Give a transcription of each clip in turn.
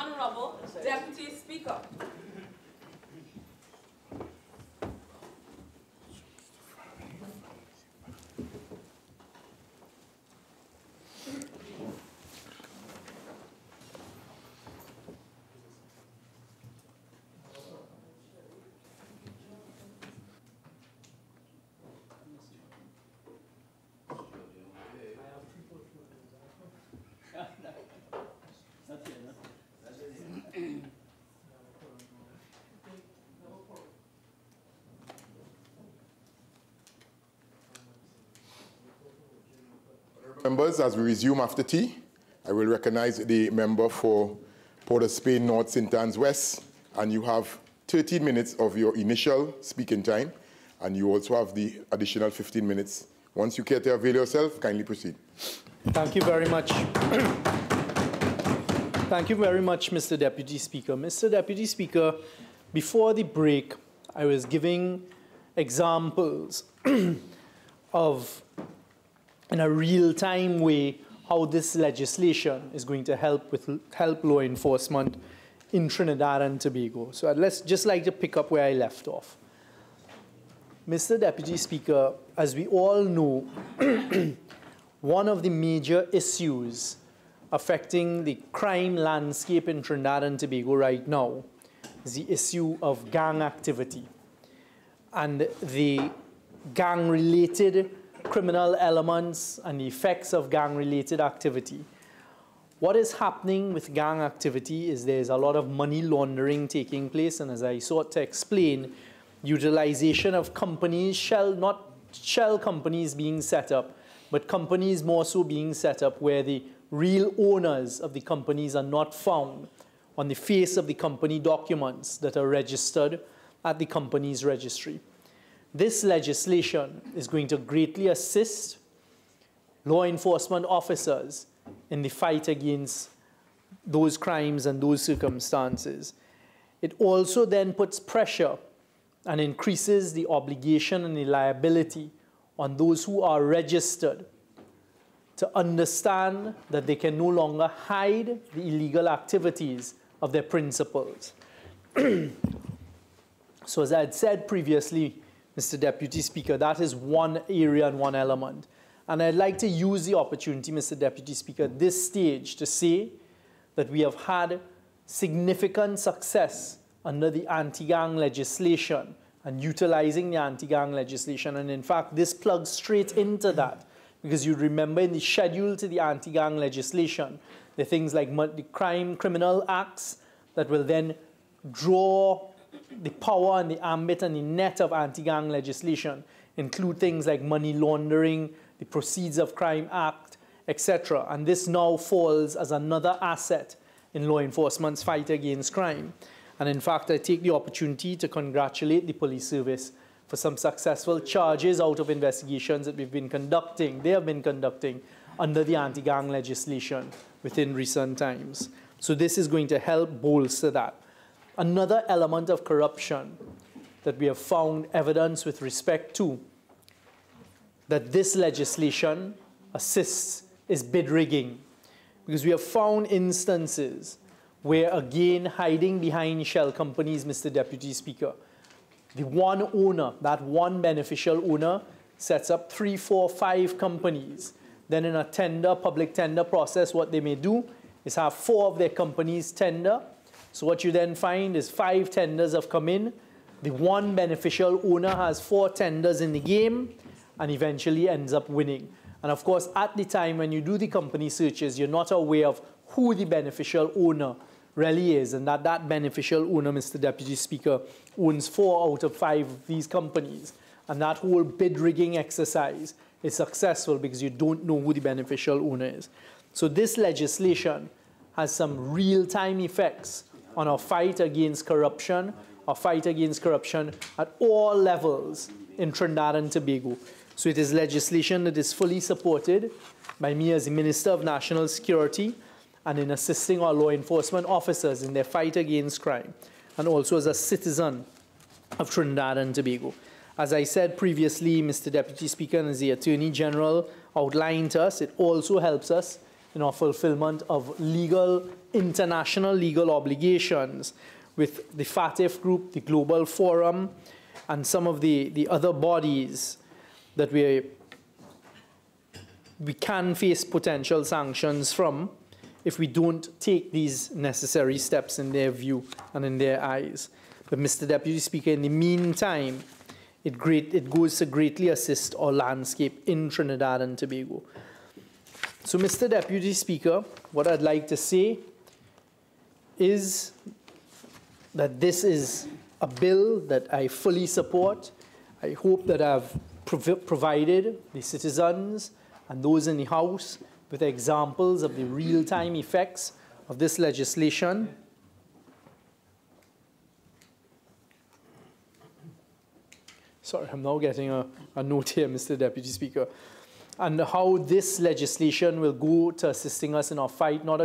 Honorable Deputy Speaker. Members, as we resume after tea, I will recognize the member for Port of Spain North, St. Anne's West, and you have 13 minutes of your initial speaking time, and you also have the additional 15 minutes. Once you care to avail yourself, kindly proceed. Thank you very much. Thank you very much, Mr. Deputy Speaker. Mr. Deputy Speaker, before the break, I was giving examples of, in a real-time way, how this legislation is going to help law enforcement in Trinidad and Tobago. So I'd just like to pick up where I left off. Mr. Deputy Speaker, as we all know, one of the major issues affecting the crime landscape in Trinidad and Tobago right now is the issue of gang activity and the gang-related criminal elements and the effects of gang-related activity. What is happening with gang activity is there's a lot of money laundering taking place, and as I sought to explain, utilization of companies, not shell companies being set up, but companies more so being set up where the real owners of the companies are not found on the face of the company documents that are registered at the company's registry. This legislation is going to greatly assist law enforcement officers in the fight against those crimes and those circumstances. It also then puts pressure and increases the obligation and the liability on those who are registered to understand that they can no longer hide the illegal activities of their principals. So as I had said previously, Mr. Deputy Speaker, that is one area and one element. And I'd like to use the opportunity, Mr. Deputy Speaker, at this stage to say that we have had significant success under the anti-gang legislation and utilizing the anti-gang legislation. And in fact, this plugs straight into that, because you remember in the schedule to the anti-gang legislation, there are things like the criminal acts that will then draw the power and the ambit and the net of anti-gang legislation, include things like money laundering, the Proceeds of Crime Act, etc. And this now falls as another asset in law enforcement's fight against crime. And in fact, I take the opportunity to congratulate the police service for some successful charges out of investigations that we've been conducting, they have been conducting under the anti-gang legislation within recent times. So this is going to help bolster that. Another element of corruption that we have found evidence with respect to that this legislation assists is bid rigging. Because we have found instances where, again, hiding behind shell companies, Mr. Deputy Speaker, the one owner, that one beneficial owner, sets up 3, 4, 5 companies. Then in a tender, public tender process, what they may do is have 4 of their companies tender. So what you then find is 5 tenders have come in. The one beneficial owner has 4 tenders in the game and eventually ends up winning. And of course, at the time when you do the company searches, you're not aware of who the beneficial owner really is, and that beneficial owner, Mr. Deputy Speaker, owns 4 out of 5 of these companies. And that whole bid rigging exercise is successful because you don't know who the beneficial owner is. So this legislation has some real-time effects on our fight against corruption, at all levels in Trinidad and Tobago. So it is legislation that is fully supported by me as the Minister of National Security and in assisting our law enforcement officers in their fight against crime, and also as a citizen of Trinidad and Tobago. As I said previously, Mr. Deputy Speaker, and as the Attorney General outlined to us, it also helps us in our fulfillment of international legal obligations with the FATF group, the Global Forum, and some of the other bodies that we can face potential sanctions from if we don't take these necessary steps in their view and in their eyes. But Mr. Deputy Speaker, in the meantime, it goes to greatly assist our landscape in Trinidad and Tobago. So, Mr. Deputy Speaker, what I'd like to say is that this is a bill that I fully support. I hope that I've provided the citizens and those in the House with examples of the real-time effects of this legislation. Sorry, I'm now getting a note here, Mr. Deputy Speaker. And how this legislation will go to assisting us in our fight, not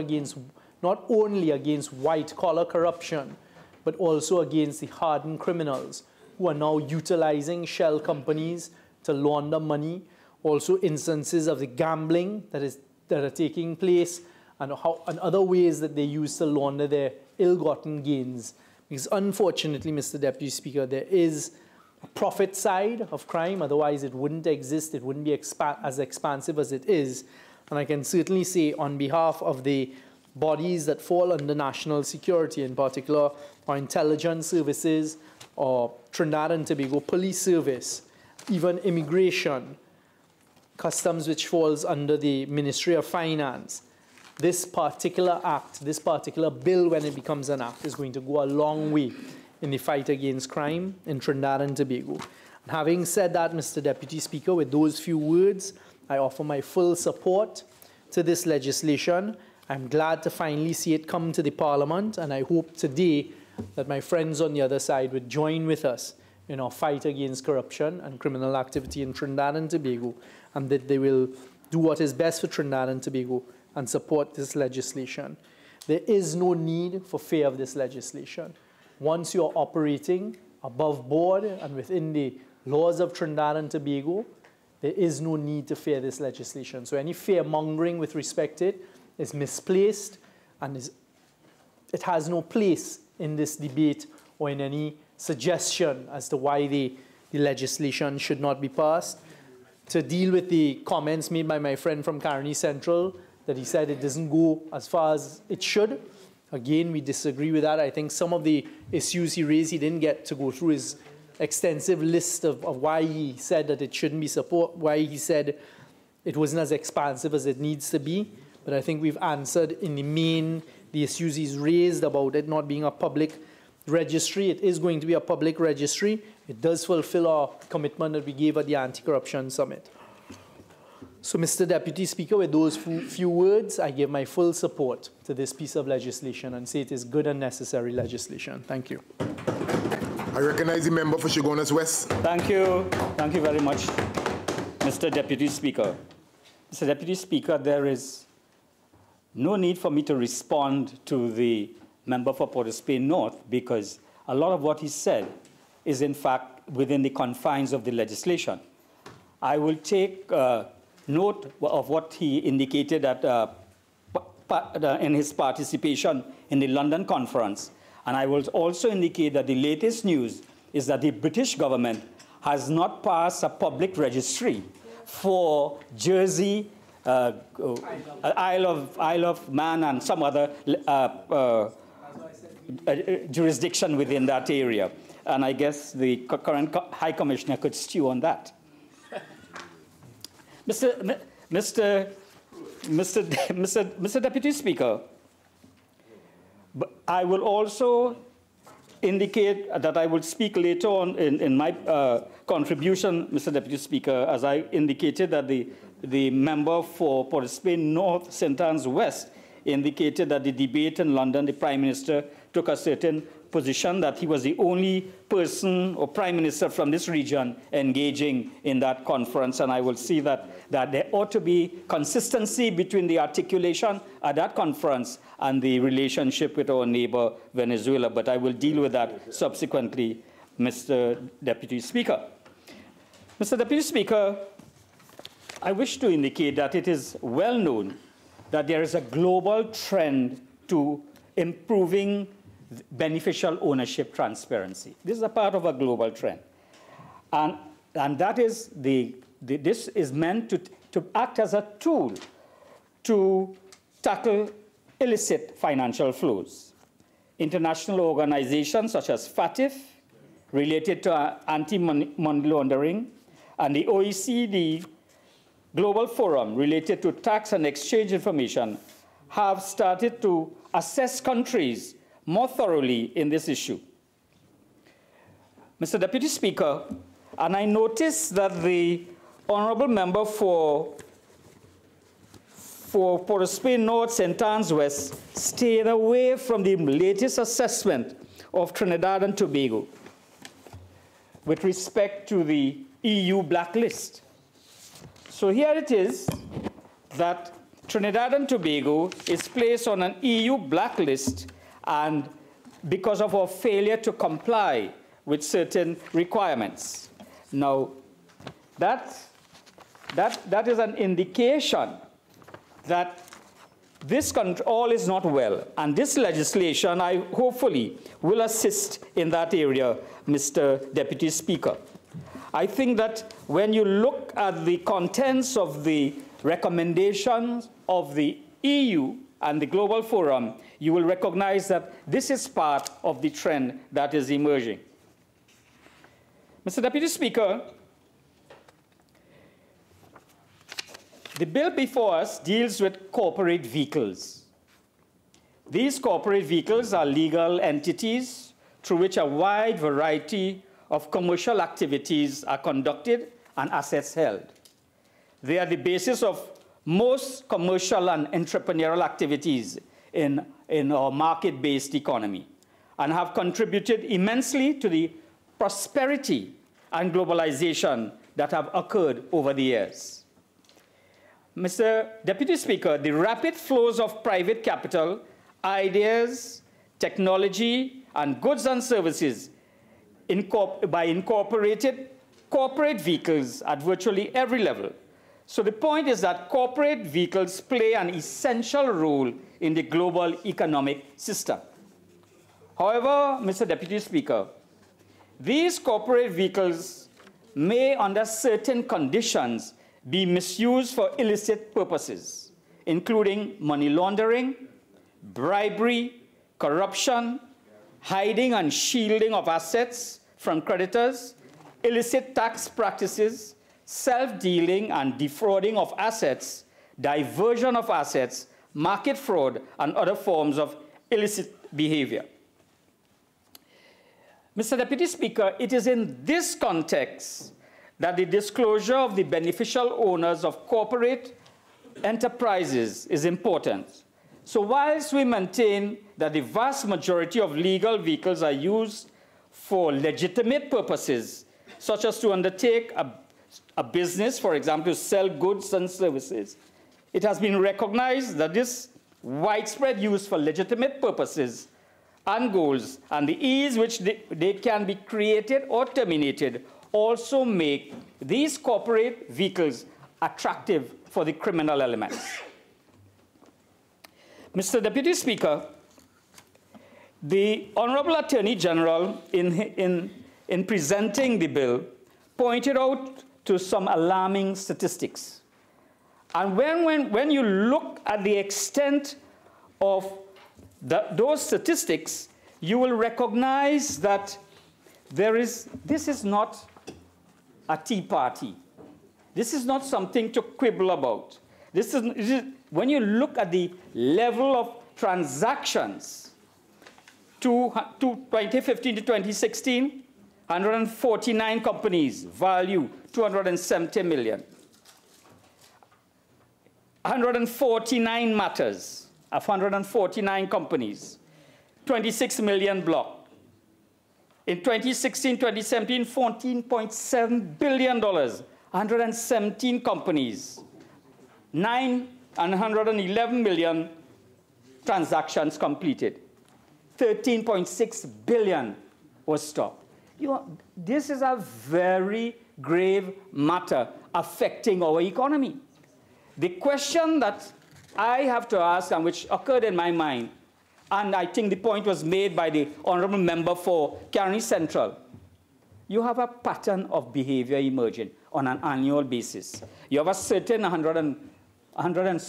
only against white-collar corruption, but also against the hardened criminals who are now utilizing shell companies to launder money. Also instances of the gambling that are taking place, and other ways that they use to launder their ill-gotten gains. Because unfortunately, Mr. Deputy Speaker, there is a profit side of crime, otherwise it wouldn't exist, it wouldn't be as expansive as it is. And I can certainly say on behalf of the bodies that fall under national security, in particular our intelligence services, or Trinidad and Tobago Police Service, even immigration, customs, which falls under the Ministry of Finance, this particular act, this particular bill, when it becomes an act, is going to go a long way in the fight against crime in Trinidad and Tobago. And having said that, Mr. Deputy Speaker, with those few words, I offer my full support to this legislation. I'm glad to finally see it come to the Parliament, and I hope today that my friends on the other side would join with us in our fight against corruption and criminal activity in Trinidad and Tobago, and that they will do what is best for Trinidad and Tobago and support this legislation. There is no need for fear of this legislation. Once you're operating above board and within the laws of Trinidad and Tobago, there is no need to fear this legislation. So any fear-mongering with respect to it is misplaced, and it has no place in this debate or in any suggestion as to why the legislation should not be passed. To deal with the comments made by my friend from Caroni Central, that he said it doesn't go as far as it should. Again, we disagree with that. I think some of the issues he raised, he didn't get to go through his extensive list of why he said that it shouldn't be support, why he said it wasn't as expansive as it needs to be. But I think we've answered in the main the issues he's raised about it not being a public registry. It is going to be a public registry. It does fulfill our commitment that we gave at the Anti-Corruption Summit. So, Mr. Deputy Speaker, with those few words, I give my full support to this piece of legislation and say it is good and necessary legislation. Thank you. I recognize the member for Chaguanas West. Thank you. Thank you very much, Mr. Deputy Speaker. Mr. Deputy Speaker, there is no need for me to respond to the member for Port of Spain North, because a lot of what he said is, in fact, within the confines of the legislation. I will take note of what he indicated in his participation in the London conference. And I will also indicate that the latest news is that the British government has not passed a public registry for Jersey, Isle of Man, and some other jurisdiction within that area. And I guess the current High Commissioner could stew on that. Mr. Deputy Speaker, I will also indicate that I will speak later on in my contribution, Mr. Deputy Speaker, as I indicated that the member for Port of Spain North, St. Anne's West, indicated that the debate in London, the Prime Minister took a certain position that he was the only person or Prime Minister from this region engaging in that conference. And I will see that there ought to be consistency between the articulation at that conference and the relationship with our neighbor, Venezuela. But I will deal with that subsequently, Mr. Deputy Speaker. Mr. Deputy Speaker, I wish to indicate that it is well known that there is a global trend to improving beneficial ownership transparency. This is a part of a global trend. And that is this is meant to act as a tool to tackle illicit financial flows. International organizations such as FATF, related to anti-money laundering, and the OECD Global Forum, related to tax and exchange information, have started to assess countries more thoroughly in this issue. Mr. Deputy Speaker, and I noticed that the honorable member for Port of Spain North, St. Anne's West, stayed away from the latest assessment of Trinidad and Tobago with respect to the EU blacklist. So here it is that Trinidad and Tobago is placed on an EU blacklist, and because of our failure to comply with certain requirements. Now, that is an indication that this country, all is not well. And this legislation, I hopefully, will assist in that area, Mr. Deputy Speaker. I think that when you look at the contents of the recommendations of the EU and the Global Forum, you will recognize that this is part of the trend that is emerging. Mr. Deputy Speaker, the bill before us deals with corporate vehicles. These corporate vehicles are legal entities through which a wide variety of commercial activities are conducted and assets held. They are the basis of most commercial and entrepreneurial activities in our market-based economy and have contributed immensely to the prosperity and globalization that have occurred over the years. Mr. Deputy Speaker, the rapid flows of private capital, ideas, technology, and goods and services by incorporated corporate vehicles at virtually every level. So the point is that corporate vehicles play an essential role in the global economic system. However, Mr. Deputy Speaker, these corporate vehicles may, under certain conditions, be misused for illicit purposes, including money laundering, bribery, corruption, hiding and shielding of assets from creditors, illicit tax practices, self-dealing and defrauding of assets, diversion of assets, market fraud, and other forms of illicit behavior. Mr. Deputy Speaker, it is in this context that the disclosure of the beneficial owners of corporate enterprises is important. So whilst we maintain that the vast majority of legal vehicles are used for legitimate purposes, such as to undertake a business, for example, to sell goods and services, it has been recognized that this widespread use for legitimate purposes and goals and the ease which they can be created or terminated also make these corporate vehicles attractive for the criminal elements. Mr. Deputy Speaker, the Honorable Attorney General, in presenting the bill, pointed out to some alarming statistics. And when you look at the extent of those statistics, you will recognize that this is not a tea party. This is not something to quibble about. When you look at the level of transactions to 2015 to 2016, 149 companies, value 270 million. 149 matters of 149 companies, 26 million blocked. In 2016, 2017, $14.7 billion, 117 companies, 911 million transactions completed. 13.6 billion was stopped. This is a very grave matter affecting our economy. The question that I have to ask, and which occurred in my mind, and I think the point was made by the honorable member for Caroni Central, you have a pattern of behavior emerging on an annual basis. You have a certain 100 and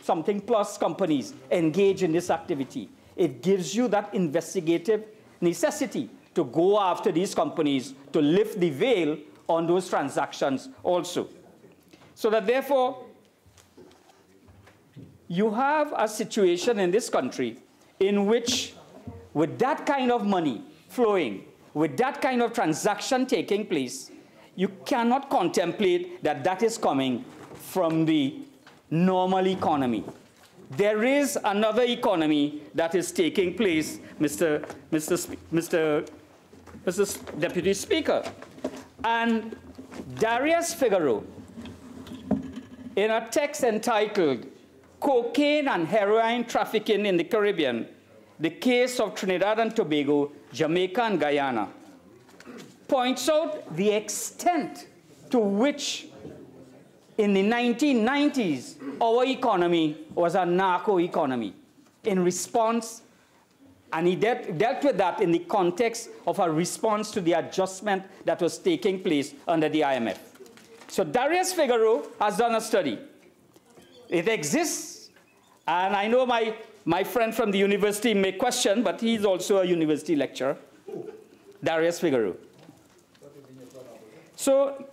something plus companies engage in this activity. It gives you that investigative necessity to go after these companies, to lift the veil on those transactions also. So that therefore, you have a situation in this country in which, with that kind of money flowing, with that kind of transaction taking place, you cannot contemplate that that is coming from the normal economy. There is another economy that is taking place, Mr. Deputy Speaker. And Darius Figaro, in a text entitled Cocaine and Heroin Trafficking in the Caribbean, the Case of Trinidad and Tobago, Jamaica and Guyana, points out the extent to which in the 1990s, our economy was a narco economy. In response, and he dealt with that in the context of a response to the adjustment that was taking place under the IMF. So Darius Figaro has done a study. It exists, and I know my friend from the university may question, but he's also a university lecturer, Darius Figaro. So,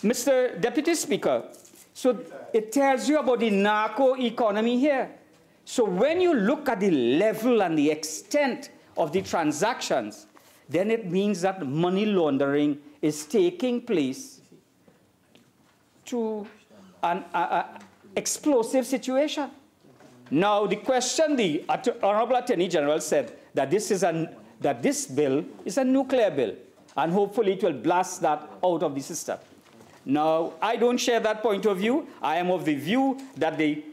Mr. Deputy Speaker, so it tells you about the narco economy here. So when you look at the level and the extent of the transactions, then it means that money laundering is taking place to an explosive situation. Now, the question the Honorable Attorney General said that this bill is a nuclear bill, and hopefully it will blast that out of the system. Now, I don't share that point of view. I am of the view that the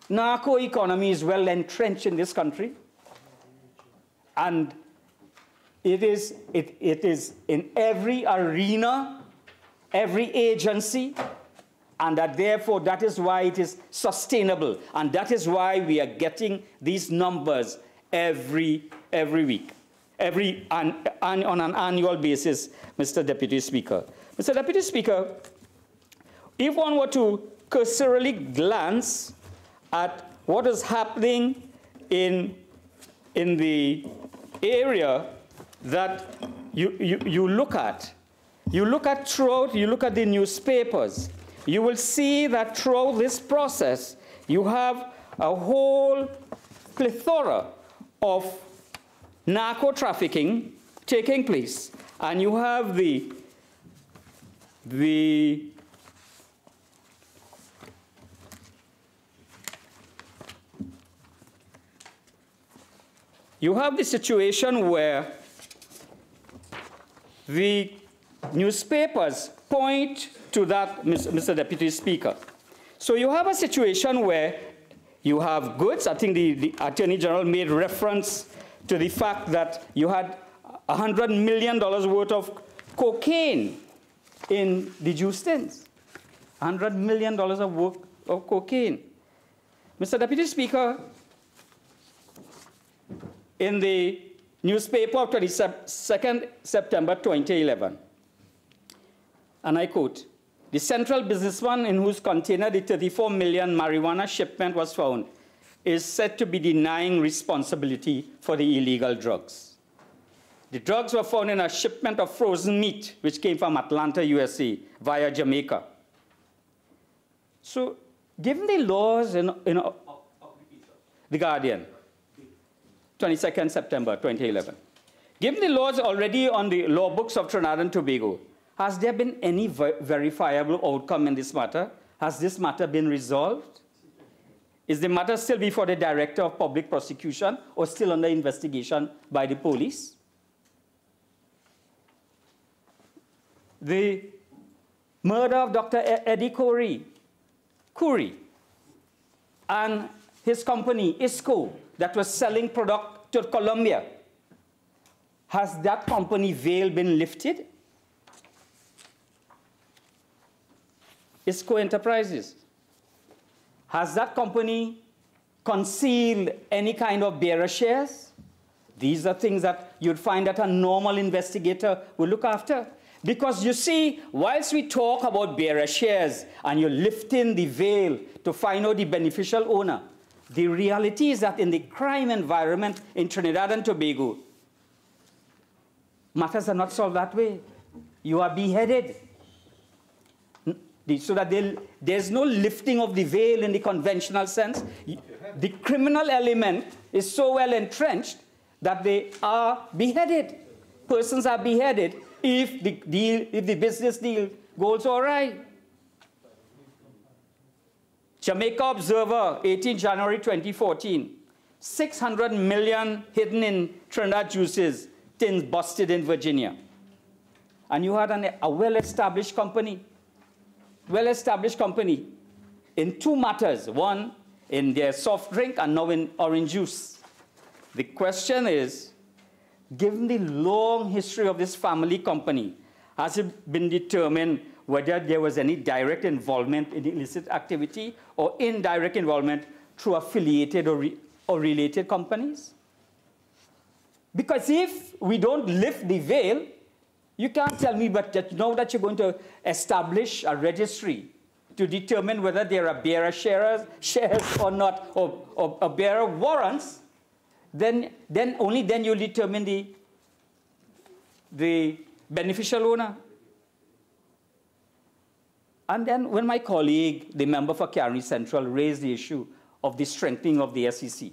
narco economy is well entrenched in this country, and it is in every arena, every agency, and that therefore that is why it is sustainable, and that is why we are getting these numbers every week, on an annual basis, Mr. Deputy Speaker. Mr. Deputy Speaker, if one were to cursorily glance at what is happening in the area that you look at the newspapers, you will see that throughout this process, you have a whole plethora of narco trafficking taking place, and you have you have the situation where the newspapers point to that, Mr. Deputy Speaker. So you have a situation where you have goods. I think the Attorney General made reference to the fact that you had $100 million worth of cocaine in the juice tins. $100 million of cocaine. Mr. Deputy Speaker, in the newspaper of 22nd September 2011, and I quote, "The central businessman in whose container the 34 million marijuana shipment was found is said to be denying responsibility for the illegal drugs. The drugs were found in a shipment of frozen meat, which came from Atlanta, USA, via Jamaica." So, given the laws in The Guardian, 22nd September 2011, given the laws already on the law books of Trinidad and Tobago, has there been any verifiable outcome in this matter? Has this matter been resolved? Is the matter still before the Director of Public Prosecution or still under investigation by the police? The murder of Dr. Eddie Curry and his company, ISCO, that was selling product to Colombia. Has that company veil been lifted? ISCO Enterprises. Has that company concealed any kind of bearer shares? These are things that you'd find that a normal investigator will look after. Because you see, whilst we talk about bearer shares and you're lifting the veil to find out the beneficial owner, the reality is that in the crime environment in Trinidad and Tobago, matters are not solved that way. You are beheaded. So that there's no lifting of the veil in the conventional sense. The criminal element is so well entrenched that they are beheaded. Persons are beheaded if the business deal goes all right. Jamaica Observer, 18 January 2014, 600 million hidden in Trinidad juices, tins busted in Virginia. And you had a well-established company in two matters, one in their soft drink and now in orange juice. The question is, given the long history of this family company, has it been determined whether there was any direct involvement in illicit activity or indirect involvement through affiliated or related companies? Because if we don't lift the veil, you can't tell me but that now that you're going to establish a registry to determine whether there are bearer shares or not, or bearer warrants, then only then you'll determine the beneficial owner. And then when my colleague, the member for Caroni Central, raised the issue of the strengthening of the SEC,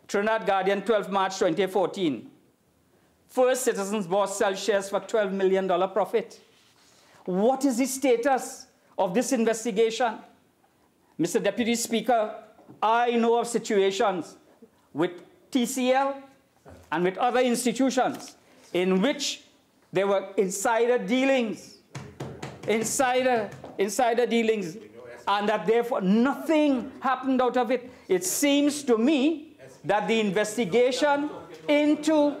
Trinidad Guardian, 12 March 2014, First Citizens Board sells shares for $12 million profit. What is the status of this investigation? Mr. Deputy Speaker, I know of situations with TCL and with other institutions in which there were insider dealings, and that therefore nothing happened out of it. It seems to me that the investigation into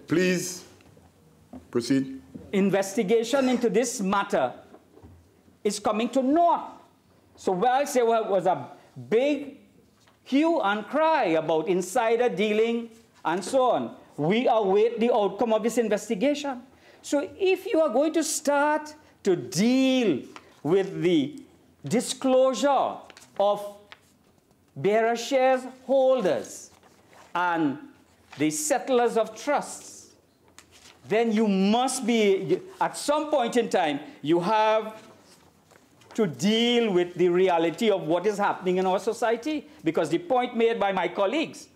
Please proceed. Investigation into this matter is coming to naught. So whilst there was a big hue and cry about insider dealing and so on, we await the outcome of this investigation. So if you are going to start to deal with the disclosure of bearer shares holders and the settlers of trusts, then you must be, at some point in time, you have to deal with the reality of what is happening in our society. Because the point made by my colleagues,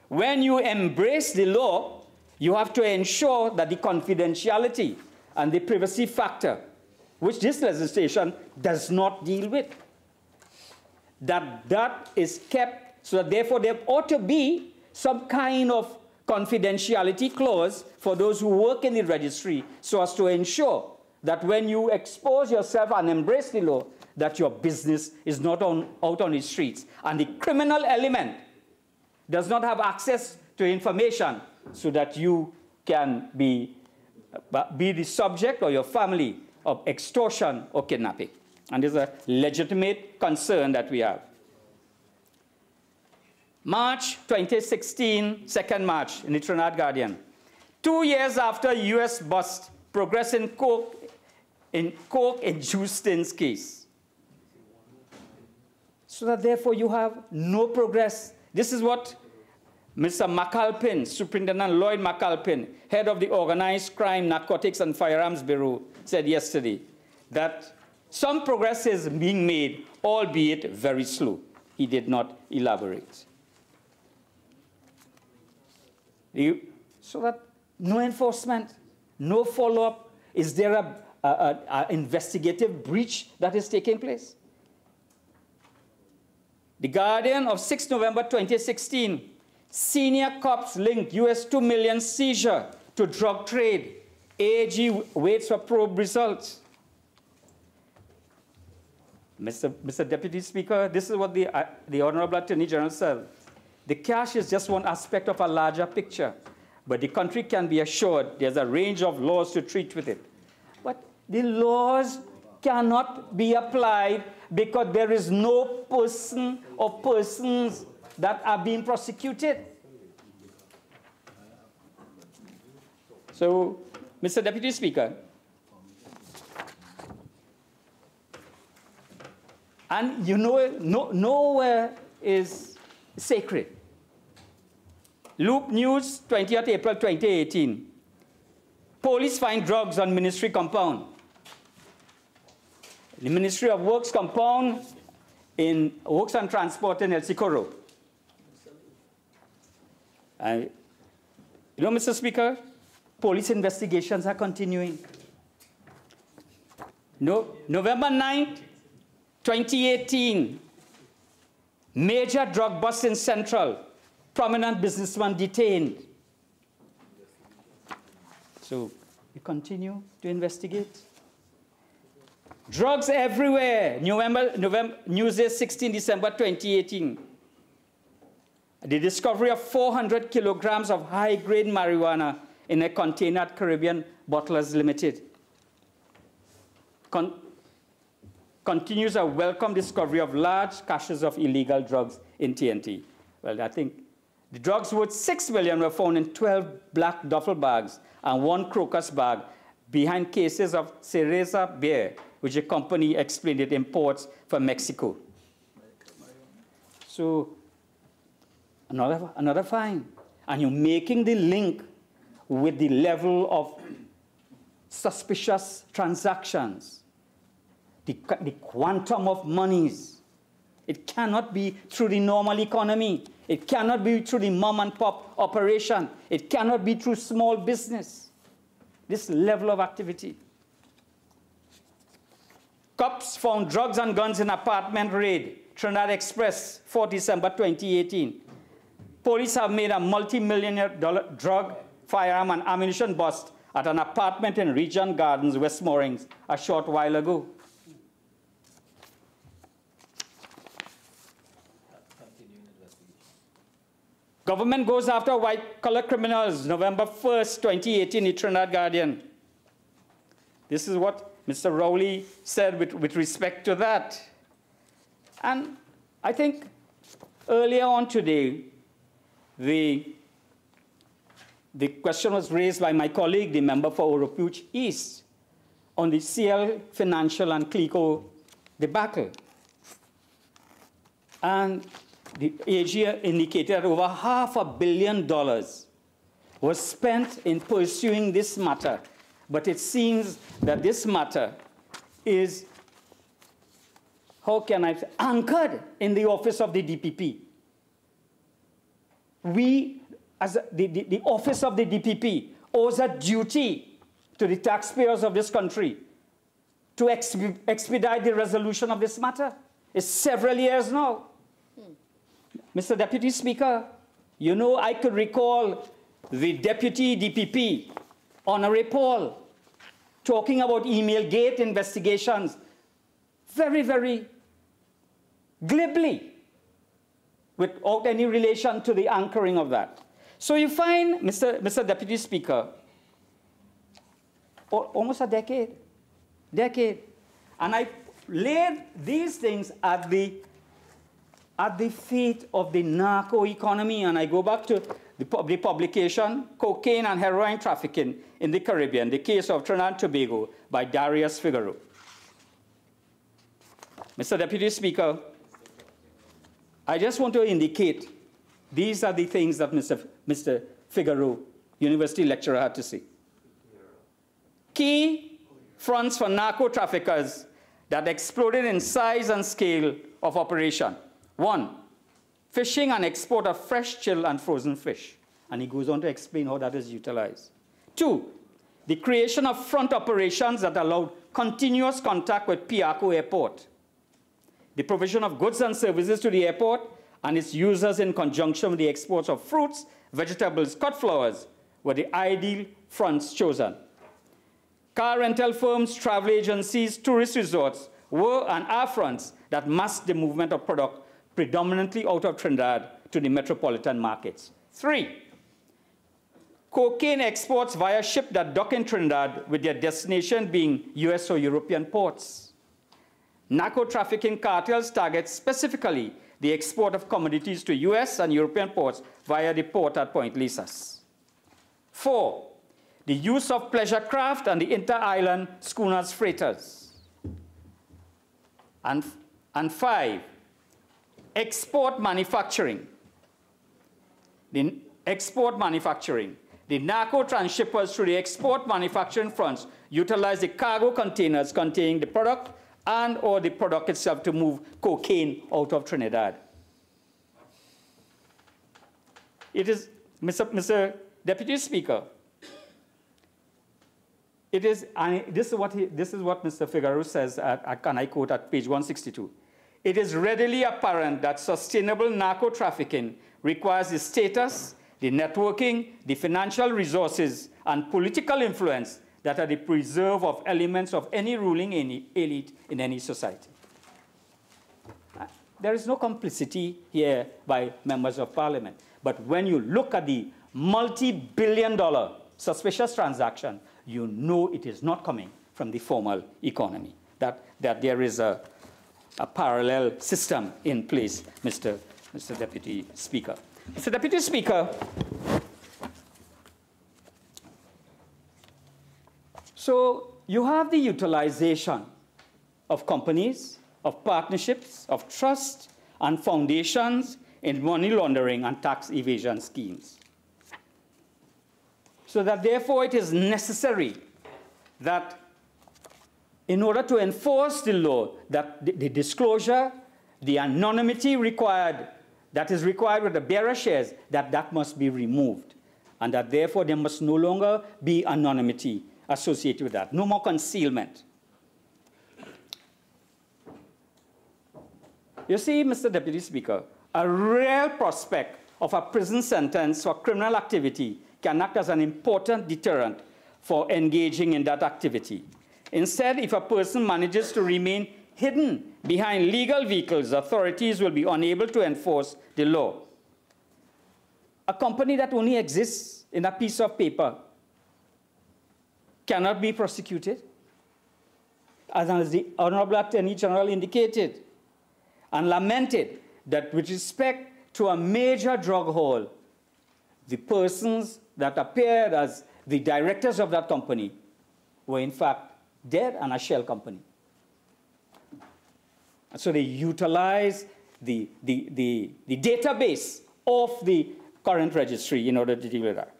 when you embrace the law, you have to ensure that the confidentiality and the privacy factor, which this legislation does not deal with, that is kept, so that therefore there ought to be some kind of confidentiality clause for those who work in the registry, so as to ensure that when you expose yourself and embrace the law, that your business is not out on the streets. And the criminal element does not have access to information so that you can be the subject or your family of extortion or kidnapping. And there's a legitimate concern that we have. March 2016, 2nd March, in the Trinidad Guardian. 2 years after U.S. bust progress in coke and juice tins case. So that therefore you have no progress. This is what Mr. McAlpin, Superintendent Lloyd McAlpin, head of the Organized Crime, Narcotics and Firearms Bureau, said yesterday, that some progress is being made, albeit very slow. He did not elaborate. So that no enforcement, no follow-up. Is there an investigative breach that is taking place? The Guardian of 6 November 2016, senior cops linked US $2 million seizure to drug trade. AG waits for probe results. Mr. Deputy Speaker, this is what the Honorable Attorney General said. The cash is just one aspect of a larger picture, but the country can be assured there's a range of laws to treat with it. But the laws cannot be applied because there is no person or persons that are being prosecuted. So, Mr. Deputy Speaker, and you know, nowhere is sacred. Loop News, 20th April 2018. Police find drugs on ministry compound. The Ministry of Works compound in Works and Transport in El Socorro. You know, Mr. Speaker, police investigations are continuing. November 9th, 2018, major drug bust in Central, prominent businessman detained. So we continue to investigate. Drugs everywhere, Newsday 16 December 2018. The discovery of 400 kilograms of high-grade marijuana in a container at Caribbean Bottlers Limited. Continues a welcome discovery of large caches of illegal drugs in TNT. Well, I think the drugs worth $6 million were found in 12 black duffel bags and 1 crocus bag behind cases of Cereza beer, which a company explained it imports from Mexico. So another fine. And you're making the link with the level of suspicious transactions, the quantum of monies. It cannot be through the normal economy. It cannot be through the mom and pop operation. It cannot be through small business. This level of activity. Cops found drugs and guns in apartment raid, Trinidad Express, 4 December 2018. Police have made a multi-million-dollar drug, firearm, and ammunition bust at an apartment in Regent Gardens, West Moorings, a short while ago. Government goes after white-collar criminals, November 1st, 2018, the Trinidad Guardian. This is what Mr. Rowley said with respect to that. And I think earlier on today, the question was raised by my colleague, the member for Oropuch East, on the CL Financial and Clico debacle. And the AG indicated that over $500 million was spent in pursuing this matter. But it seems that this matter is, how can I say, anchored in the office of the DPP. We, as the office of the DPP, owes a duty to the taxpayers of this country to expedite the resolution of this matter. It's several years now. Mr. Deputy Speaker, you know, I could recall the Deputy DPP, Honorary Paul, talking about email gate investigations very, very glibly, without any relation to the anchoring of that. So you find, Mr. Deputy Speaker, almost a decade. And I laid these things at the feet of the narco economy, and I go back to the publication, Cocaine and Heroin Trafficking in the Caribbean, the case of Trinidad and Tobago by Darius Figaro. Mr. Deputy Speaker, I just want to indicate these are the things that Mr. Figaro, university lecturer, had to say. Key fronts for narco traffickers that exploded in size and scale of operation. 1, fishing and export of fresh, chilled, and frozen fish. And he goes on to explain how that is utilized. 2, the creation of front operations that allowed continuous contact with Piarco Airport. The provision of goods and services to the airport and its users in conjunction with the exports of fruits, vegetables, cut flowers were the ideal fronts chosen. Car rental firms, travel agencies, tourist resorts were and are fronts that masked the movement of product predominantly out of Trinidad to the metropolitan markets. 3, cocaine exports via ship that dock in Trinidad with their destination being US or European ports. narco-trafficking cartels target specifically the export of commodities to US and European ports via the port at Point Lisas. 4, the use of pleasure craft and the inter-island schooners freighters. And 5, export manufacturing. The export manufacturing. The narco transshippers through the export manufacturing fronts utilize the cargo containers containing the product and or the product itself to move cocaine out of Trinidad. It is, Mr. Deputy Speaker, it is, and this is what Mr. Figueroa says, and I quote at page 162. It is readily apparent that sustainable narco-trafficking requires the status, the networking, the financial resources, and political influence that are the preserve of elements of any ruling elite in any society. There is no complicity here by members of parliament. But when you look at the multi-billion-dollar suspicious transaction, you know it is not coming from the formal economy, that there is a parallel system in place, Mr. Deputy Speaker. Mr. Deputy Speaker, so you have the utilization of companies, of partnerships, of trusts, and foundations in money laundering and tax evasion schemes. So that therefore it is necessary that in order to enforce the law, that the disclosure, the anonymity required, that is required with the bearer shares, that must be removed. And that therefore there must no longer be anonymity associated with that. No more concealment. You see, Mr. Deputy Speaker, a real prospect of a prison sentence for criminal activity can act as an important deterrent for engaging in that activity. Instead, if a person manages to remain hidden behind legal vehicles, authorities will be unable to enforce the law. A company that only exists in a piece of paper cannot be prosecuted, as the Honorable Attorney General indicated and lamented that with respect to a major drug haul, the persons that appeared as the directors of that company were in fact dead and a shell company. And so they utilize the database of the current registry in order to deal with that.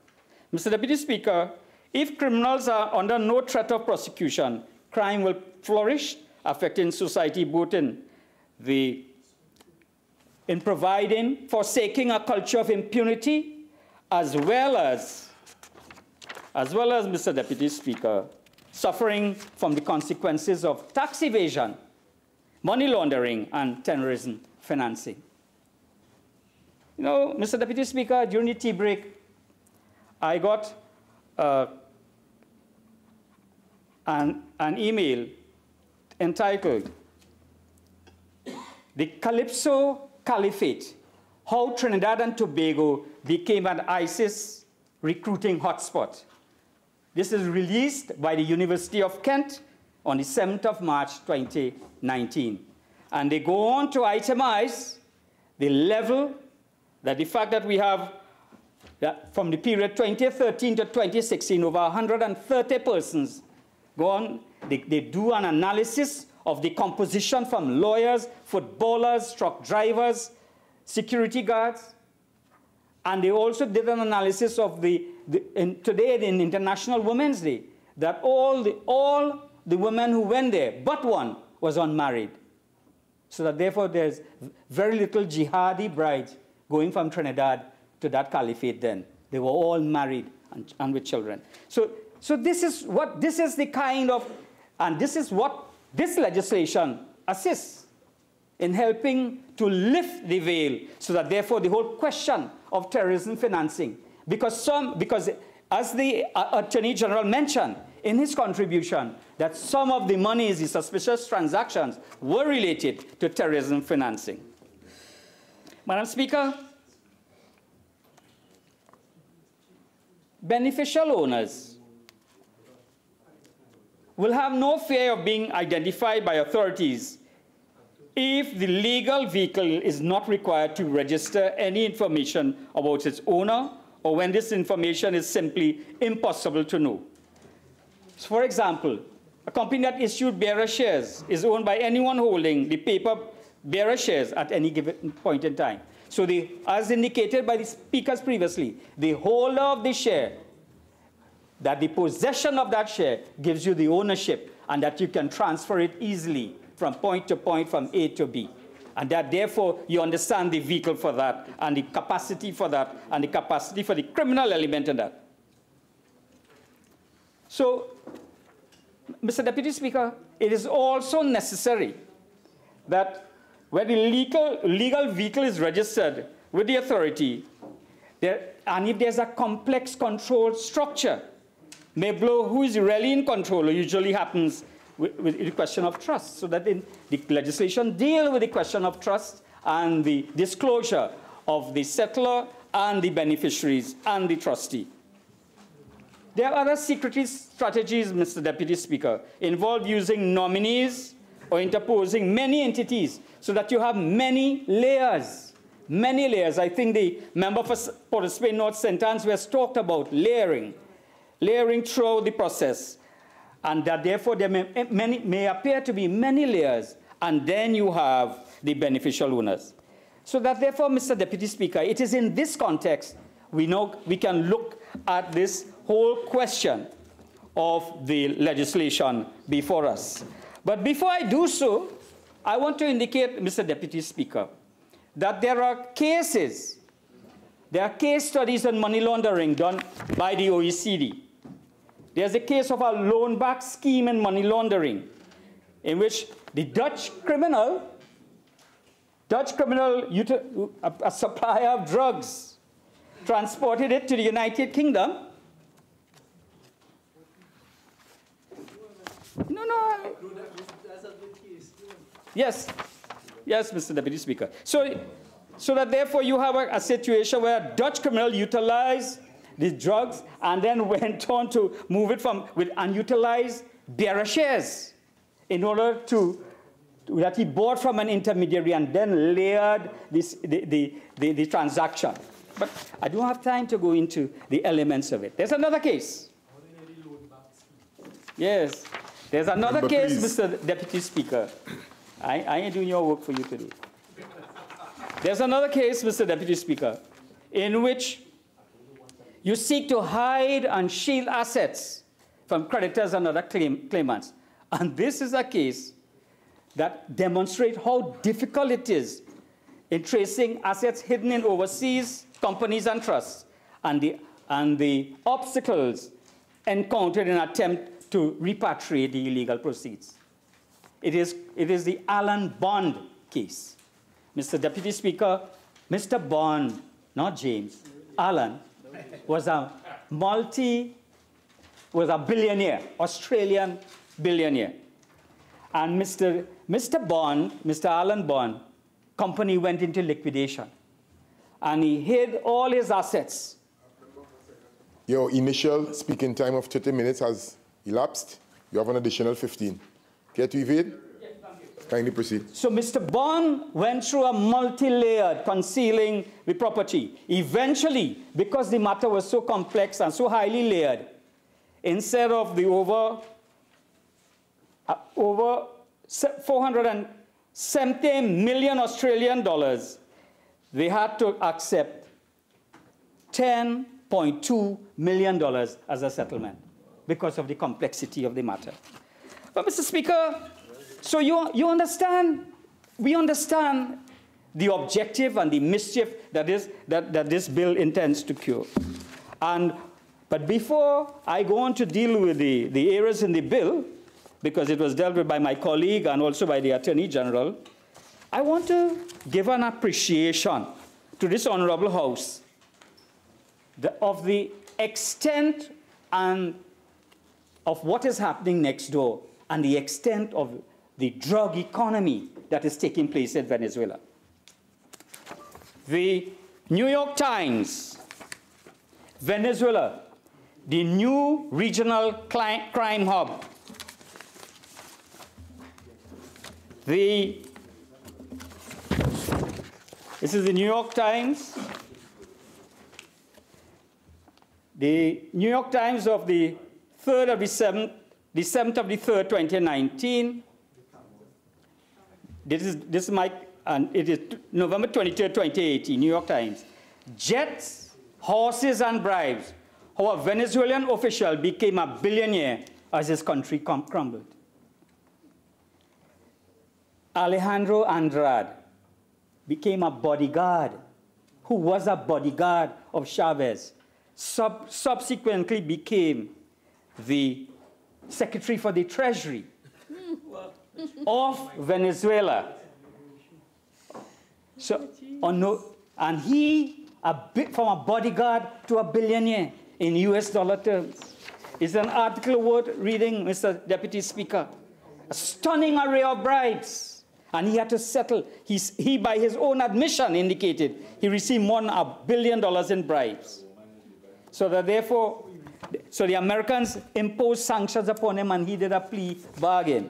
Mr. Deputy Speaker, if criminals are under no threat of prosecution, crime will flourish, affecting society both in forsaking a culture of impunity, as well as, Mr. Deputy Speaker, suffering from the consequences of tax evasion, money laundering, and terrorism financing. You know, Mr. Deputy Speaker, during the tea break, I got an email entitled, "The Calypso Caliphate, How Trinidad and Tobago Became an ISIS Recruiting Hotspot." This is released by the University of Kent on the 7th of March, 2019. And they go on to itemize the level, that the fact that we have, that from the period 2013 to 2016, over 130 persons go on. They do an analysis of the composition from lawyers, footballers, truck drivers, security guards. And they also did an analysis of today in International Women's Day, that all the women who went there, but one, was unmarried. So that therefore there's very little jihadi brides going from Trinidad to that caliphate then. They were all married and with children. So this is the kind of, and this is what this legislation assists in helping to lift the veil, so that therefore the whole question of terrorism financing, because as the Attorney General mentioned in his contribution, that some of the monies, the suspicious transactions, were related to terrorism financing. Madam Speaker, beneficial owners will have no fear of being identified by authorities if the legal vehicle is not required to register any information about its owner, or when this information is simply impossible to know. So for example, a company that issued bearer shares is owned by anyone holding the paper bearer shares at any given point in time. So as indicated by the speakers previously, the holder of the share, that the possession of that share gives you the ownership, and that you can transfer it easily from point to point, from A to B. And that therefore you understand the vehicle for that, and the capacity for that, and the capacity for the criminal element in that. So, Mr. Deputy Speaker, it is also necessary that when the legal vehicle is registered with the authority, and if there's a complex control structure, may blow who is really in control, usually happens with the question of trust, so that the legislation deals with the question of trust and the disclosure of the settler and the beneficiaries and the trustee. There are other security strategies, Mr. Deputy Speaker, involved using nominees or interposing many entities so that you have many layers. Many layers. I think the member for Port of Spain North St. Anne's has talked about layering through the process, and that therefore there may appear to be many layers, and then you have the beneficial owners. So that therefore, Mr. Deputy Speaker, it is in this context we can look at this whole question of the legislation before us. But before I do so, I want to indicate, Mr. Deputy Speaker, that there are case studies on money laundering done by the OECD. There's a case of a loan-back scheme in money laundering, in which the Dutch criminal, a supplier of drugs, transported it to the United Kingdom. Yes, Mr. Deputy Speaker. So that therefore you have a situation where a Dutch criminal utilized the drugs and then went on to move it with unutilized bearer shares in order that he bought from an intermediary and then layered the transaction. But I don't have time to go into the elements of it. There's another case. Yes, there's another case, please. Mr. Deputy Speaker. I ain't doing your work for you today. There's another case, Mr. Deputy Speaker, in which you seek to hide and shield assets from creditors and other claimants. And this is a case that demonstrates how difficult it is in tracing assets hidden in overseas companies and trusts, and the obstacles encountered in an attempt to repatriate the illegal proceeds. It is the Alan Bond case. Mr. Deputy Speaker, Mr. Bond, not James, Alan, was a billionaire, Australian billionaire. And Mr. Alan Bond, company went into liquidation. And he hid all his assets. Your initial speaking time of 30 minutes has elapsed. You have an additional 15. Care to evade? Yes, thank you. Kindly proceed. So Mr. Bond went through a multi-layered concealing the property. Eventually, because the matter was so complex and so highly layered, instead of the over 470 million Australian dollars, they had to accept $10.2 million as a settlement because of the complexity of the matter. But Mr. Speaker, so you understand, we understand the objective and the mischief that this bill intends to cure. But before I go on to deal with the errors in the bill, because it was dealt with by my colleague and also by the Attorney General, I want to give an appreciation to this Honorable House of the extent and of what is happening next door and the extent of the drug economy that is taking place in Venezuela. The New York Times, Venezuela, the new regional crime hub. The This is the New York Times. The New York Times of the 3rd of the 7th of the 3rd, 2019. This is my, and it is November 23rd, 2018, New York Times. Jets, horses, and bribes. How a Venezuelan official became a billionaire as his country crumbled. Alejandro Andrade became a bodyguard, who was a bodyguard of Chavez, subsequently became the Secretary for the Treasury of Venezuela. So, and he, from a bodyguard to a billionaire in US dollar terms. It's an article worth reading, Mr. Deputy Speaker. A stunning array of bribes. And he had to settle. He, by his own admission, indicated he received more than $1 billion in bribes. So that therefore, so the Americans imposed sanctions upon him, and he did a plea bargain.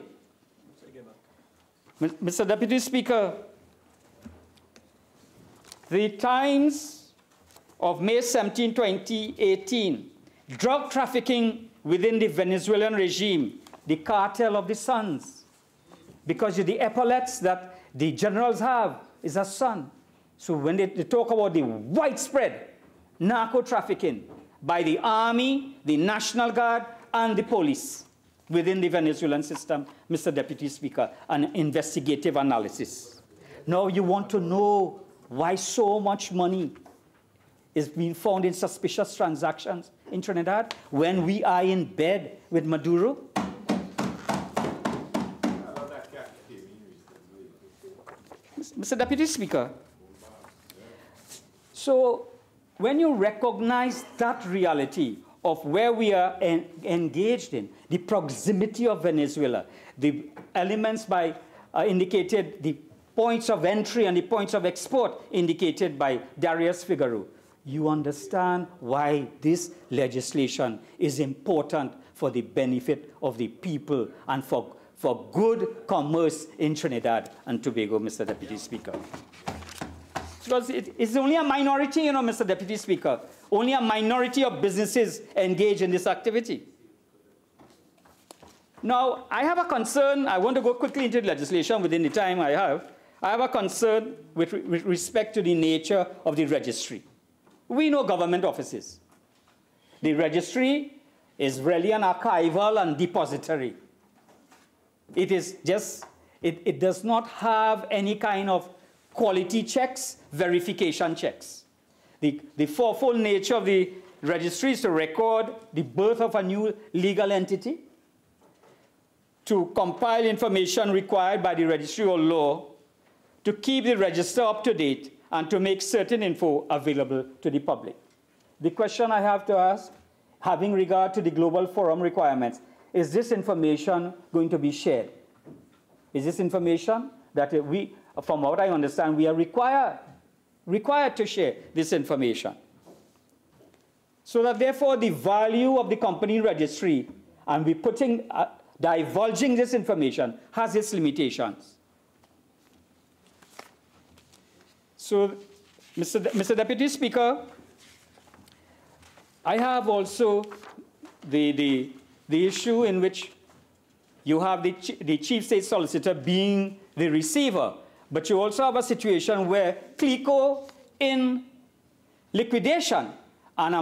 Mr. Deputy Speaker, the Times of May 17, 2018, drug trafficking within the Venezuelan regime, the cartel of the sons. Because the epaulets that the generals have is a son. So when they talk about the widespread narco-trafficking by the army, the National Guard, and the police within the Venezuelan system, Mr. Deputy Speaker, an investigative analysis. Now you want to know why so much money is being found in suspicious transactions in Trinidad when we are in bed with Maduro? Mr. Deputy Speaker, so when you recognize that reality of where we are engaged in, the proximity of Venezuela, the elements indicated, the points of entry and the points of export indicated by Darius Figueroa, you understand why this legislation is important for the benefit of the people and for good commerce in Trinidad and Tobago, Mr. Deputy Speaker. Because it's only a minority, you know, Mr. Deputy Speaker, only a minority of businesses engage in this activity. Now, I have a concern. I want to go quickly into the legislation within the time I have. I have a concern with respect to the nature of the registry. We know government offices. The registry is really an archival and depository. It is just, it does not have any kind of quality checks, verification checks. The fourfold nature of the registry is to record the birth of a new legal entity, to compile information required by the registry or law, to keep the register up to date, and to make certain info available to the public. The question I have to ask, having regard to the Global Forum requirements, is this information going to be shared? Is this information that we, from what I understand, we are required to share this information? So that therefore the value of the company registry and divulging this information has its limitations. So, Mr. Deputy Speaker, I have also the issue in which you have the Chief State Solicitor being the receiver, but you also have a situation where CLECO in liquidation and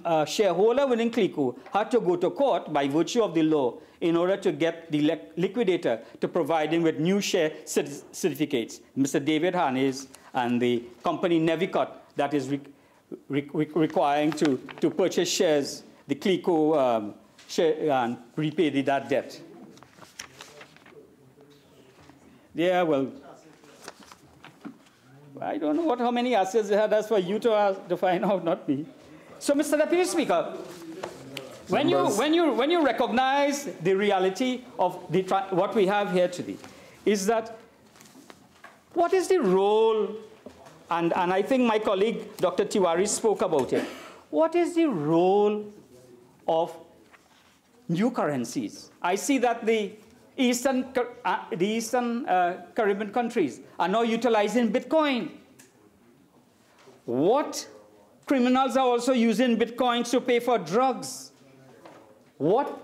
a shareholder within CLECO had to go to court by virtue of the law in order to get the liquidator to provide him with new share certificates, Mr. David Hannes and the company Nevicot that is requiring to purchase shares, the CLECO share and repay that debt. Yeah, well, I don't know how many assets they had. That's for you to find out, not me. So, Mr. Deputy Speaker, when you recognize the reality of what we have here today, is that what is the role, and I think my colleague Dr. Tiwari spoke about it, what is the role of new currencies? I see that the the Eastern Caribbean countries are now utilizing Bitcoin. What criminals are also using Bitcoin to pay for drugs? What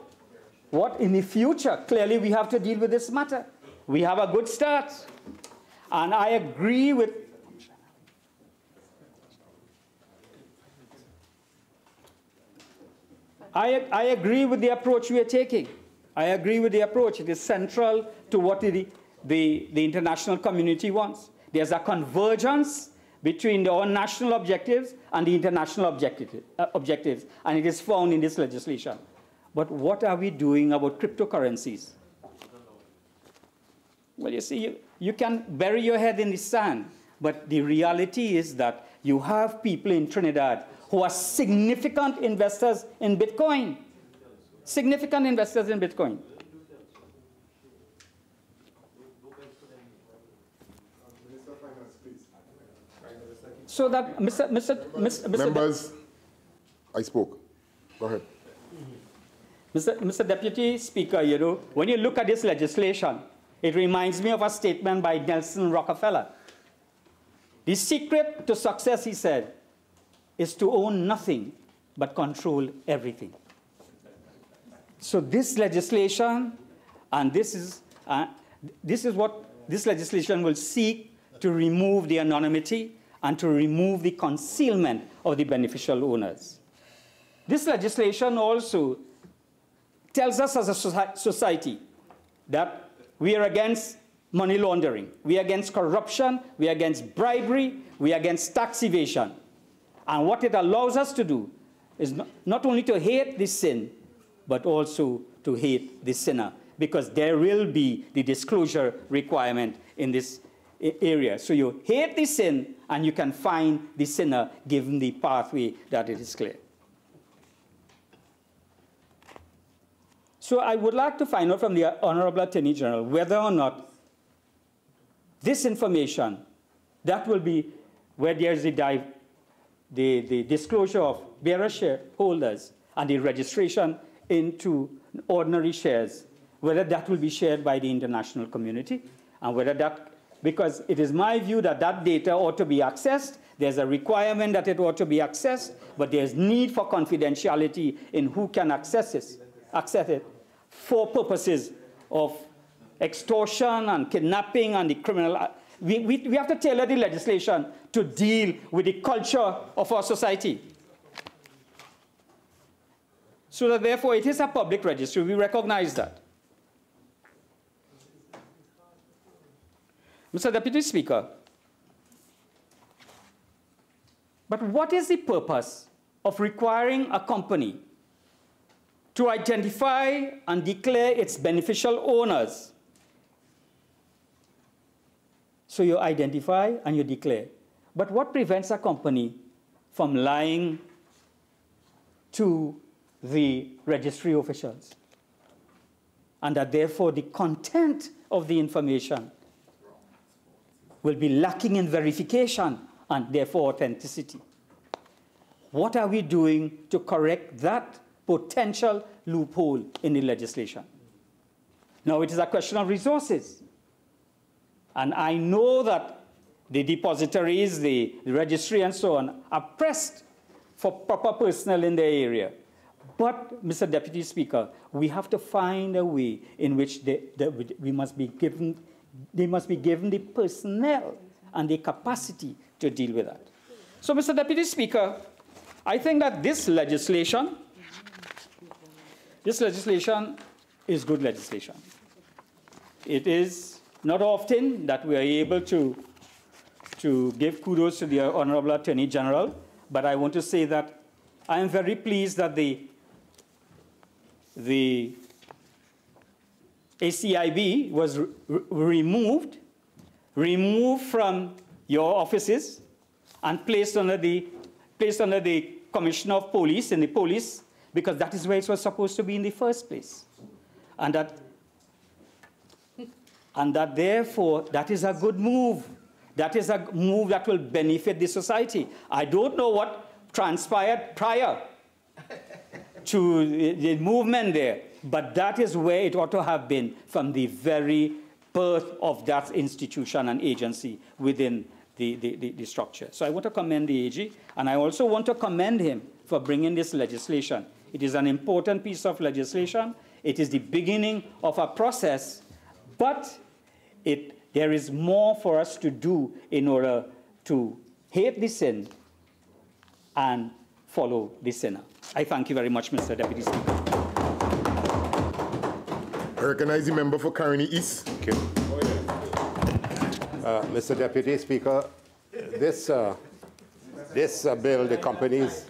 in the future? Clearly, we have to deal with this matter. We have a good start. And I agree with I agree with the approach we are taking. I agree with the approach. It is central to what the international community wants. There's a convergence between our national objectives and the international objectives, and it is found in this legislation. But what are we doing about cryptocurrencies? Well, you see, you can bury your head in the sand, but the reality is that you have people in Trinidad who are significant investors in Bitcoin. Significant investors in Bitcoin. So that, Mr. Members, I spoke. Go ahead. Mr. Deputy Speaker, you know, when you look at this legislation, it reminds me of a statement by Nelson Rockefeller. The secret to success, he said, is to own nothing but control everything. So this legislation, and this is what this legislation will seek to remove the anonymity and to remove the concealment of the beneficial owners. This legislation also tells us as a society that we are against money laundering, we are against corruption, we are against bribery, we are against tax evasion. And what it allows us to do is not only to hate this sin, but also to hate the sinner, because there will be the disclosure requirement in this area. So you hate the sin, and you can find the sinner given the pathway that it is clear. So I would like to find out from the Honorable Attorney General whether or not this information, that will be where there is the disclosure of bearer shareholders and the registration into ordinary shares, whether that will be shared by the international community, and whether that, because it is my view that that data ought to be accessed. There's a requirement that it ought to be accessed, but there's need for confidentiality in who can access it for purposes of extortion and kidnapping and the criminal. We have to tailor the legislation to deal with the culture of our society. So that therefore it is a public registry. We recognize that. Mr. Deputy Speaker, but what is the purpose of requiring a company to identify and declare its beneficial owners? So you identify and you declare. But what prevents a company from lying to the registry officials? And that therefore the content of the information will be lacking in verification and therefore authenticity. What are we doing to correct that potential loophole in the legislation? Now it is a question of resources. And I know that the depositories, the registry and so on are pressed for proper personnel in their area. But, Mr. Deputy Speaker, we have to find a way in which they must be given the personnel and the capacity to deal with that. So, Mr. Deputy Speaker, I think that this legislation is good legislation. It is not often that we are able to give kudos to the Honorable Attorney General, but I want to say that I am very pleased that the ACIB was removed from your offices and placed under the Commissioner of Police in the police, because that is where it was supposed to be in the first place. And that therefore, that is a good move. That is a move that will benefit the society. I don't know what transpired prior to the movement there, But that is where it ought to have been from the very birth of that institution and agency within the structure. So I want to commend the AG, and I also want to commend him for bringing this legislation. It is an important piece of legislation. It is the beginning of a process, but there is more for us to do in order to hate the sin and follow the sinner. I thank you very much, Mr. Deputy Speaker. I recognize the member for Caroni East. Thank you. Mr. Deputy Speaker, this bill, the companies,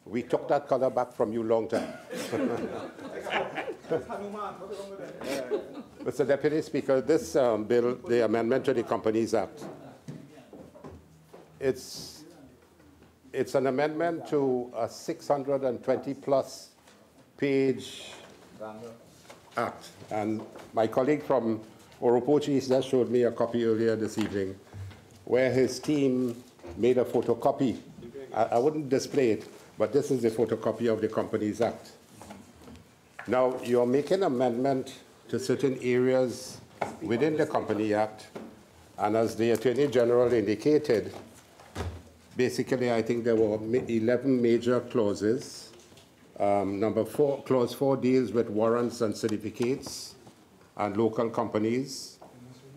we took that color back from you long time. Mr. Deputy Speaker, this bill, the amendment to the Companies Act, it's an amendment to a 620-plus page act. And my colleague from Oropochi just showed me a copy earlier this evening where his team made a photocopy. I wouldn't display it, but this is a photocopy of the Companies Act. Now, you're making amendment to certain areas within the Company Act, and as the Attorney General indicated, basically I think there were 11 major clauses. Clause 4 deals with warrants and certificates and local companies.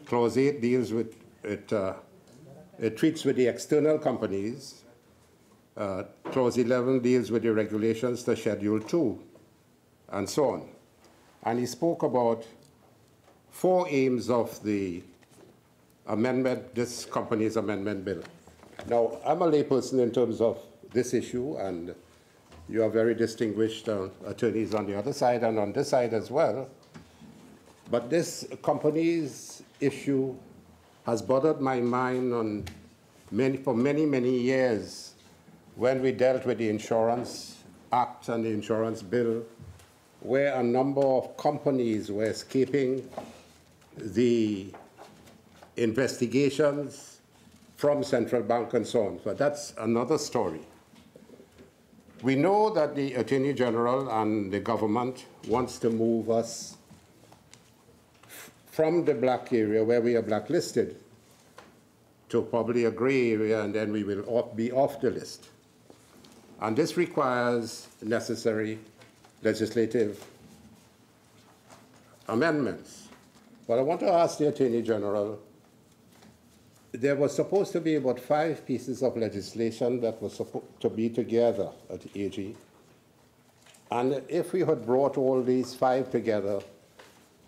Clause 8 deals with, it treats with the external companies. Clause 11 deals with the regulations to Schedule 2, and so on. And he spoke about 4 aims of the amendment, this company's amendment bill. Now, I'm a layperson in terms of this issue, and you are very distinguished attorneys on the other side and on this side as well. But this company's issue has bothered my mind for many, many years when we dealt with the Insurance Act and the Insurance Bill, where a number of companies were escaping the investigations from central bank and so on. But that's another story. We know that the Attorney General and the government wants to move us from the black area where we are blacklisted to probably a gray area, and then we will be off the list. And this requires necessary legislative amendments. But I want to ask the Attorney General, there was supposed to be about 5 pieces of legislation that were supposed to be together at the AG. And if we had brought all these 5 together,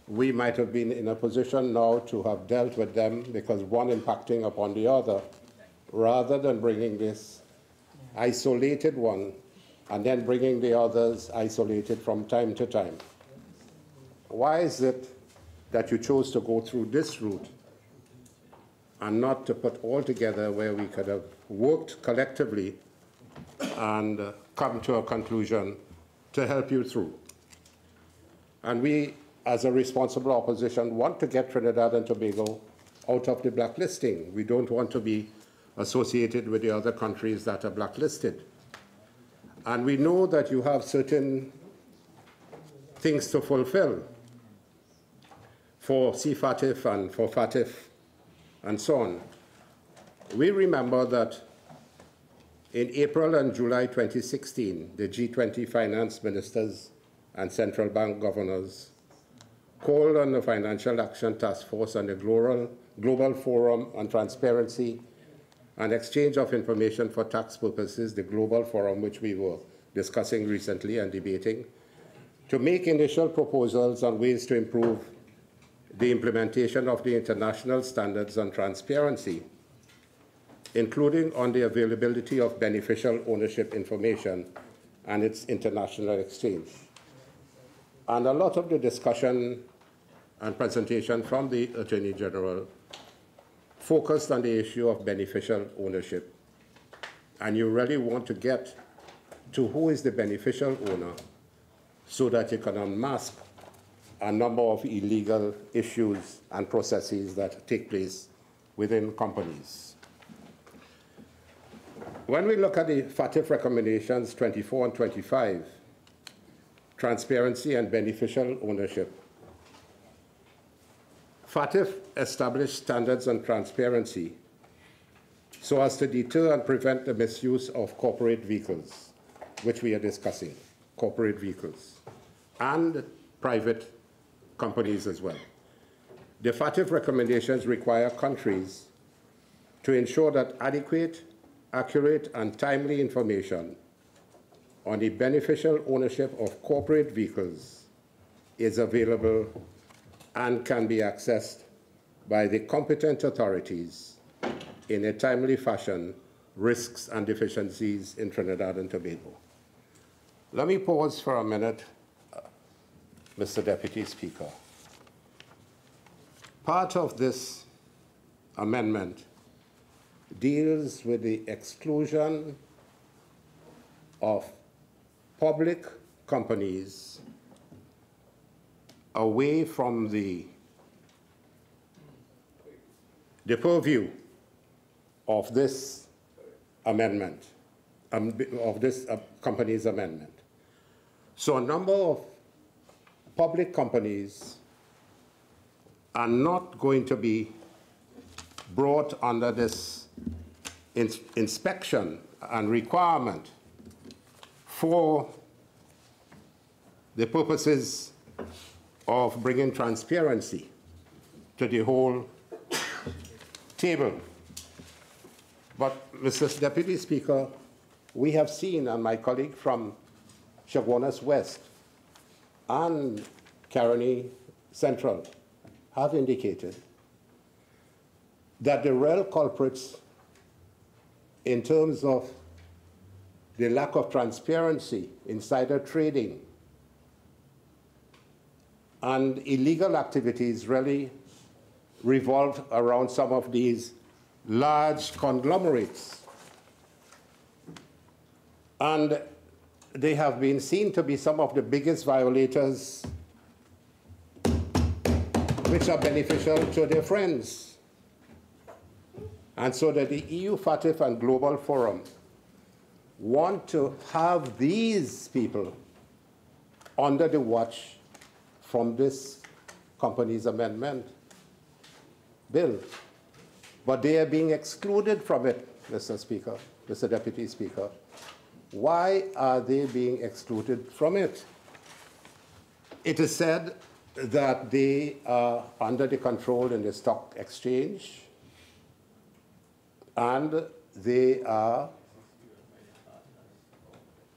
we might have been in a position now to have dealt with them, because one impacting upon the other, rather than bringing this isolated one and then bringing the others isolated from time to time. Why is it that you chose to go through this route and not to put all together where we could have worked collectively and come to a conclusion to help you through? And we, as a responsible opposition, want to get Trinidad and Tobago out of the blacklisting. We don't want to be associated with the other countries that are blacklisted. And we know that you have certain things to fulfill for CFATF and for FATF and so on. We remember that in April and July 2016, the G20 finance ministers and central bank governors called on the Financial Action Task Force and the Global Forum on Transparency and Exchange of Information for Tax Purposes, the Global Forum which we were discussing recently and debating, to make initial proposals on ways to improve the implementation of the international standards on transparency, including on the availability of beneficial ownership information and its international exchange. And a lot of the discussion and presentation from the Attorney General focused on the issue of beneficial ownership. And you really want to get to who is the beneficial owner so that you can unmask a number of illegal issues and processes that take place within companies. When we look at the FATF recommendations 24 and 25, transparency and beneficial ownership. FATF established standards on transparency so as to deter and prevent the misuse of corporate vehicles, which we are discussing, corporate vehicles, and private companies as well. The FATF recommendations require countries to ensure that adequate, accurate, and timely information on the beneficial ownership of corporate vehicles is available and can be accessed by the competent authorities in a timely fashion, risks and deficiencies in Trinidad and Tobago. Let me pause for a minute, Mr. Deputy Speaker. Part of this amendment deals with the exclusion of public companies away from the purview of this amendment, of this company's amendment. So a number of public companies are not going to be brought under this inspection and requirement for the purposes of bringing transparency to the whole table. But, Mr. Deputy Speaker, we have seen, and my colleague from Chaguanas West and Caroni Central have indicated that the real culprits in terms of the lack of transparency, insider trading, and illegal activities really revolve around some of these large conglomerates. And they have been seen to be some of the biggest violators which are beneficial to their friends. And so that the EU, FATF, and Global Forum want to have these people under the watch from this company's amendment bill. But they are being excluded from it, Mr. Speaker, Mr. Deputy Speaker. Why are they being excluded from it? It is said that they are under the control in the stock exchange, and they are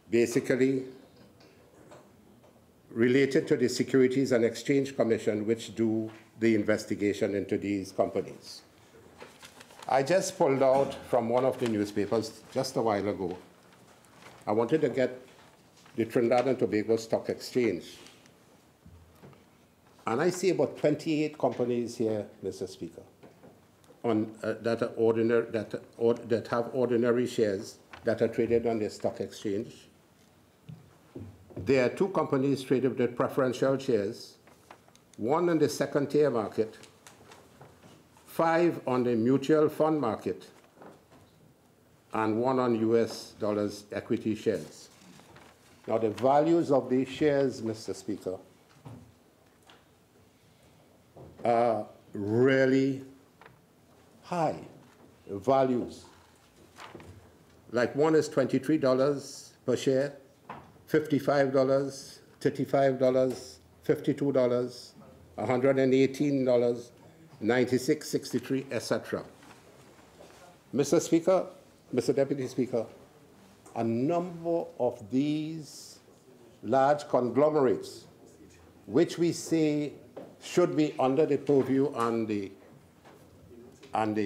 basically related to the Securities and Exchange Commission, which do the investigation into these companies. I just pulled out from one of the newspapers just a while ago. I wanted to get the Trinidad and Tobago Stock Exchange. And I see about 28 companies here, Mr. Speaker, that have ordinary shares that are traded on the stock exchange. There are 2 companies traded with preferential shares, 1 on the second-tier market, 5 on the mutual fund market, and 1 on US dollars equity shares. Now, the values of these shares, Mr. Speaker, are really high values. Like one is $23 per share, $55, $35, $52, $118, $96, $63, etc. Mr. Speaker, Mr. Deputy Speaker, a number of these large conglomerates, which we say should be under the purview and under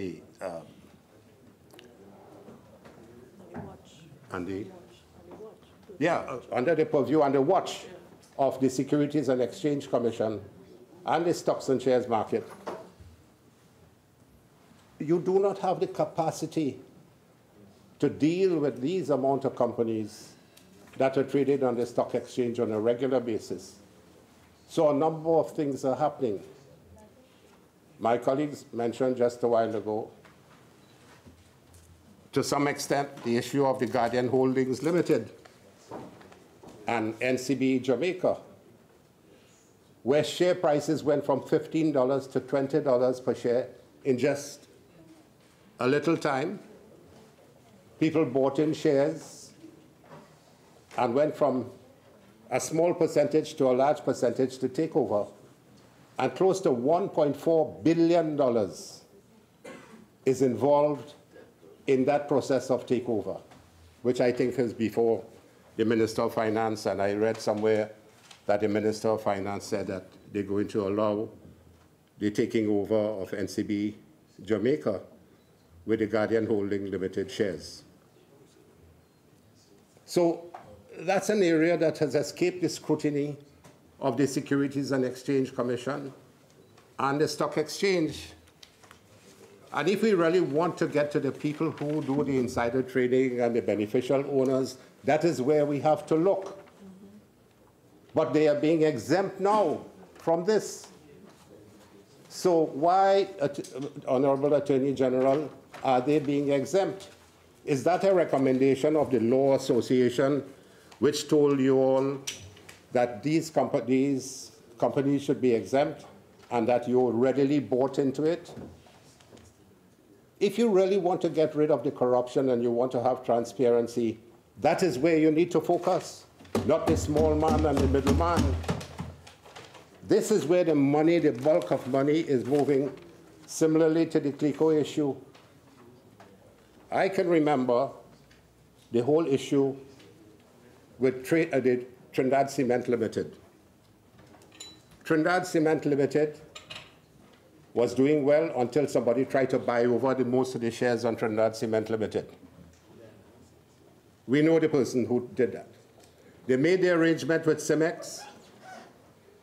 the purview and the watch of the Securities and Exchange Commission and the stocks and shares market, you do not have the capacity to deal with these amount of companies that are traded on the stock exchange on a regular basis. So a number of things are happening. My colleagues mentioned just a while ago, to some extent, the issue of the Guardian Holdings Limited. and NCB Jamaica, where share prices went from $15 to $20 per share in just a little time. People bought in shares and went from a small percentage to a large percentage to take over. And close to $1.4 billion is involved in that process of takeover, which I think is before the Minister of Finance. And I read somewhere that the Minister of Finance said that they're going to allow the taking over of NCB Jamaica with the Guardian holding limited shares. So that's an area that has escaped the scrutiny of the Securities and Exchange Commission and the Stock Exchange. And if we really want to get to the people who do the insider trading and the beneficial owners, that is where we have to look. But they are being exempt now from this. So why, Honorable Attorney General, are they being exempt? Is that a recommendation of the Law Association, which told you all that these companies should be exempt and that you readily bought into it? If you really want to get rid of the corruption and you want to have transparency, that is where you need to focus, not the small man and the middle man. This is where the money, the bulk of money, is moving, similarly to the CLICO issue. I can remember the whole issue with the Trinidad Cement Limited. Trinidad Cement Limited was doing well until somebody tried to buy over most of the shares on Trinidad Cement Limited. We know the person who did that. They made the arrangement with Cemex.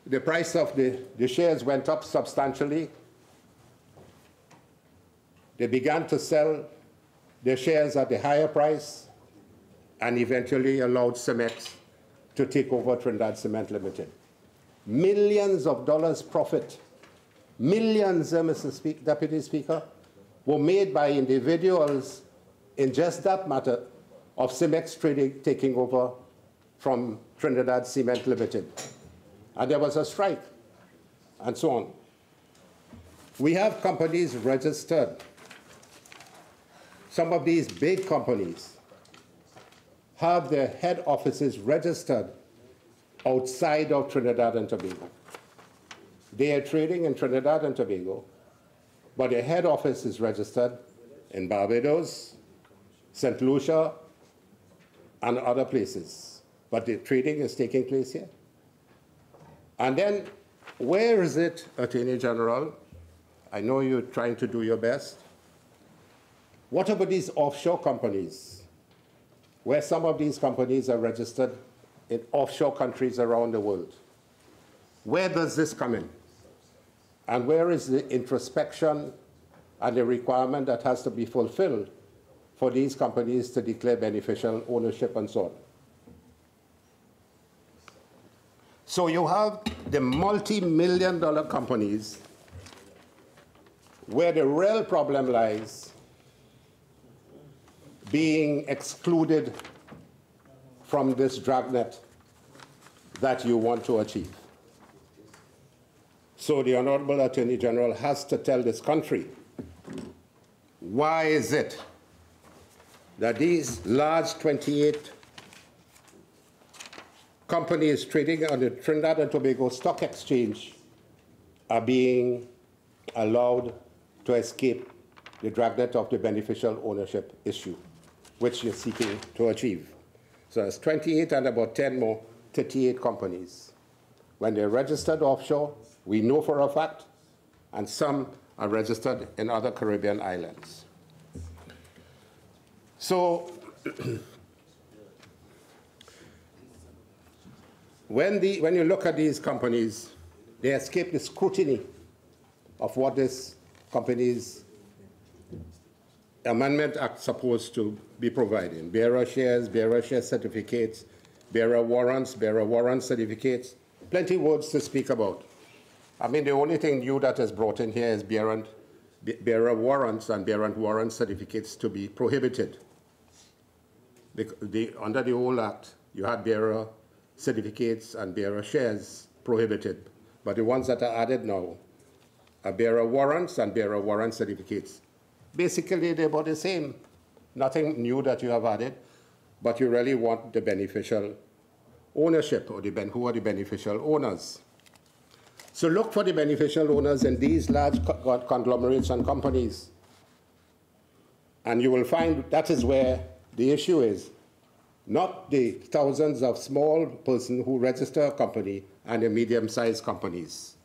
The price of the shares went up substantially. They began to sell their shares at a higher price and eventually allowed Cemex to take over Trinidad Cement Limited. Millions of dollars profit, millions, Mr. Deputy Speaker, were made by individuals in just that matter of Cemex trading taking over from Trinidad Cement Limited. And there was a strike, and so on. We have companies registered. Some of these big companies have their head offices registered outside of Trinidad and Tobago. They are trading in Trinidad and Tobago, but their head office is registered in Barbados, St. Lucia, and other places. But the trading is taking place here. And then, where is it, Attorney General? I know you're trying to do your best. What about these offshore companies, where some of these companies are registered in offshore countries around the world? Where does this come in? And where is the introspection and the requirement that has to be fulfilled for these companies to declare beneficial ownership and so on? So you have the multi-million-dollar companies where the real problem lies being excluded from this dragnet that you want to achieve. So the Honorable Attorney General has to tell this country, why is it that these large 28 companies trading on the Trinidad and Tobago Stock Exchange are being allowed to escape the dragnet of the beneficial ownership issue, which you're seeking to achieve. So it's 28 and about 10 more, 38 companies. When they're registered offshore, we know for a fact, and some are registered in other Caribbean islands. So when you look at these companies, they escape the scrutiny of what this company's Amendment Act supposed to be providing. Bearer shares, bearer share certificates, bearer warrants, bearer warrant certificates, plenty words to speak about. I mean, the only thing new that is brought in here is bearer warrants and bearer warrant certificates to be prohibited. Under the old Act, you had bearer certificates and bearer shares prohibited. But the ones that are added now are bearer warrants and bearer warrant certificates. Basically, they're about the same. Nothing new that you have added, but you really want the beneficial ownership, or who are the beneficial owners. So look for the beneficial owners in these large conglomerates and companies. And you will find that is where the issue is, not the thousands of small persons who register a company and the medium-sized companies.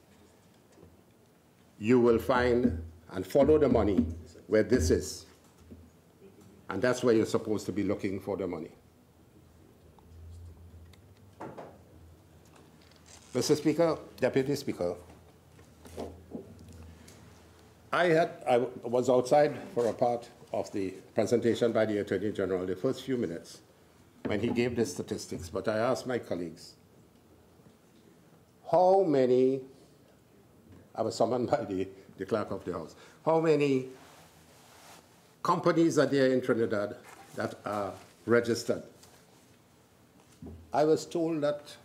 You will find and follow the money where this is. And that's where you're supposed to be looking for the money. Mr. Speaker, Deputy Speaker, I was outside for a part of the presentation by the Attorney General, the first few minutes, when he gave the statistics, but I asked my colleagues, how many, I was summoned by the clerk of the House, how many companies are there in Trinidad that are registered? I was told that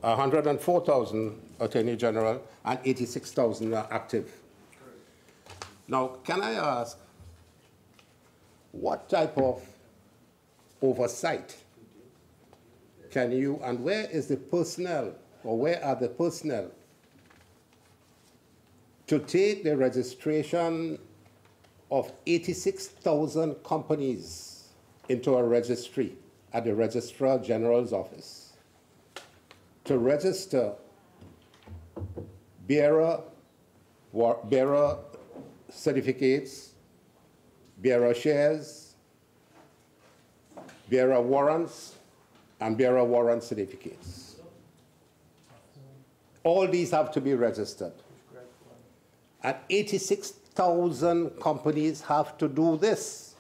104,000 Attorney General and 86,000 are active. Now, can I ask, what type of oversight can you, and where is the personnel, or where are the personnel to take the registration of 86,000 companies into a registry at the Registrar General's office, to register bearer certificates, bearer shares, bearer warrants, and bearer warrant certificates? All these have to be registered. And 86,000 companies have to do this.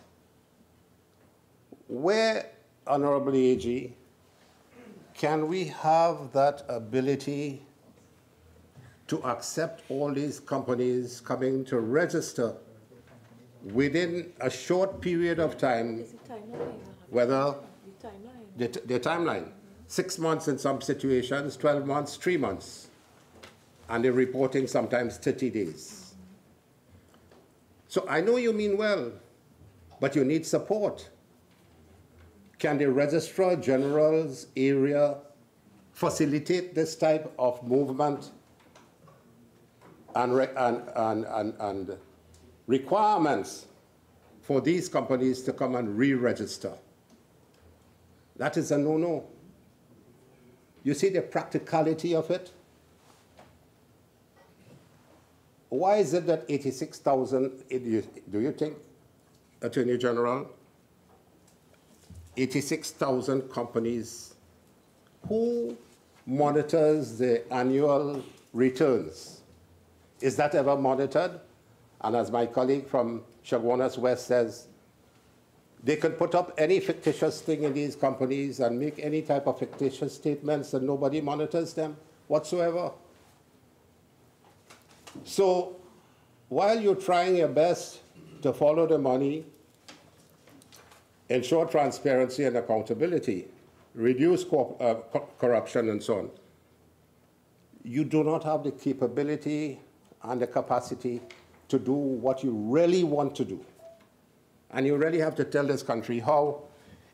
Where, Honorable AG, can we have that ability to accept all these companies coming to register within a short period of time, whether the timeline, 6 months in some situations, 12 months, 3 months, and they're reporting sometimes 30 days. So I know you mean well, but you need support. Can the Registrar General's area facilitate this type of movement and requirements for these companies to come and re-register? That is a no-no. You see the practicality of it? Why is it that 86,000, do you think, Attorney General, 86,000 companies, who monitors the annual returns? Is that ever monitored? And as my colleague from Chaguanas West says, they can put up any fictitious thing in these companies and make any type of fictitious statements and nobody monitors them whatsoever. So while you're trying your best to follow the money, ensure transparency and accountability, reduce corruption and so on, you do not have the capability and the capacity to do what you really want to do. And you really have to tell this country how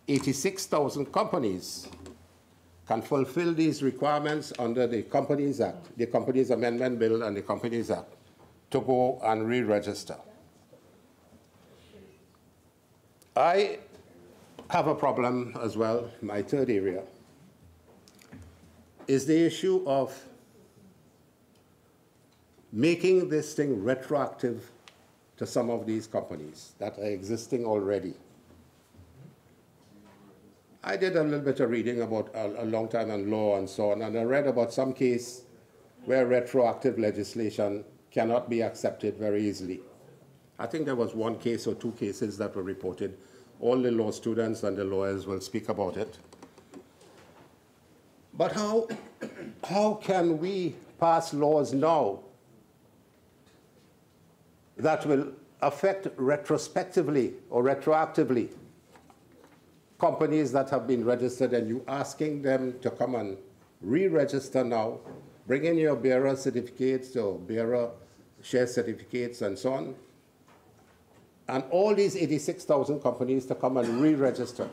86,000 companies can fulfill these requirements under the Companies Act, the Companies Amendment Bill and the Companies Act, to go and re-register. I have a problem as well. My third area is the issue of making this thing retroactive to some of these companies that are existing already. I did a little bit of reading about a long time on law and so on, and I read about some case where retroactive legislation cannot be accepted very easily. I think there was one case or two cases that were reported. All the law students and the lawyers will speak about it. But how can we pass laws now that will affect retrospectively or retroactively companies that have been registered and you asking them to come and re-register now, bring in your bearer certificates or bearer share certificates and so on, and all these 86,000 companies to come and re-register.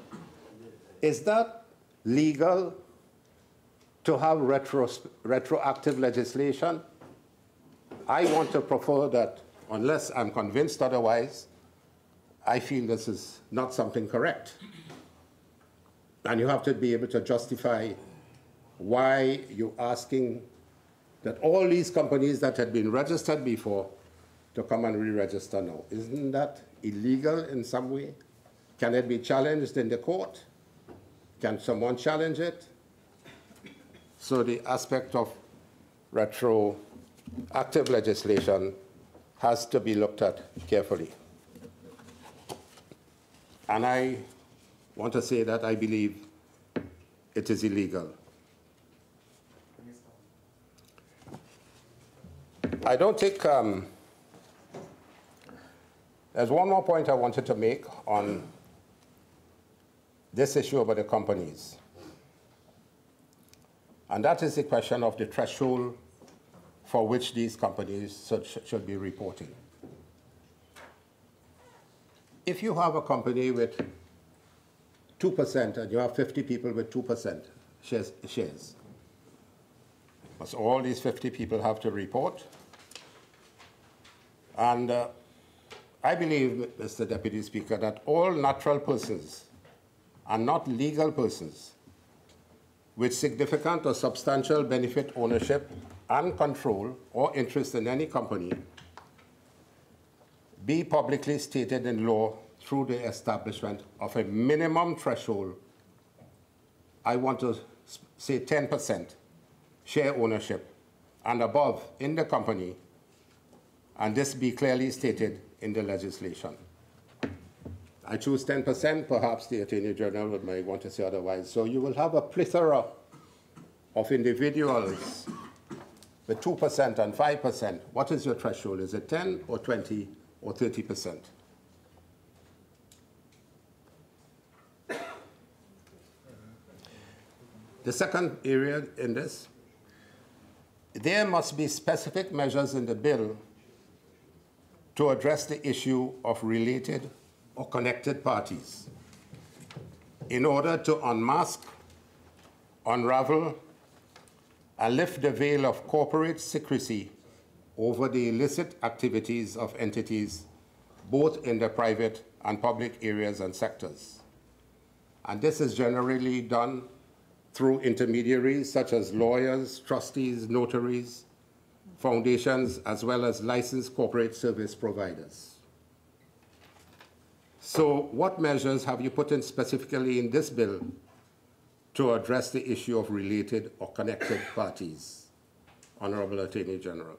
Is that legal to have retroactive legislation? I want to prefer that, unless I'm convinced otherwise, I feel this is not something correct. And you have to be able to justify why you're asking that all these companies that had been registered before to come and re-register now. Isn't that illegal in some way? Can it be challenged in the court? Can someone challenge it? So the aspect of retroactive legislation has to be looked at carefully. And I want to say that I believe it is illegal. I don't think, there's one more point I wanted to make on this issue about the companies. And that is the question of the threshold for which these companies should be reporting. If you have a company with 2% and you have 50 people with 2% shares, must all these 50 people have to report? And I believe, Mr. Deputy Speaker, that all natural persons and not legal persons with significant or substantial benefit ownership and control or interest in any company be publicly stated in law through the establishment of a minimum threshold, I want to say 10% share ownership and above in the company, and this be clearly stated in the legislation. I choose 10%, perhaps the Attorney General might want to say otherwise. So you will have a plethora of individuals with 2% and 5%. What is your threshold? Is it 10 or 20 or 30%? The second area in this, there must be specific measures in the bill to address the issue of related or connected parties in order to unmask, unravel, and lift the veil of corporate secrecy over the illicit activities of entities both in the private and public areas and sectors. And this is generally done through intermediaries such as lawyers, trustees, notaries, foundations, as well as licensed corporate service providers. So what measures have you put in specifically in this bill to address the issue of related or connected parties, Honorable Attorney General?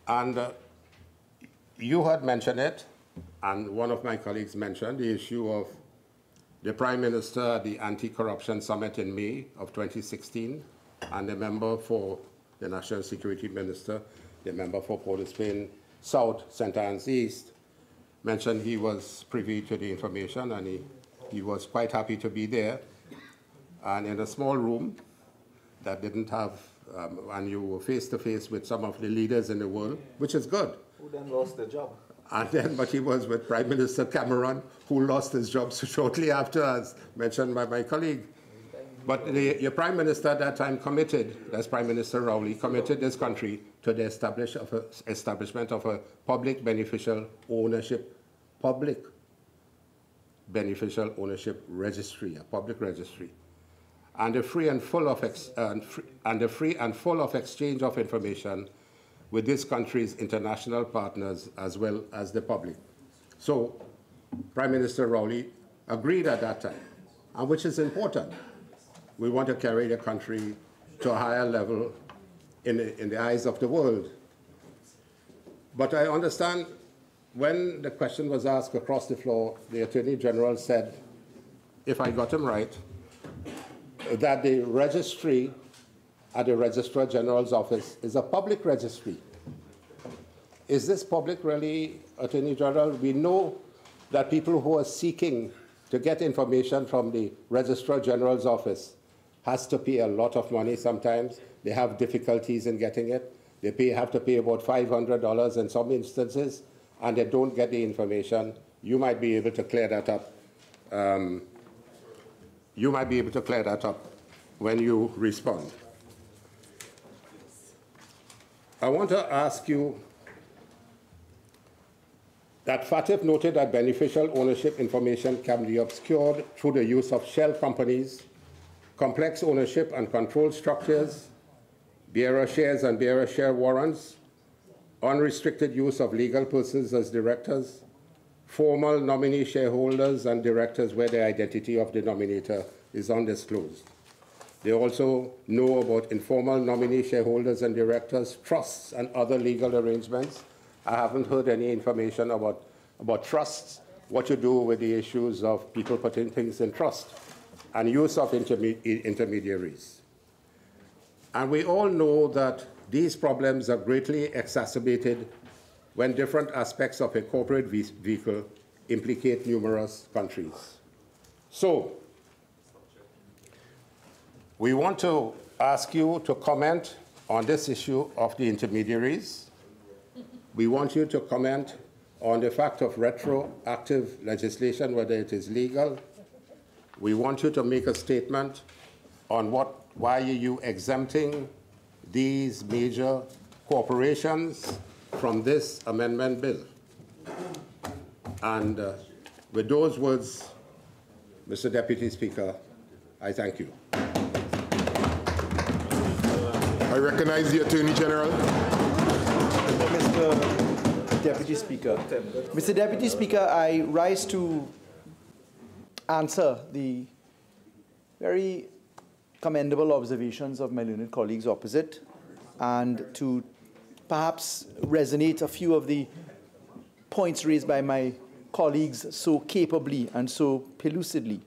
And you had mentioned it, and one of my colleagues mentioned the issue of the Prime Minister at the Anti-Corruption Summit in May of 2016, and the member for the National Security Minister, the member for Port-of-Spain South, St. Anne's East, mentioned he was privy to the information and he was quite happy to be there. And in a small room that didn't have, and you were face-to-face with some of the leaders in the world, which is good. Who then lost their job? And then, but he was with Prime Minister Cameron, who lost his job shortly after, as mentioned by my colleague. But your Prime Minister at that time committed, that's Prime Minister Rowley, committed this country to the establishment of a public beneficial ownership registry, a public registry, and the free and full of exchange of information with this country's international partners as well as the public. So Prime Minister Rowley agreed at that time, and which is important. We want to carry the country to a higher level in the eyes of the world. But I understand when the question was asked across the floor, the Attorney General said, if I got him right, that the registry at the Registrar General's office is a public registry. Is this public really, Attorney General? We know that people who are seeking to get information from the Registrar General's office has to pay a lot of money sometimes. They have difficulties in getting it. They have to pay about $500 in some instances, and they don't get the information. You might be able to clear that up. You might be able to clear that up when you respond. I want to ask you that FATF noted that beneficial ownership information can be obscured through the use of shell companies, complex ownership and control structures, bearer shares and bearer share warrants, unrestricted use of legal persons as directors, formal nominee shareholders and directors where the identity of the nominator is undisclosed. They also know about informal nominee shareholders and directors, trusts, and other legal arrangements. I haven't heard any information about trusts, what you do with the issues of people putting things in trust, and use of intermediaries. And we all know that these problems are greatly exacerbated when different aspects of a corporate vehicle implicate numerous countries. So, we want to ask you to comment on this issue of the intermediaries. We want you to comment on the fact of retroactive legislation, whether it is legal. We want you to make a statement on why are you exempting these major corporations from this amendment bill. And with those words, Mr. Deputy Speaker, I thank you. I recognize the Attorney General. Mr. Deputy Speaker. Mr. Deputy Speaker, I rise to answer the very commendable observations of my learned colleagues opposite and to perhaps resonate a few of the points raised by my colleagues so capably and so pellucidly.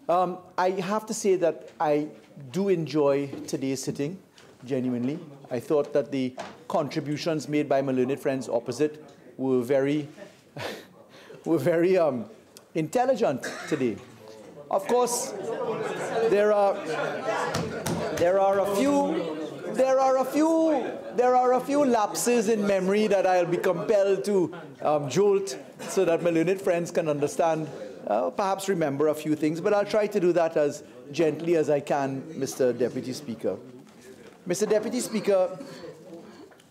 I have to say that I do enjoy today's sitting, genuinely. I thought that the contributions made by my learned friends opposite were very, intelligent today. Of course, there are a few lapses in memory that I'll be compelled to jolt so that my learned friends can understand, perhaps remember a few things, but I'll try to do that as gently as I can, Mr. Deputy Speaker. Mr. Deputy Speaker,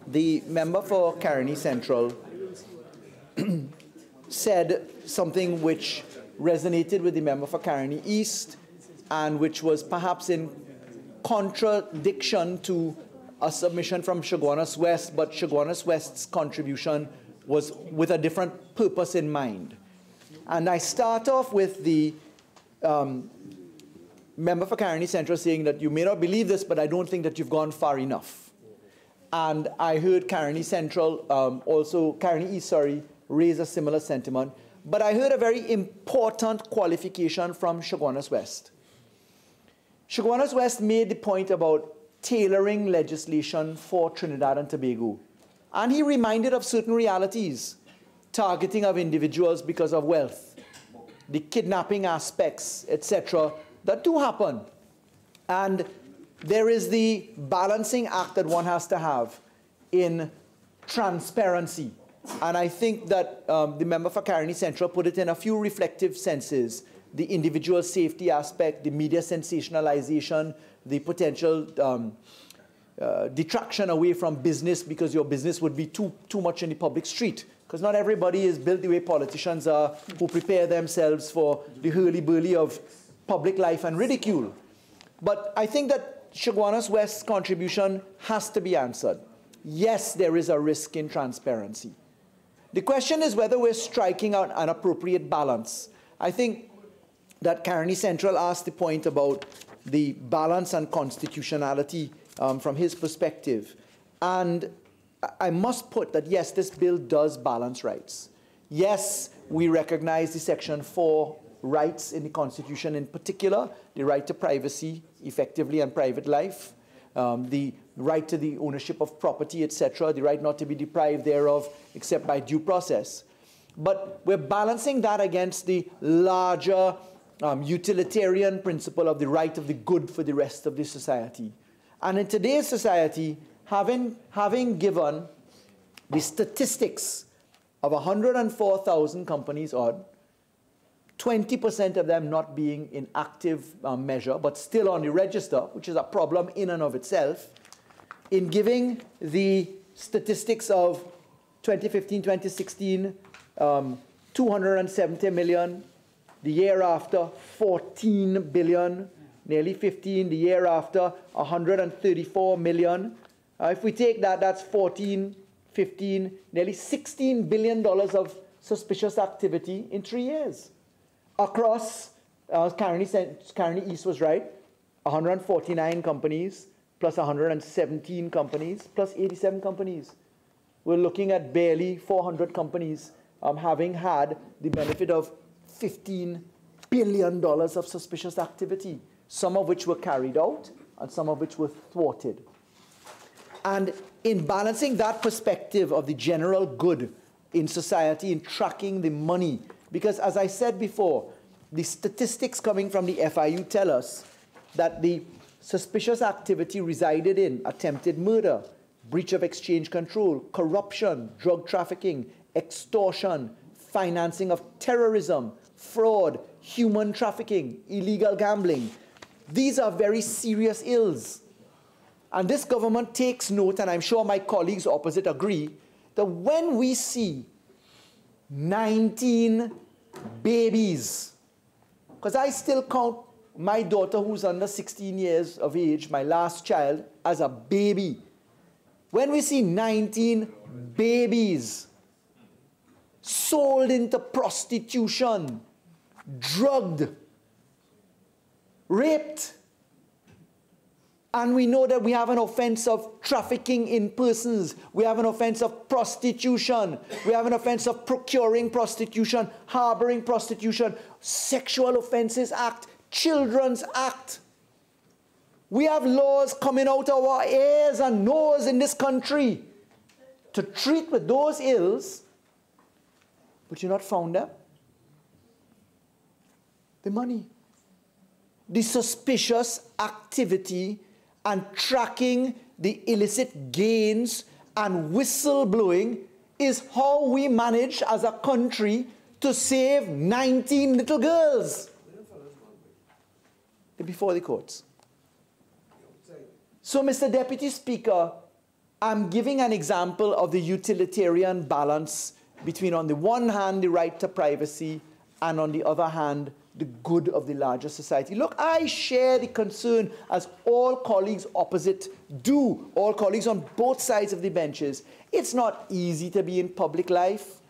the member for Caroni Central said something which resonated with the member for Caroni East and which was perhaps in contradiction to a submission from Chaguanas West, but Chaguanas West's contribution was with a different purpose in mind. And I start off with the member for Caroni Central saying that you may not believe this, but I don't think that you've gone far enough. And I heard Caroni Central, Caroni East, raise a similar sentiment. But I heard a very important qualification from Chaguanas West. Chaguanas West made the point about tailoring legislation for Trinidad and Tobago. And he reminded of certain realities, targeting of individuals because of wealth, the kidnapping aspects, etc., that do happen. And there is the balancing act that one has to have in transparency. And I think that the member for Caroni Central put it in a few reflective senses. The individual safety aspect, the media sensationalization, the potential detraction away from business because your business would be too much in the public street. Because not everybody is built the way politicians are, who prepare themselves for the hurly-burly of public life and ridicule. But I think that Chaguanas West's contribution has to be answered. Yes, there is a risk in transparency. The question is whether we're striking out an appropriate balance. I think that Caroni Central asked the point about the balance and constitutionality from his perspective. And I must put that, yes, this bill does balance rights. Yes, we recognize the Section 4 rights in the Constitution, in particular, the right to privacy, effectively, and private life, the right to the ownership of property, etc., the right not to be deprived thereof except by due process. But we're balancing that against the larger utilitarian principle of the right of the good for the rest of the society. And in today's society, having given the statistics of 104,000 companies odd, 20% of them not being in active measure, but still on the register, which is a problem in and of itself, in giving the statistics of 2015, 2016, 270 million, the year after 14 billion, nearly 15, the year after 134 million. If we take that, that's 14, 15, nearly $16 billion of suspicious activity in 3 years. Across, Carney East was right, 149 companies, plus 117 companies, plus 87 companies. We're looking at barely 400 companies having had the benefit of $15 billion of suspicious activity, some of which were carried out and some of which were thwarted. And in balancing that perspective of the general good in society, in tracking the money, because as I said before, the statistics coming from the FIU tell us that the suspicious activity resided in attempted murder, breach of exchange control, corruption, drug trafficking, extortion, financing of terrorism, fraud, human trafficking, illegal gambling. These are very serious ills. And this government takes note, and I'm sure my colleagues opposite agree, that when we see 19 babies, because I still count my daughter who's under 16 years of age, my last child, as a baby. When we see 19 babies sold into prostitution, drugged, raped, and we know that we have an offense of trafficking in persons, we have an offense of prostitution, we have an offense of procuring prostitution, harboring prostitution, Sexual Offences Act, Children's Act. We have laws coming out of our ears and nose in this country to treat with those ills, but you're not found them. The money, the suspicious activity, and tracking the illicit gains and whistleblowing is how we manage as a country to save 19 little girls before the courts. So, Mr. Deputy Speaker, I'm giving an example of the utilitarian balance between, on the one hand, the right to privacy, and on the other hand, the good of the larger society. Look, I share the concern, as all colleagues opposite do, all colleagues on both sides of the benches. It's not easy to be in public life,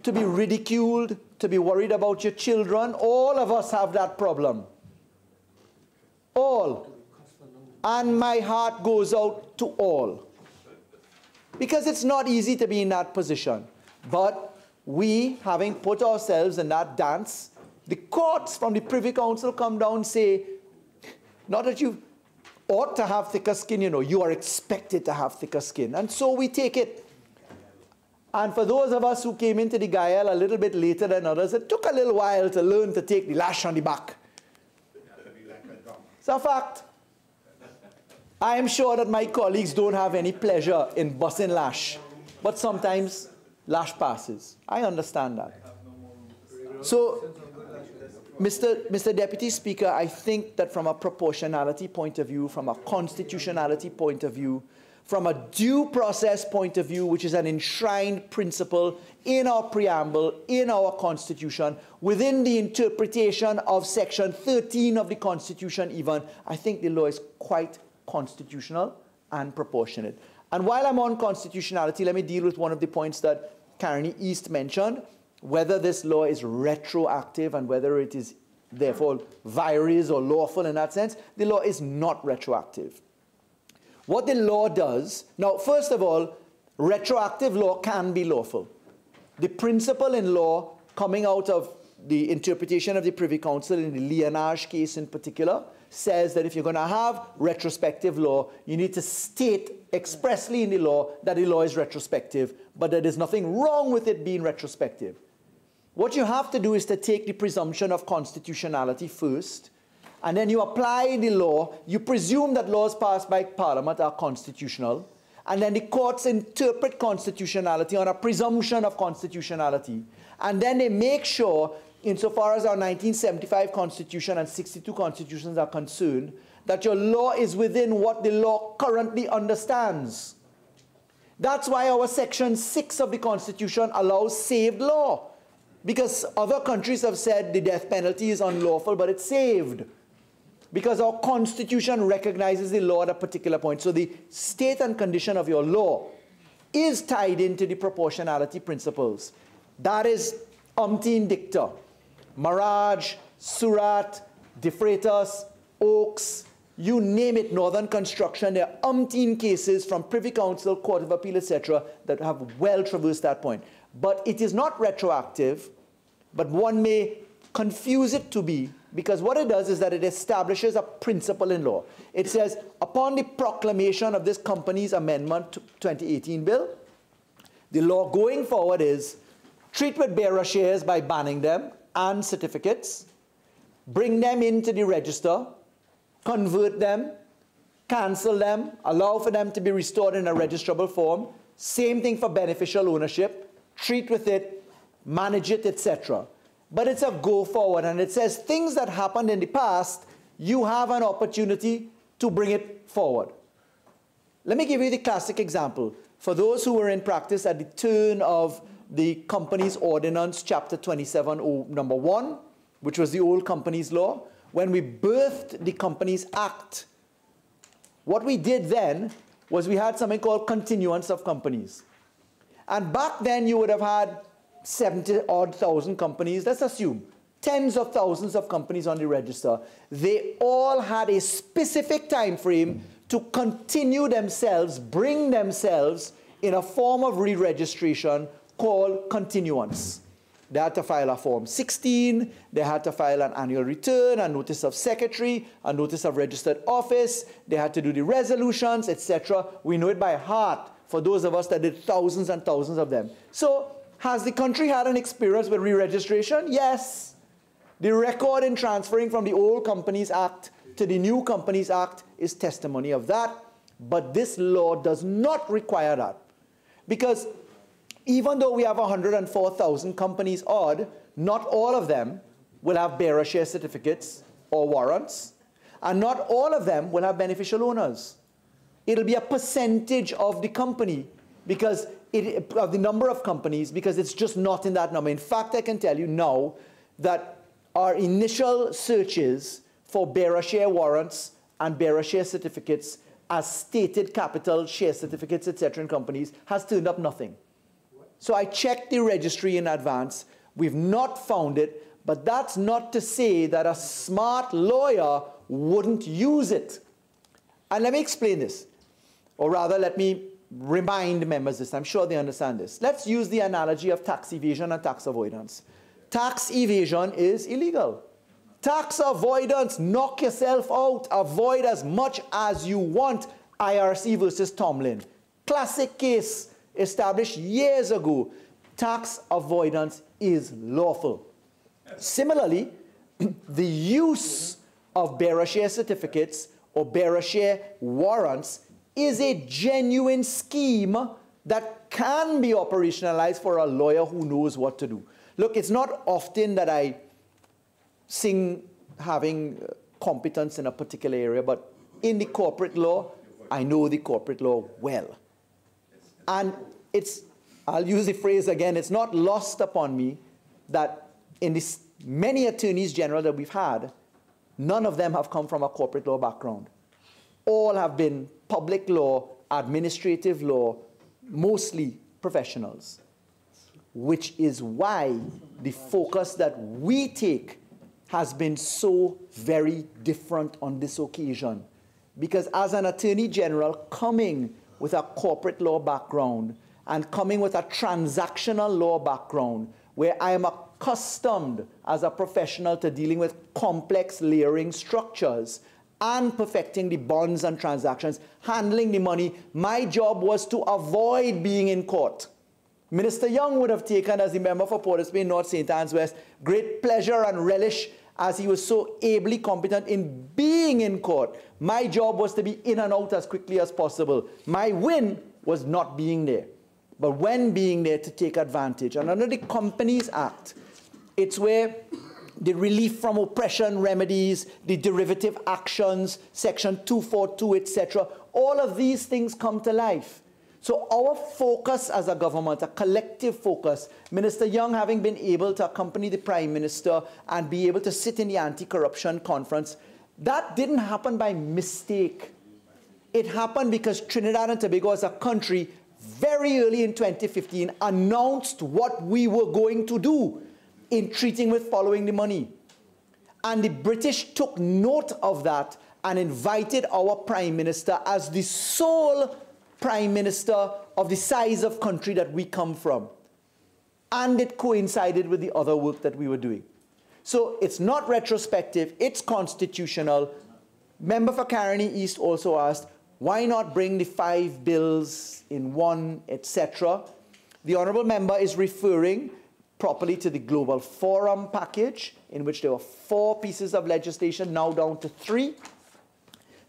to be ridiculed, to be worried about your children. All of us have that problem. All. And my heart goes out to all. Because it's not easy to be in that position. But we, having put ourselves in that dance, the courts from the Privy Council come down and say, not that you ought to have thicker skin, you know, you are expected to have thicker skin. And so we take it. And for those of us who came into the Gael a little bit later than others, it took a little while to learn to take the lash on the back. It's a fact. I am sure that my colleagues don't have any pleasure in busting lash, but sometimes lash passes. I understand that. So, Mr. Deputy Speaker, I think that from a proportionality point of view, from a constitutionality point of view, from a due process point of view, which is an enshrined principle in our preamble, in our Constitution, within the interpretation of Section 13 of the Constitution even, I think the law is quite constitutional and proportionate. And while I'm on constitutionality, let me deal with one of the points that Carney East mentioned, whether this law is retroactive and whether it is therefore virus or lawful in that sense. The law is not retroactive. What the law does, now first of all, retroactive law can be lawful. The principle in law coming out of the interpretation of the Privy Council in the Leonage case in particular says that if you're going to have retrospective law, you need to state expressly in the law that the law is retrospective, but that there's nothing wrong with it being retrospective. What you have to do is to take the presumption of constitutionality first, and then you apply the law. You presume that laws passed by Parliament are constitutional, and then the courts interpret constitutionality on a presumption of constitutionality. And then they make sure, insofar as our 1975 Constitution and 62 Constitutions are concerned, that your law is within what the law currently understands. That's why our Section 6 of the Constitution allows saved law. Because other countries have said the death penalty is unlawful, but it's saved. Because our Constitution recognizes the law at a particular point. So the state and condition of your law is tied into the proportionality principles. That is umpteen dicta. Maraj, Surat, De Freitas, Oaks, you name it, Northern Construction, there are umpteen cases from Privy Council, Court of Appeal, etc., that have well traversed that point. But it is not retroactive, but one may confuse it to be, because what it does is that it establishes a principle in law. It says, upon the proclamation of this Companies Amendment 2018 bill, the law going forward is treat with bearer shares by banning them and certificates, bring them into the register, convert them, cancel them, allow for them to be restored in a registrable form. Same thing for beneficial ownership, treat with it, manage it, etc. But it's a go forward, and it says things that happened in the past, you have an opportunity to bring it forward. Let me give you the classic example. For those who were in practice at the turn of the Companies Ordinance, Chapter 27, number 1, which was the old Companies Law, when we birthed the Companies Act, what we did then was we had something called continuance of companies. And back then you would have had 70-odd thousand companies, let's assume, tens of thousands of companies on the register. They all had a specific time frame to continue themselves, bring themselves in a form of re-registration called continuance. They had to file a Form 16, they had to file an annual return, a notice of secretary, a notice of registered office, they had to do the resolutions, etc. We know it by heart for those of us that did thousands and thousands of them. So, has the country had an experience with re-registration? Yes. The record in transferring from the old Companies Act to the new Companies Act is testimony of that, but this law does not require that. Because even though we have 104,000 companies odd, not all of them will have bearer share certificates or warrants, and not all of them will have beneficial owners. It'll be a percentage of the company, because of the number of companies, because it's just not in that number. In fact, I can tell you now that our initial searches for bearer share warrants and bearer share certificates as stated capital share certificates, etc. in companies has turned up nothing. So I checked the registry in advance. We've not found it, but that's not to say that a smart lawyer wouldn't use it. And let me explain this, or rather let me remind members this. I'm sure they understand this. Let's use the analogy of tax evasion and tax avoidance. Tax evasion is illegal. Tax avoidance, knock yourself out. Avoid as much as you want. IRC versus Tomlin. Classic case established years ago. Tax avoidance is lawful. Similarly, the use of bearer share certificates or bearer share warrants is a genuine scheme that can be operationalized for a lawyer who knows what to do. Look, it's not often that I sing having competence in a particular area, but in the corporate law, I know the corporate law well. And it's, I'll use the phrase again, it's not lost upon me that in this many attorneys general that we've had, none of them have come from a corporate law background. All have been public law, administrative law, mostly professionals, which is why the focus that we take has been so very different on this occasion. Because as an attorney general coming with a corporate law background and coming with a transactional law background, where I am accustomed as a professional to dealing with complex layering structures and perfecting the bonds and transactions, handling the money. My job was to avoid being in court. Minister Young would have taken, as the member for Port of Spain North St. Anne's West, great pleasure and relish as he was so ably competent in being in court. My job was to be in and out as quickly as possible. My win was not being there, but when being there to take advantage. And under the Companies Act, it's where the relief from oppression remedies, the derivative actions, Section 242, etc., all of these things come to life. So our focus as a government, a collective focus, Minister Young having been able to accompany the Prime Minister and be able to sit in the anti-corruption conference, that didn't happen by mistake. It happened because Trinidad and Tobago as a country, very early in 2015, announced what we were going to do in treating with following the money. And the British took note of that and invited our Prime Minister as the sole Prime Minister of the size of country that we come from. And it coincided with the other work that we were doing. So it's not retrospective, it's constitutional. Member for Caroni East also asked, why not bring the 5 bills in one, etc.? The Honourable Member is referring properly to the Global Forum package, in which there were 4 pieces of legislation, now down to 3.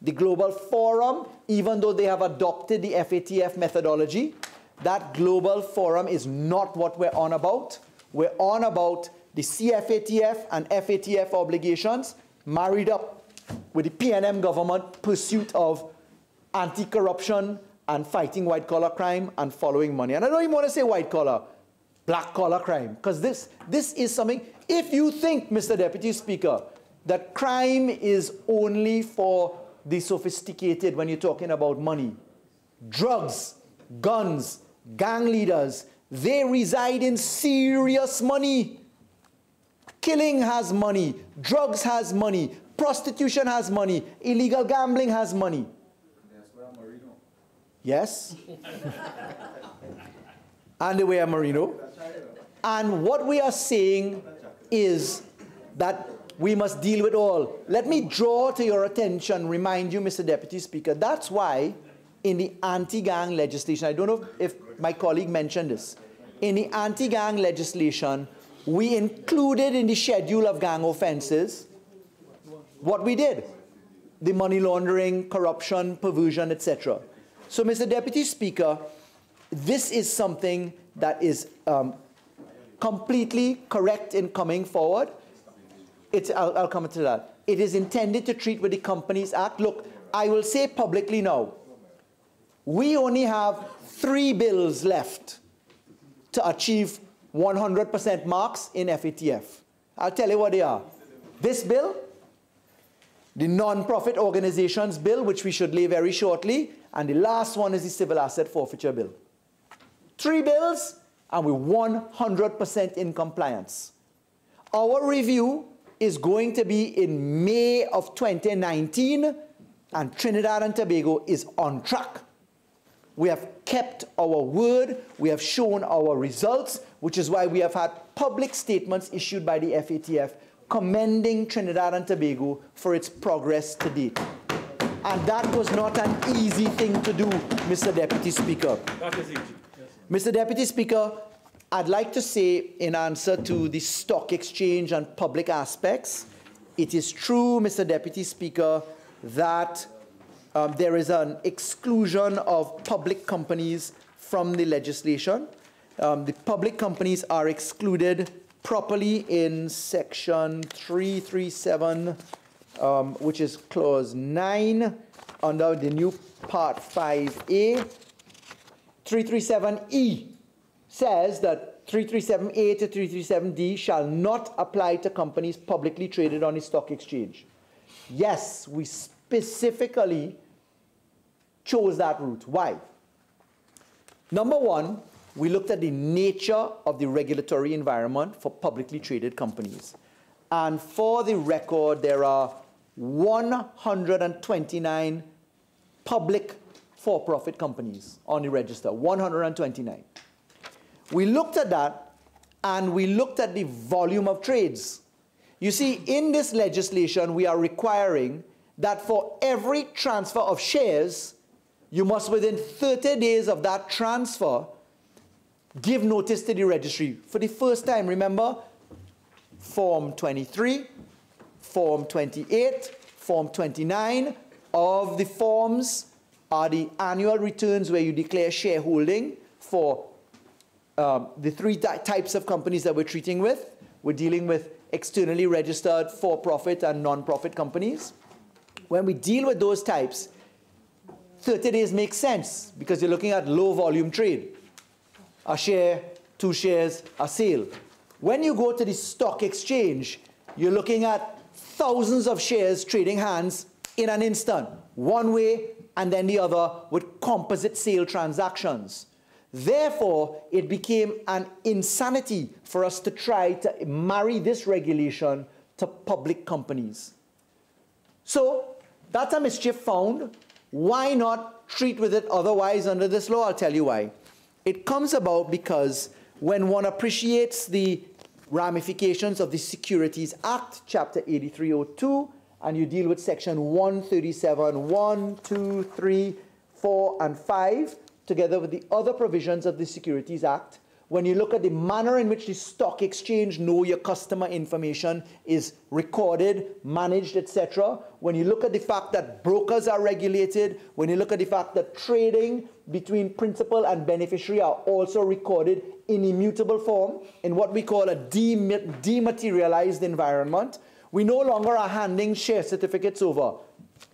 The Global Forum, even though they have adopted the FATF methodology, that Global Forum is not what we're on about. We're on about the CFATF and FATF obligations married up with the PNM government pursuit of anti-corruption and fighting white-collar crime and following money. And I don't even want to say white-collar, black-collar crime, because this is something, if you think, Mr. Deputy Speaker, that crime is only for the sophisticated when you're talking about money, drugs, guns, gang leaders, they reside in serious money. Killing has money, drugs has money, prostitution has money, illegal gambling has money. Yes. And the way of Marino. And what we are saying is that we must deal with all. Let me draw to your attention, remind you, Mr. Deputy Speaker, that's why in the anti-gang legislation, I don't know if my colleague mentioned this, in the anti-gang legislation, we included in the schedule of gang offenses what we did, the money laundering, corruption, perversion, etc. So, Mr. Deputy Speaker, this is something that is completely correct in coming forward. I'll come to that. It is intended to treat with the Companies Act. Look, I will say publicly now, we only have 3 bills left to achieve 100% marks in FATF. I'll tell you what they are. This bill, the non-profit organizations bill, which we should lay very shortly, and the last one is the civil asset forfeiture bill. 3 bills, and we're 100% in compliance. Our review is going to be in May of 2019, and Trinidad and Tobago is on track. We have kept our word, we have shown our results, which is why we have had public statements issued by the FATF commending Trinidad and Tobago for its progress to date. And that was not an easy thing to do, Mr. Deputy Speaker. That is easy. Yes. Mr. Deputy Speaker, I'd like to say, in answer to the stock exchange and public aspects, it is true, Mr. Deputy Speaker, that there is an exclusion of public companies from the legislation. The public companies are excluded properly in Section 337, which is Clause 9, under the new Part 5A. 337E says that 337A to 337D shall not apply to companies publicly traded on the stock exchange. Yes, we specifically chose that route. Why? Number one, we looked at the nature of the regulatory environment for publicly traded companies. And for the record, there are 129 public for-profit companies on the register, 129. We looked at that, and we looked at the volume of trades. You see, in this legislation, we are requiring that for every transfer of shares, you must within 30 days of that transfer give notice to the registry. For the first time, remember, Form 23, Form 28, Form 29 of the forms are the annual returns where you declare shareholding for the three types of companies that we're treating with. We're dealing with externally registered for-profit and non-profit companies. When we deal with those types, 30 days makes sense because you're looking at low volume trade. A share, 2 shares, a sale. When you go to the stock exchange, you're looking at thousands of shares trading hands in an instant, one way and then the other with composite sale transactions. Therefore, it became an insanity for us to try to marry this regulation to public companies. So that's a mischief found. Why not treat with it otherwise under this law? I'll tell you why. It comes about because when one appreciates the ramifications of the Securities Act, Chapter 8302, and you deal with Section 137, 1, 2, 3, 4, and 5, together with the other provisions of the Securities Act, when you look at the manner in which the stock exchange know your customer information is recorded, managed, etc., when you look at the fact that brokers are regulated, when you look at the fact that trading between principal and beneficiary are also recorded in immutable form, in what we call a dematerialized environment, we no longer are handing share certificates over.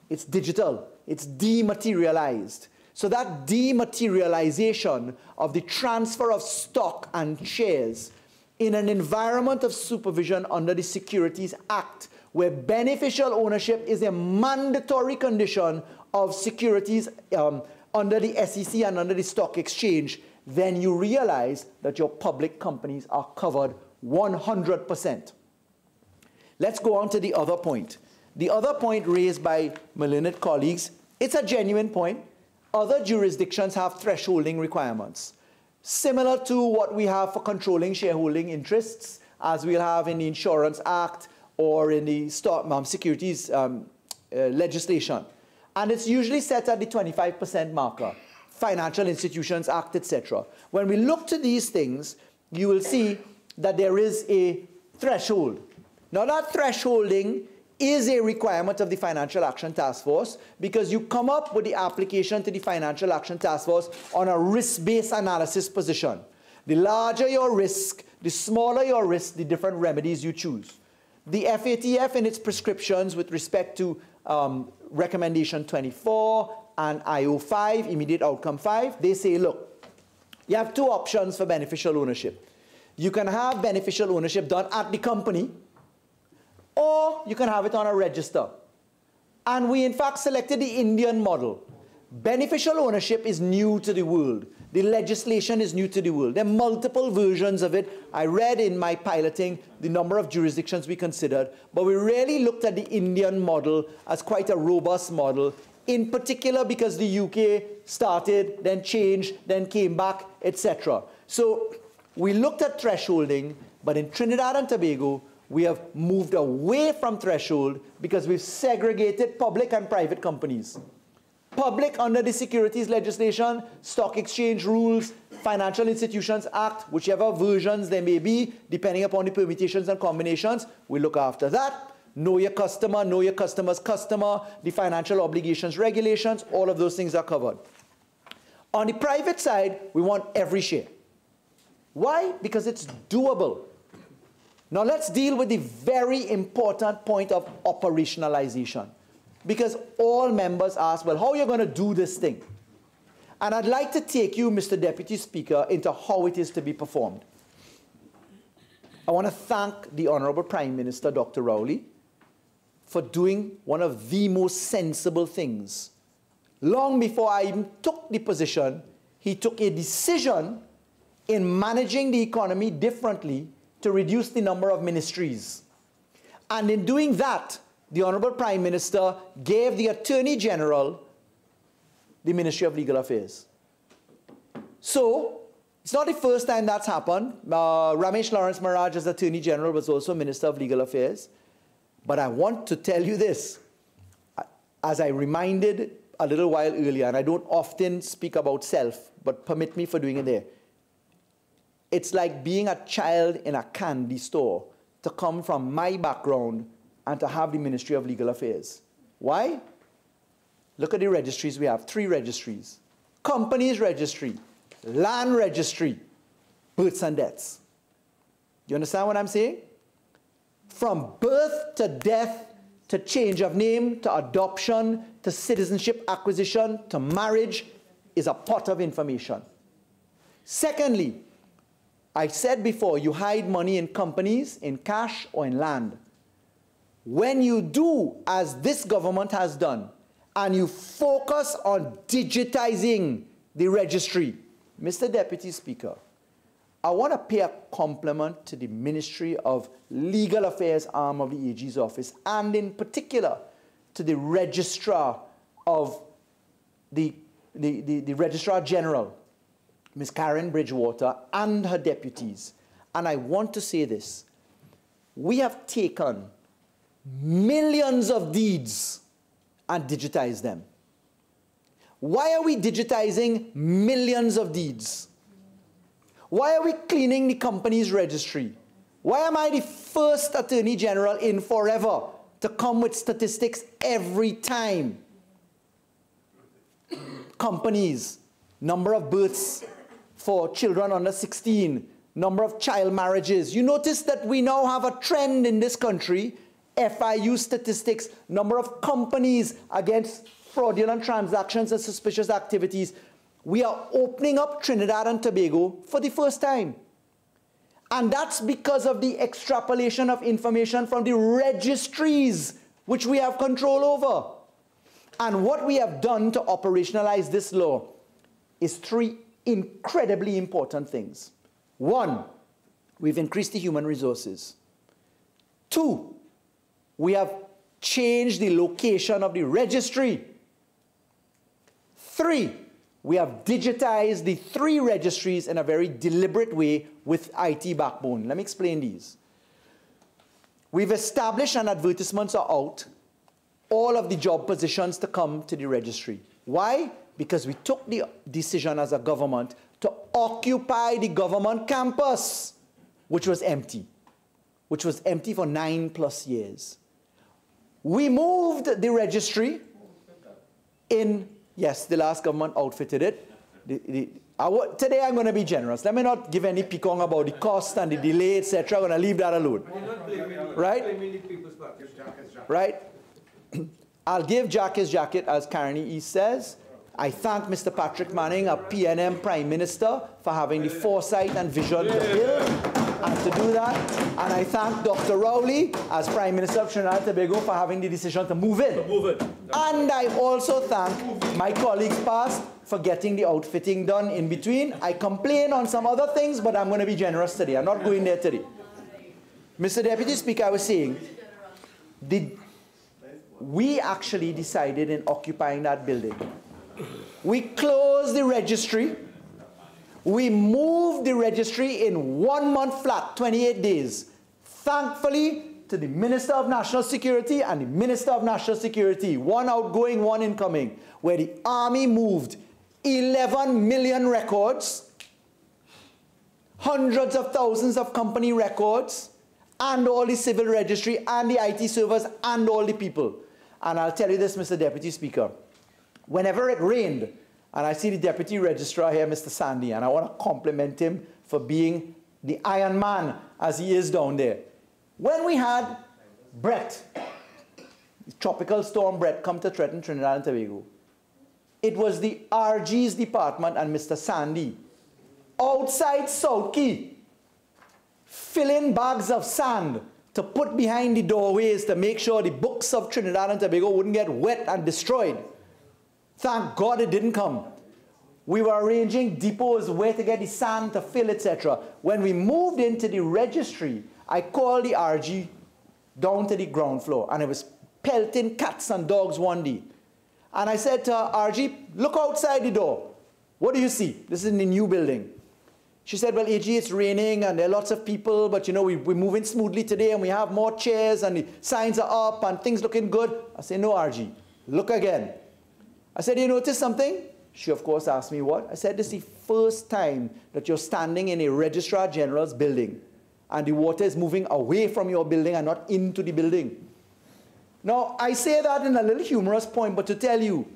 It's digital. It's dematerialized. So that dematerialization of the transfer of stock and shares in an environment of supervision under the Securities Act, where beneficial ownership is a mandatory condition of securities under the SEC and under the stock exchange, then you realize that your public companies are covered 100%. Let's go on to the other point. The other point raised by my learned colleagues, it's a genuine point. Other jurisdictions have thresholding requirements, similar to what we have for controlling shareholding interests, as we'll have in the Insurance Act or in the securities legislation. And it's usually set at the 25% marker, Financial Institutions Act, etc. When we look to these things, you will see that there is a threshold. Now, that thresholding is a requirement of the Financial Action Task Force because you come up with the application to the Financial Action Task Force on a risk-based analysis position. The larger your risk, the smaller your risk, the different remedies you choose. The FATF in its prescriptions with respect to Recommendation 24 and IO5, Immediate Outcome 5, they say, look, you have 2 options for beneficial ownership. You can have beneficial ownership done at the company, or you can have it on a register. And we, in fact, selected the Indian model. Beneficial ownership is new to the world. The legislation is new to the world. There are multiple versions of it. I read in my piloting the number of jurisdictions we considered, but we really looked at the Indian model as quite a robust model, in particular because the UK started, then changed, then came back, etc. So we looked at thresholding, but in Trinidad and Tobago, we have moved away from threshold because we've segregated public and private companies. Public under the securities legislation, stock exchange rules, Financial Institutions Act, whichever versions there may be, depending upon the permutations and combinations, we look after that. Know your customer, know your customer's customer, the financial obligations regulations, all of those things are covered. On the private side, we want every share. Why? Because it's doable. Now let's deal with the very important point of operationalization. Because all members ask, well, how are you going to do this thing? And I'd like to take you, Mr. Deputy Speaker, into how it is to be performed. I want to thank the Honorable Prime Minister, Dr. Rowley, for doing one of the most sensible things. Long before I even took the position, he took a decision in managing the economy differently to reduce the number of ministries. And in doing that, the Honorable Prime Minister gave the Attorney General the Ministry of Legal Affairs. So, it's not the first time that's happened. Ramesh Lawrence Maharaj, as Attorney General, was also Minister of Legal Affairs. But I want to tell you this. as I reminded a little while earlier, and I don't often speak about self, but permit me for doing it there. It's like being a child in a candy store to come from my background and to have the Ministry of Legal Affairs. Why? Look at the registries we have, 3 registries. Companies registry, land registry, births and deaths. You understand what I'm saying? From birth to death, to change of name, to adoption, to citizenship acquisition, to marriage, is a pot of information. Secondly, I said before, you hide money in companies, in cash, or in land. When you do, as this government has done, and you focus on digitizing the registry, Mr. Deputy Speaker, I want to pay a compliment to the Ministry of Legal Affairs arm of the AG's office, and in particular to the Registrar of the Registrar General, Ms. Karen Bridgewater, and her deputies. And I want to say this. We have taken millions of deeds and digitized them. Why are we digitizing millions of deeds? Why are we cleaning the company's registry? Why am I the first Attorney General in forever to come with statistics every time? Companies, number of births for children under 16, number of child marriages. You notice that we now have a trend in this country, FIU statistics, number of companies against fraudulent transactions and suspicious activities. We are opening up Trinidad and Tobago for the first time. And that's because of the extrapolation of information from the registries, which we have control over. And what we have done to operationalize this law is 3 incredibly important things. 1, we've increased the human resources. 2, we have changed the location of the registry. 3, we have digitized the 3 registries in a very deliberate way with IT backbone. Let me explain these. We've established, and advertisements are out, all of the job positions to come to the registry. Why? Because we took the decision as a government to occupy the government campus, which was empty for 9+ years. We moved the registry in, yes, the last government outfitted it. Today I'm going to be generous. Let me not give any peekong about the cost and the delay, etc. I'm going to leave that alone. Right? Right? I'll give Jack his jacket, as Carney East says. I thank Mr. Patrick Manning, a PNM Prime Minister, for having the foresight and vision to build and to do that. And I thank Dr. Rowley, as Prime Minister of Trinidad and Tobago, for having the decision to move in. And I also thank my colleagues past for getting the outfitting done in between. I complain on some other things, but I'm going to be generous today. I'm not going there today. Mr. Deputy Speaker, I was saying, we actually decided in occupying that building. We closed the registry. We moved the registry in 1 month flat, 28 days. Thankfully, to the Minister of National Security and the Minister of National Security, one outgoing, one incoming, where the Army moved 11 million records, hundreds of thousands of company records, and all the civil registry, and the IT servers, and all the people. And I'll tell you this, Mr. Deputy Speaker. Whenever it rained, and I see the Deputy Registrar here, Mr. Sandy, and I want to compliment him for being the Iron Man, as he is down there. When we had Brett, Tropical Storm Brett, come to threaten Trinidad and Tobago, it was the RG's department and Mr. Sandy, outside South Key, filling bags of sand to put behind the doorways to make sure the books of Trinidad and Tobago wouldn't get wet and destroyed. Thank God it didn't come. We were arranging depots where to get the sand to fill, etc. When we moved into the registry, I called the RG down to the ground floor, and it was pelting cats and dogs one day. And I said to her, RG, look outside the door. What do you see? This is in the new building. She said, well, AG, it's raining and there are lots of people, but you know, we're moving smoothly today and we have more chairs and the signs are up and things looking good. I said, no, RG. look again. I said, you notice something? She, of course, asked me what. I said, this is the first time that you're standing in a Registrar General's building and the water is moving away from your building and not into the building. Now, I say that in a little humorous point, but to tell you,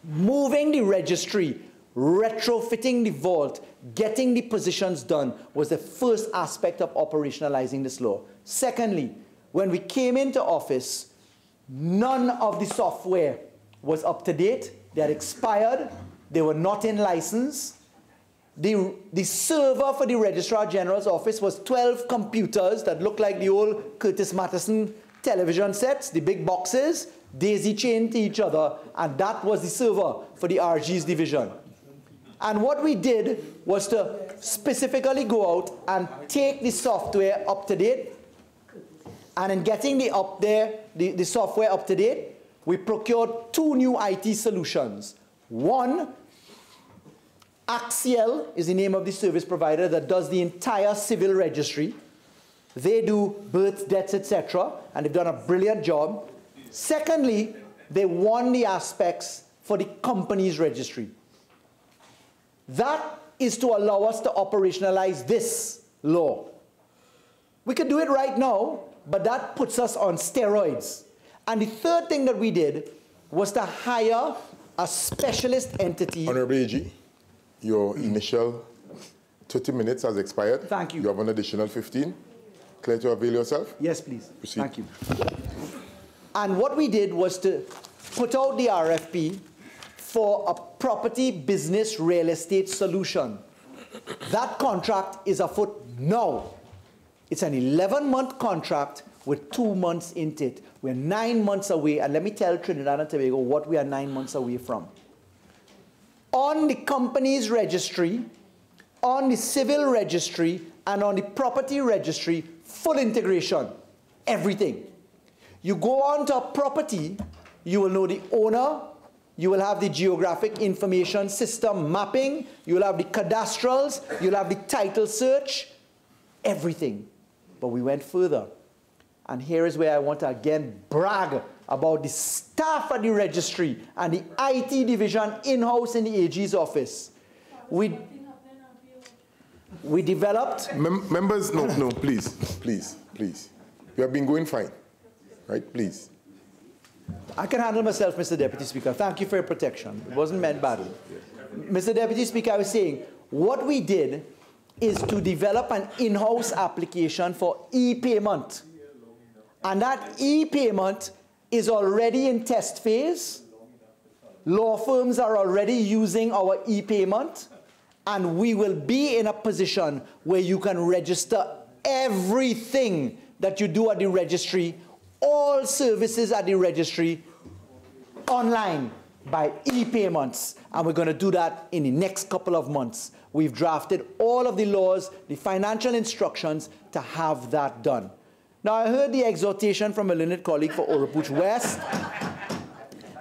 moving the registry, retrofitting the vault, getting the positions done was the first aspect of operationalizing this law. Secondly, when we came into office, none of the software was up to date. They had expired. They were not in license. The server for the Registrar General's office was 12 computers that looked like the old Curtis Matheson television sets, the big boxes, daisy-chained to each other, and that was the server for the RG's division. And what we did was to specifically go out and take the software up to date, and in getting the software up to date, we procured 2 new IT solutions. One, Axial is the name of the service provider that does the entire civil registry. They do births, deaths, etc., and they've done a brilliant job. Secondly, they won the aspects for the company's registry. That is to allow us to operationalize this law. We could do it right now, but that puts us on steroids. And the third thing that we did was to hire a specialist entity. Honorable AG, your initial 30 minutes has expired. Thank you. You have an additional 15. Clear to avail yourself? Yes, please. Proceed. Thank you. And what we did was to put out the RFP for a property business real estate solution. That contract is afoot now. It's an 11-month contract with 2 months into it. We're 9 months away, and let me tell Trinidad and Tobago what we are 9 months away from. On the company's registry, on the civil registry, and on the property registry, full integration, everything. You go on to a property, you will know the owner, you will have the geographic information system mapping, you will have the cadastrals, you'll have the title search, everything. But we went further. And here is where I want to again brag about the staff at the registry and the IT division in-house in the AG's office. We developed... Members, no, please, please, please. You have been going fine, right? Please. I can handle myself, Mr. Deputy Speaker. Thank you for your protection. It wasn't meant badly. Mr. Deputy Speaker, I was saying, what we did is to develop an in-house application for e-payment. And that e-payment is already in test phase. Law firms are already using our e-payment. And we will be in a position where you can register everything that you do at the registry, all services at the registry, online by e-payments. And we're going to do that in the next couple of months. We've drafted all of the laws, the financial instructions to have that done. Now, I heard the exhortation from a learned colleague for Oropouche West.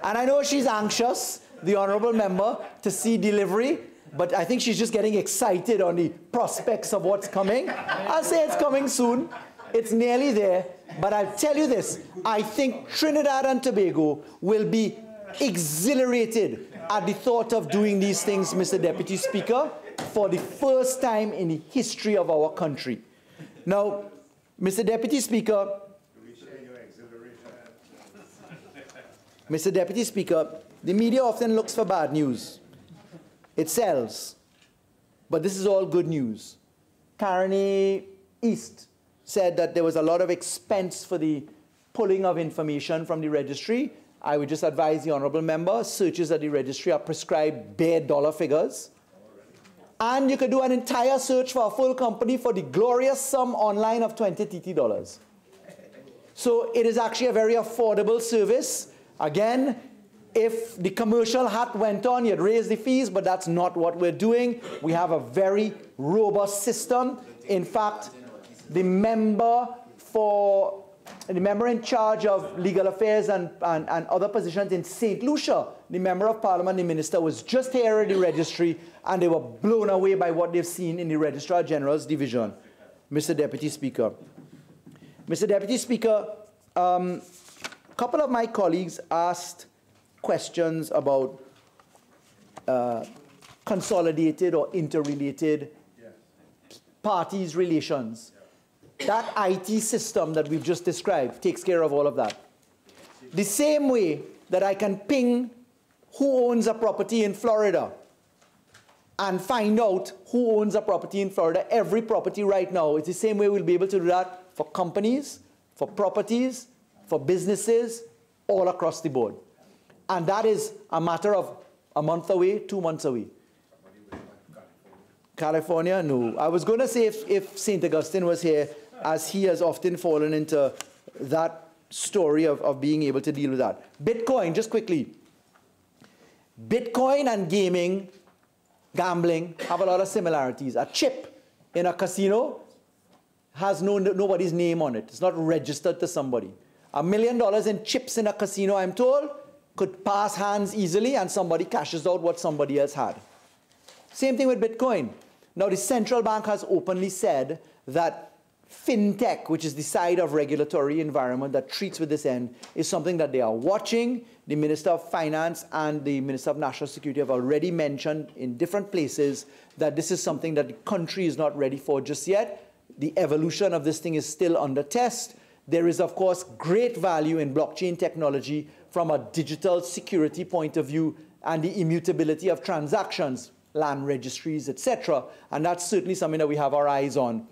And I know she's anxious, the honourable member, to see delivery. But I think she's just getting excited on the prospects of what's coming. I'll say it's coming soon. It's nearly there. But I'll tell you this. I think Trinidad and Tobago will be exhilarated at the thought of doing these things, Mr. Deputy Speaker, for the first time in the history of our country. Now, Mr. Deputy Speaker, Mr. Deputy Speaker, the media often looks for bad news. It sells. But this is all good news. Carney East said that there was a lot of expense for the pulling of information from the registry. I would just advise the honourable member, searches at the registry are prescribed bare dollar figures. And you could do an entire search for a full company for the glorious sum online of $20 TT. So it is actually a very affordable service. Again, if the commercial hat went on, you'd raise the fees, but that's not what we're doing. We have a very robust system. In fact, the member in charge of legal affairs and other positions in St. Lucia, the member of parliament, the minister, was just here at the registry, and they were blown away by what they've seen in the Registrar General's division. Mr. Deputy Speaker. Mr. Deputy Speaker, a couple of my colleagues asked questions about consolidated or interrelated parties' relations. That IT system that we've just described takes care of all of that. The same way that I can ping who owns a property in Florida and find out who owns a property in Florida, every property right now, it's the same way we'll be able to do that for companies, for properties, for businesses, all across the board. And that is a matter of a month away, 2 months away. California? No. I was going to say if St. Augustine was here, as he has often fallen into that story of being able to deal with that. Bitcoin, just quickly. Bitcoin and gaming, gambling, have a lot of similarities. A chip in a casino has nobody's name on it. It's not registered to somebody. $1 million in chips in a casino, I'm told, could pass hands easily and somebody cashes out what somebody else had. Same thing with Bitcoin. Now, the central bank has openly said that fintech, which is the side of regulatory environment that treats with this end, is something that they are watching. The Minister of Finance and the Minister of National Security have already mentioned in different places that this is something that the country is not ready for just yet. The evolution of this thing is still under test. There is, of course, great value in blockchain technology from a digital security point of view and the immutability of transactions, land registries, etc. And that's certainly something that we have our eyes on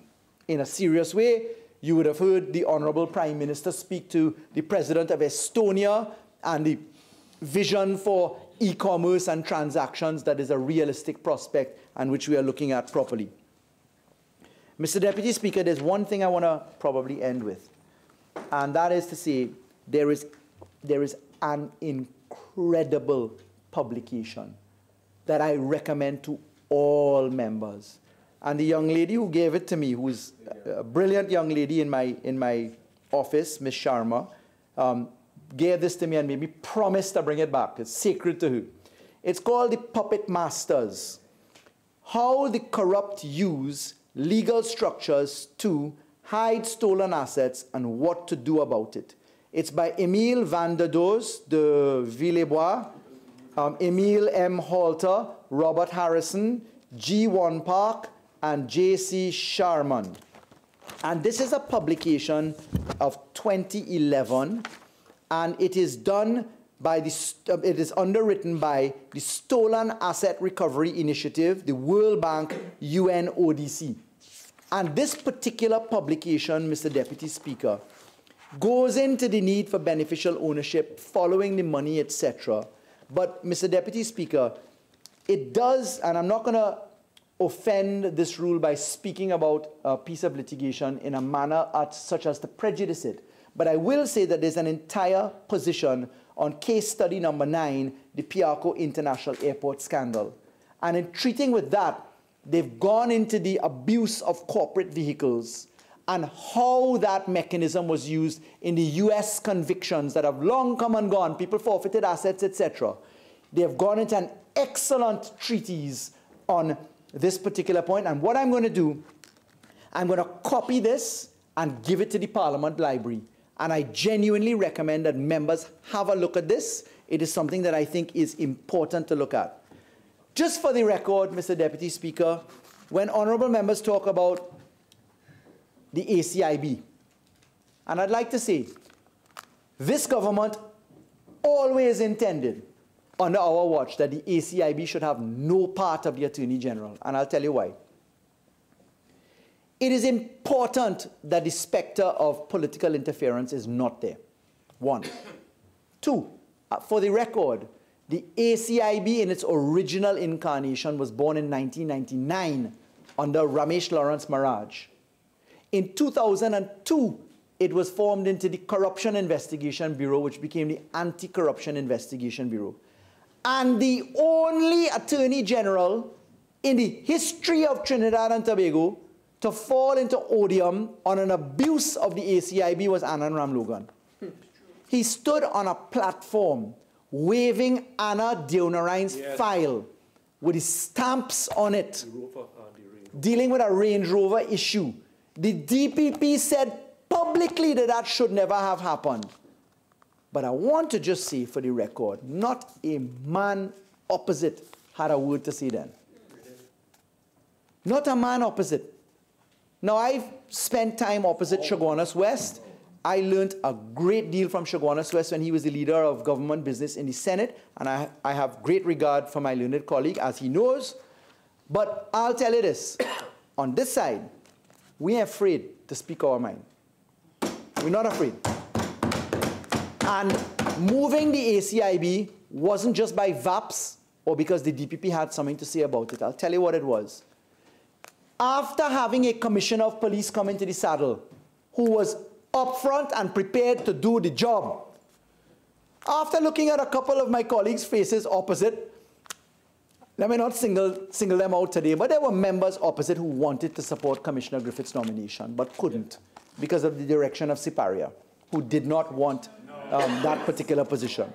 in a serious way. You would have heard the Honorable Prime Minister speak to the President of Estonia and the vision for e-commerce and transactions that is a realistic prospect and which we are looking at properly. Mr. Deputy Speaker, there's one thing I want to probably end with, and that is to say there is an incredible publication that I recommend to all members. And the young lady who gave it to me, who is a brilliant young lady in my office, Ms. Sharma, gave this to me and made me promise to bring it back. It's sacred to her. It's called The Puppet Masters: How the Corrupt Use Legal Structures to Hide Stolen Assets and What to Do About It. It's by Emile van der Does de Villebois, Emile M. Halter, Robert Harrison, G. One Park, and J.C. Sharman. And this is a publication of 2011, and it is done by it is underwritten by the Stolen Asset Recovery Initiative, the World Bank, UNODC. And this particular publication, Mr. Deputy Speaker, goes into the need for beneficial ownership, following the money, etc. But, Mr. Deputy Speaker, it does, and I'm not going to offend this rule by speaking about a piece of litigation in a manner such as to prejudice it, but I will say that there's an entire position on case study number 9, the Piarco International Airport scandal. And in treating with that, they've gone into the abuse of corporate vehicles and how that mechanism was used in the US convictions that have long come and gone, people forfeited assets, etc. They have gone into an excellent treatise on this particular point. And what I'm going to do, I'm going to copy this and give it to the Parliament Library. And I genuinely recommend that members have a look at this. It is something that I think is important to look at. Just for the record, Mr. Deputy Speaker, when honourable members talk about the ACIB, and I'd like to say, this government always intended under our watch that the ACIB should have no part of the Attorney General, and I'll tell you why. It is important that the spectre of political interference is not there. 1. 2, for the record, the ACIB in its original incarnation was born in 1999 under Ramesh Lawrence Maharaj. In 2002, it was formed into the Corruption Investigation Bureau, which became the Anti-Corruption Investigation Bureau. And the only Attorney General in the history of Trinidad and Tobago to fall into odium on an abuse of the ACIB was Anand Ramlogan. He stood on a platform waving Anna Deonarine's file with his stamps on it, dealing with a Range Rover issue. The DPP said publicly that that should never have happened. But I want to just say for the record, not a man opposite had a word to say then. Not a man opposite. Now, I've spent time opposite Chaguanas West. I learned a great deal from Chaguanas West when he was the leader of government business in the Senate, and I have great regard for my learned colleague, as he knows. But I'll tell you this, on this side, we are afraid to speak our mind. We're not afraid. And moving the ACIB wasn't just by VAPs or because the DPP had something to say about it. I'll tell you what it was. After having a commissioner of police come into the saddle who was upfront and prepared to do the job, after looking at a couple of my colleagues' faces opposite, let me not single them out today, but there were members opposite who wanted to support Commissioner Griffith's nomination but couldn't because of the direction of Siparia, who did not want that particular position.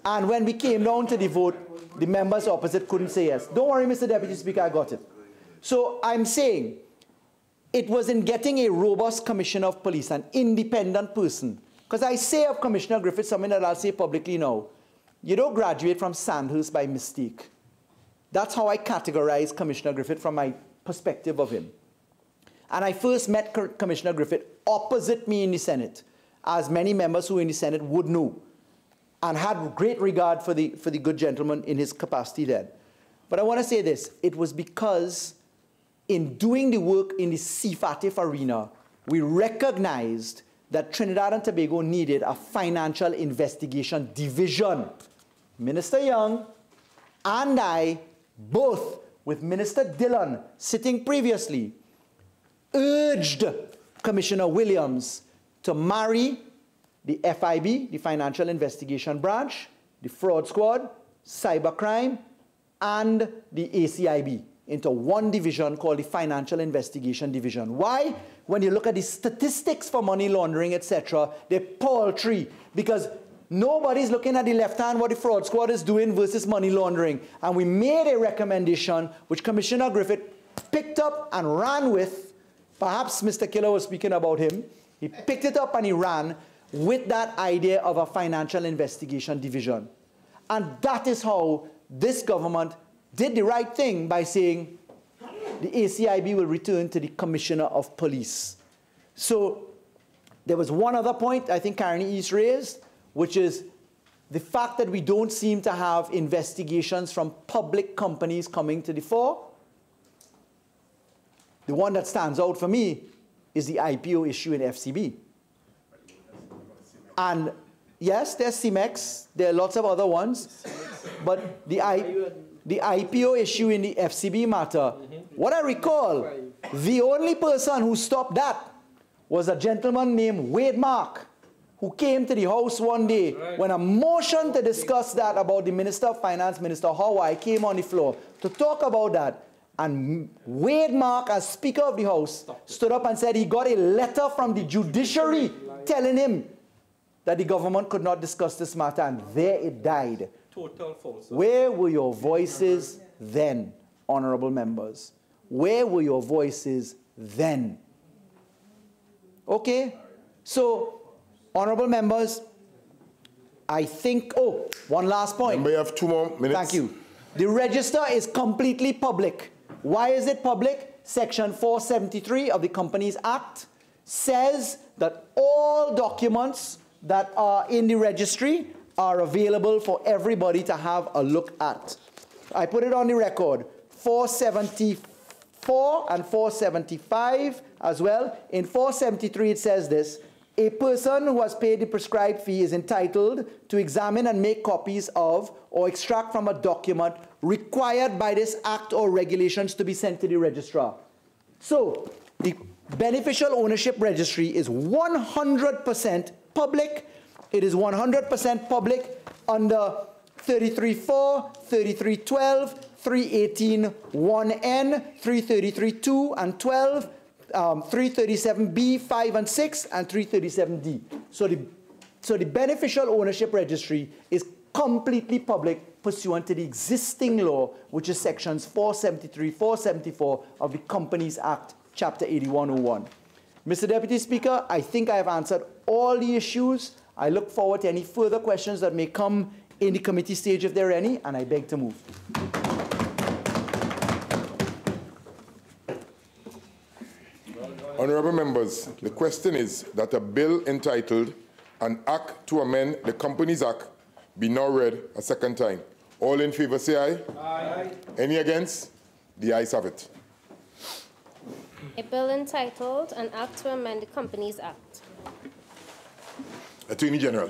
And when we came down to the vote, the members opposite couldn't say yes. Don't worry, Mr. Deputy Speaker, I got it. So I'm saying it was in getting a robust commissioner of police, an independent person. Because I say of Commissioner Griffith something that I'll say publicly now. You don't graduate from Sandhurst by mistake. That's how I categorize Commissioner Griffith from my perspective of him. And I first met Commissioner Griffith opposite me in the Senate, as many members who in the Senate would know, and had great regard for the good gentleman in his capacity then. But I want to say this. It was because in doing the work in the CFATIF arena, we recognized that Trinidad and Tobago needed a financial investigation division. Minister Young and I, both with Minister Dillon sitting previously, urged Commissioner Williams to marry the FIB, the Financial Investigation Branch, the Fraud Squad, Cybercrime, and the ACIB into one division called the Financial Investigation Division. Why? When you look at the statistics for money laundering, etc., they're paltry because nobody's looking at the left hand what the Fraud Squad is doing versus money laundering. And we made a recommendation which Commissioner Griffith picked up and ran with. Perhaps Mr. Killer was speaking about him. He picked it up and he ran with that idea of a Financial Investigation Division. And that is how this government did the right thing by saying the ACIB will return to the Commissioner of Police. So there was one other point I think Carney East raised, which is the fact that we don't seem to have investigations from public companies coming to the fore. The one that stands out for me is the IPO issue in FCB. And yes, there's CIMEX, there are lots of other ones, but the IPO issue in the FCB matter, what I recall, the only person who stopped that was a gentleman named Wade Mark, who came to the House one day when a motion to discuss that about the Minister of Finance, Minister Hawaii, came on the floor to talk about that. And Wade Mark, as Speaker of the House, stood up and said he got a letter from the judiciary telling him that the government could not discuss this matter, and there it died. Total falsehood. Where were your voices then, honorable members? Where were your voices then? Okay? So, honorable members, I think, oh, one last point. We have 2 more minutes. Thank you. The register is completely public. Why is it public? Section 473 of the Companies Act says that all documents that are in the registry are available for everybody to have a look at. I put it on the record, 474 and 475 as well. In 473 it says this: a person who has paid the prescribed fee is entitled to examine and make copies of or extract from a document required by this act or regulations to be sent to the registrar. So the beneficial ownership registry is 100% public. It is 100% public under 33.4, 33.12, 318.1n, 333.2 and 12, 337b, 5 and 6, and 337d. So the beneficial ownership registry is completely public pursuant to the existing law, which is sections 473, 474 of the Companies Act, Chapter 8101. Mr. Deputy Speaker, I think I have answered all the issues. I look forward to any further questions that may come in the committee stage if there are any, and I beg to move. Honourable members, the question is that a bill entitled An Act to Amend the Companies Act be now read a second time. All in favour say aye. Aye. Any against? The ayes have it. A bill entitled An Act to Amend the Companies Act. Attorney General.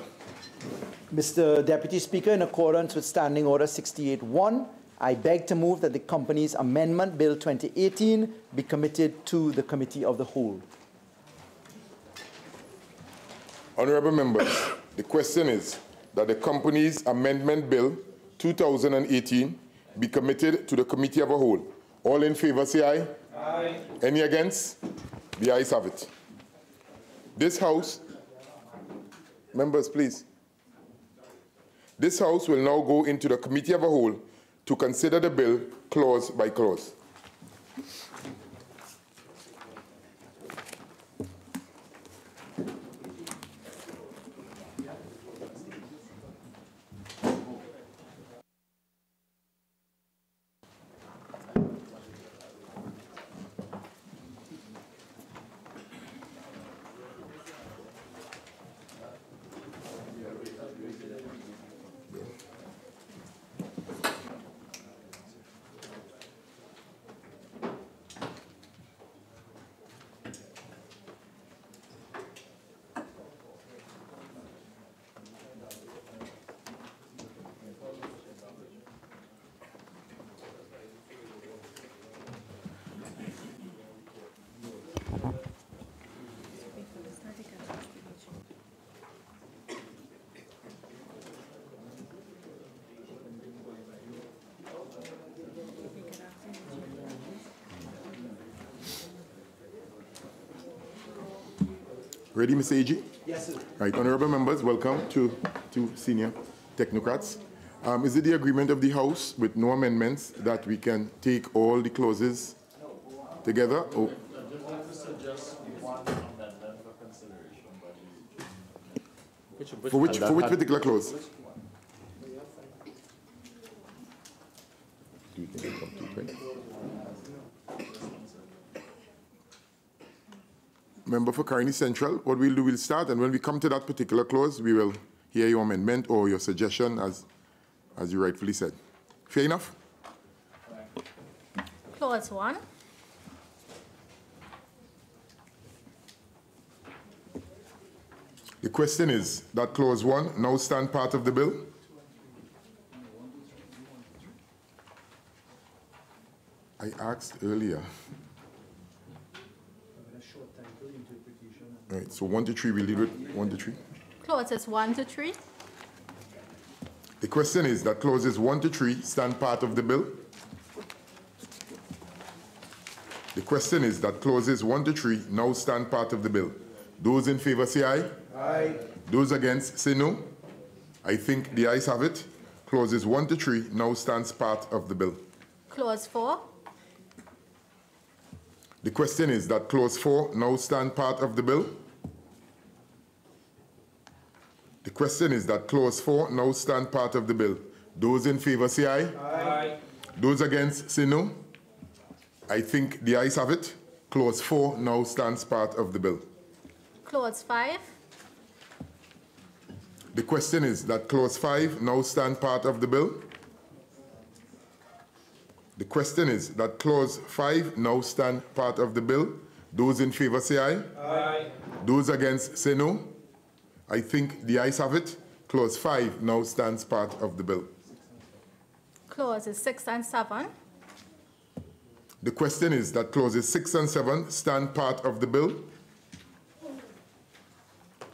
Mr. Deputy Speaker, in accordance with Standing Order 68-1, I beg to move that the Companies Amendment Bill 2018 be committed to the Committee of the Whole. Honourable members, the question is that the Companies Amendment Bill 2018 be committed to the Committee of the Whole. All in favour say aye. Aye. Any against? The ayes have it. This House, members please. This House will now go into the Committee of the Whole to consider the bill clause by clause. Ready, Mr. AG? Yes, sir. Right, honourable members, welcome to senior technocrats. Is it the agreement of the House with no amendments that we can take all the clauses together? Oh. For which particular clause? Do you think it's complete, right? Member for Caroni Central, what we'll do, we'll start, and when we come to that particular clause, we will hear your amendment or your suggestion, as you rightfully said. Fair enough? Clause 1. The question is that clause 1 now stand part of the bill? I asked earlier. Right, so 1 to 3, we'll deal with 1 to 3. Clauses 1 to 3. The question is that clauses 1 to 3 stand part of the bill? The question is that clauses 1 to 3 now stand part of the bill. Those in favour say aye. Aye. Those against say no. I think the ayes have it. Clauses 1 to 3 now stands part of the bill. Clause 4. The question is that clause 4 now stand part of the bill. The question is that clause 4 now stand part of the bill. Those in favour say aye. Aye. Those against say no. I think the ayes have it. Clause 4 now stands part of the bill. Clause 5. The question is that clause 5 now stand part of the bill. The question is that clause 5 now stand part of the bill. Those in favour say aye. Aye. Those against say no. I think the ayes have it. Clause 5 now stands part of the bill. Clauses 6 and 7. The question is that clauses 6 and 7 stand part of the bill.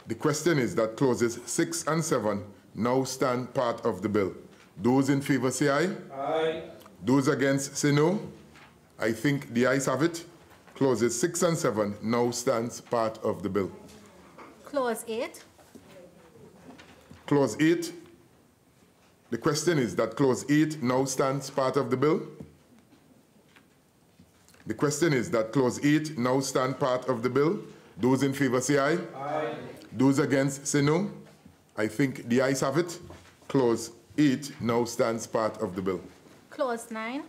The question is that clauses 6 and 7 now stand part of the bill. Those in favour say aye. Aye. Those against say no. I think the ayes have it. Clauses 6 and 7 now stands part of the bill. Clause 8. Clause 8. The question is that clause 8 now stands part of the bill. The question is that clause 8 now stand part of the bill. Those in favour say aye. Aye. Those against say no. I think the ayes have it. Clause 8 now stands part of the bill. Clause 9.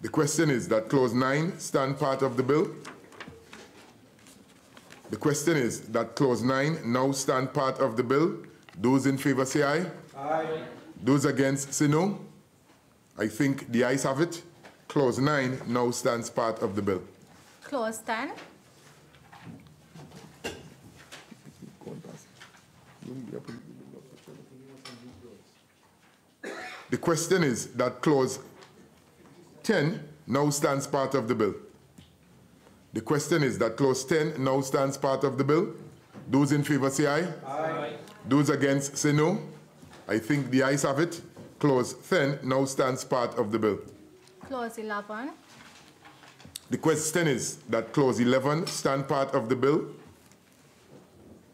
The question is that clause 9 stand part of the bill. The question is that clause 9 now stand part of the bill. Those in favor say aye. Aye. Those against say no. I think the ayes have it. Clause 9 now stands part of the bill. Clause 10. The question is that clause 10 now stands part of the bill. The question is that clause 10 now stands part of the bill. Those in favor say aye. Aye. Those against say no. I think the ayes have it. Clause 10 now stands part of the bill. Clause 11. The question is that clause 11 stand part of the bill.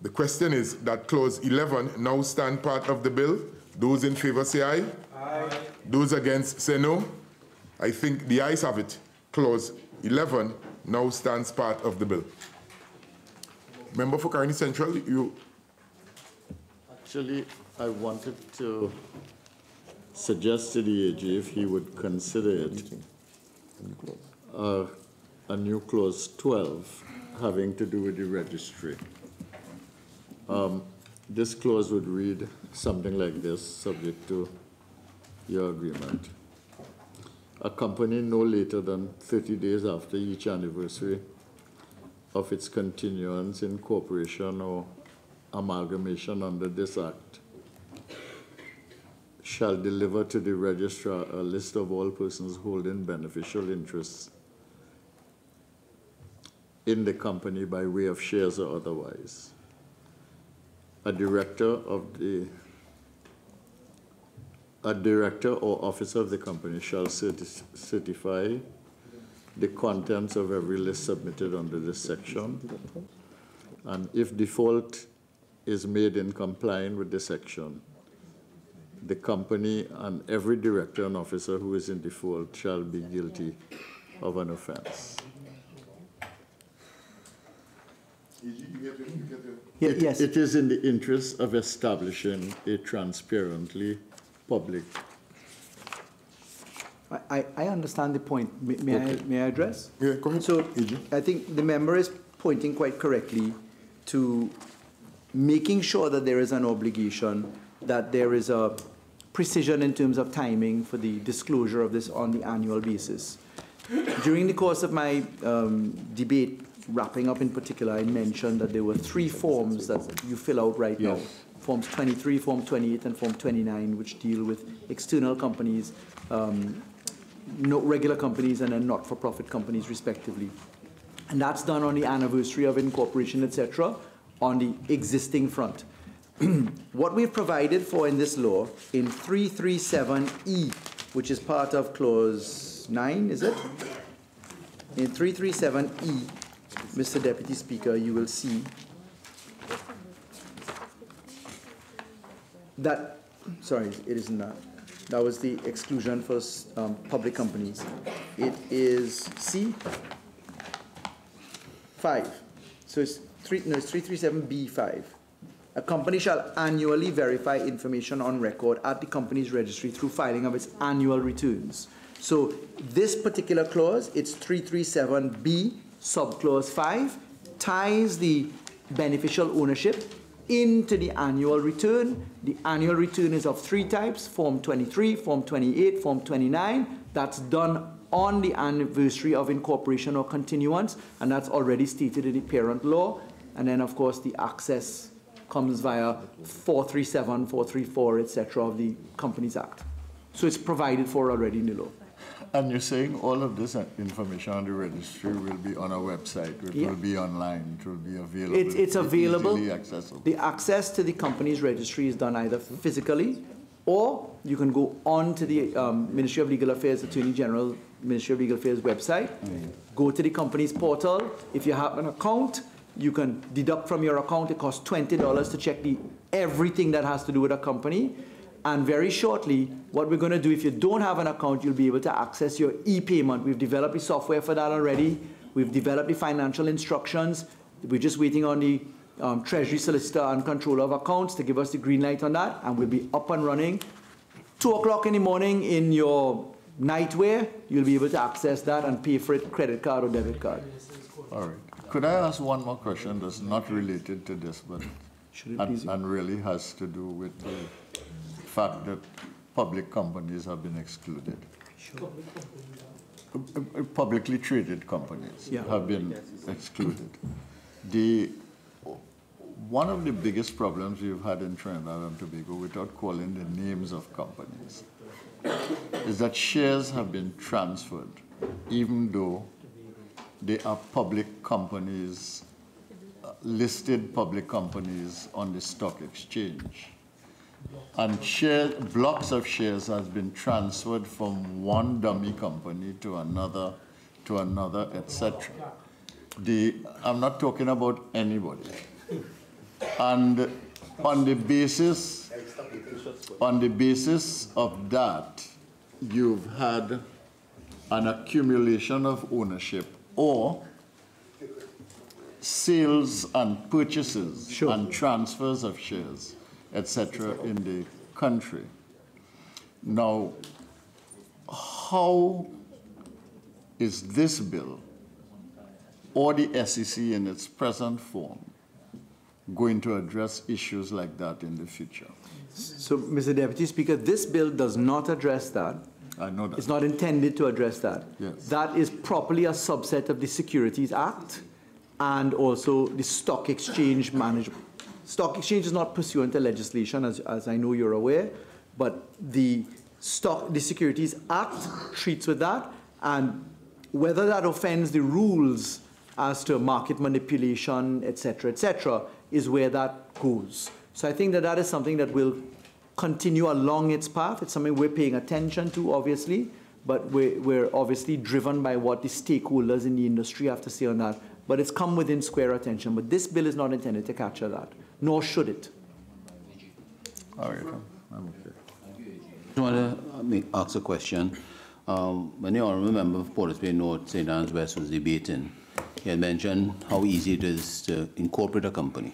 The question is that clause 11 now stand part of the bill. Those in favor say aye. Aye. Those against say no. I think the ayes have it. Clause 11 now stands part of the bill. Member for Caroni Central, you... Actually, I wanted to suggest to the AG if he would consider it a new clause 12 having to do with the registry. This clause would read something like this, subject to your agreement. A company no later than 30 days after each anniversary of its continuance, incorporation, or amalgamation under this Act shall deliver to the registrar a list of all persons holding beneficial interests in the company by way of shares or otherwise. A director or officer of the company shall certify the contents of every list submitted under this section, and if default is made in complying with the section, the company and every director and officer who is in default shall be guilty of an offense. Yes. It is in the interest of establishing a transparently public. I understand the point. May I address? Yeah, go ahead. So I think the member is pointing quite correctly to making sure that there is an obligation, that there is a precision in terms of timing for the disclosure of this on the annual basis. During the course of my debate, wrapping up in particular, I mentioned that there were 3 forms that you fill out right now. Forms 23, Form 28, and Form 29, which deal with external companies, regular companies, and then not-for-profit companies, respectively. And that's done on the anniversary of incorporation, etc., on the existing front. What we've provided for in this law, in 337E, which is part of Clause 9, is it? In 337E, Mr. Deputy Speaker, you will see that, sorry, it isn't that. That was the exclusion for public companies. It is C, 5. So it's 337B5. A company shall annually verify information on record at the company's registry through filing of its annual returns. So this particular clause, it's 337B, subclause 5, ties the beneficial ownership into the annual return. The annual return is of 3 types, Form 23, Form 28, Form 29. That's done on the anniversary of incorporation or continuance, and that's already stated in the parent law. And then, of course, the access comes via 437, 434, etc. of the Companies Act. So it's provided for already in the law. And you're saying all of this information on the registry will be on our website, it will be online, it will be available. It's available. Easily accessible. The access to the company's registry is done either physically, or you can go on to the Ministry of Legal Affairs, Attorney General, Ministry of Legal Affairs website, go to the company's portal. If you have an account, you can deduct from your account. It costs $20 to check everything that has to do with a company. And very shortly, what we're going to do, if you don't have an account, you'll be able to access your e-payment. We've developed the software for that already. We've developed the financial instructions. We're just waiting on the Treasury Solicitor and Controller of Accounts to give us the green light on that, and we'll be up and running. 2 o'clock in the morning in your nightwear, you'll be able to access that and pay for it, credit card or debit card. All right. Could I ask one more question that's not related to this, but and really has to do with the fact that public companies have been excluded? Sure. Publicly traded companies have been excluded. One of the biggest problems we've had in Trinidad and Tobago, without calling the names of companies, is that shares have been transferred, even though they are public companies, listed public companies on the stock exchange. And blocks of shares has been transferred from one dummy company to another, etc. I'm not talking about anybody. And on the basis of that, you've had an accumulation of ownership or sales and purchases and transfers of shares, etc., in the country. Now, how is this bill or the SEC in its present form going to address issues like that in the future? So, Mr. Deputy Speaker, this bill does not address that. I know that. It's not intended to address that. Yes. That is properly a subset of the Securities Act and also the Stock Exchange Management. Stock exchange is not pursuant to legislation, as I know you're aware, but the Securities Act treats with that, and whether that offends the rules as to market manipulation, etc., is where that goes. So I think that that is something that will continue along its path. It's something we're paying attention to, obviously, but we're obviously driven by what the stakeholders in the industry have to say on that. But it's come within square attention. But this bill is not intended to capture that, nor should it. All right, I'm okay. I want to ask a question. When the Honourable Member of Port of Spain North, St. Anne's West was debating, he had mentioned how easy it is to incorporate a company.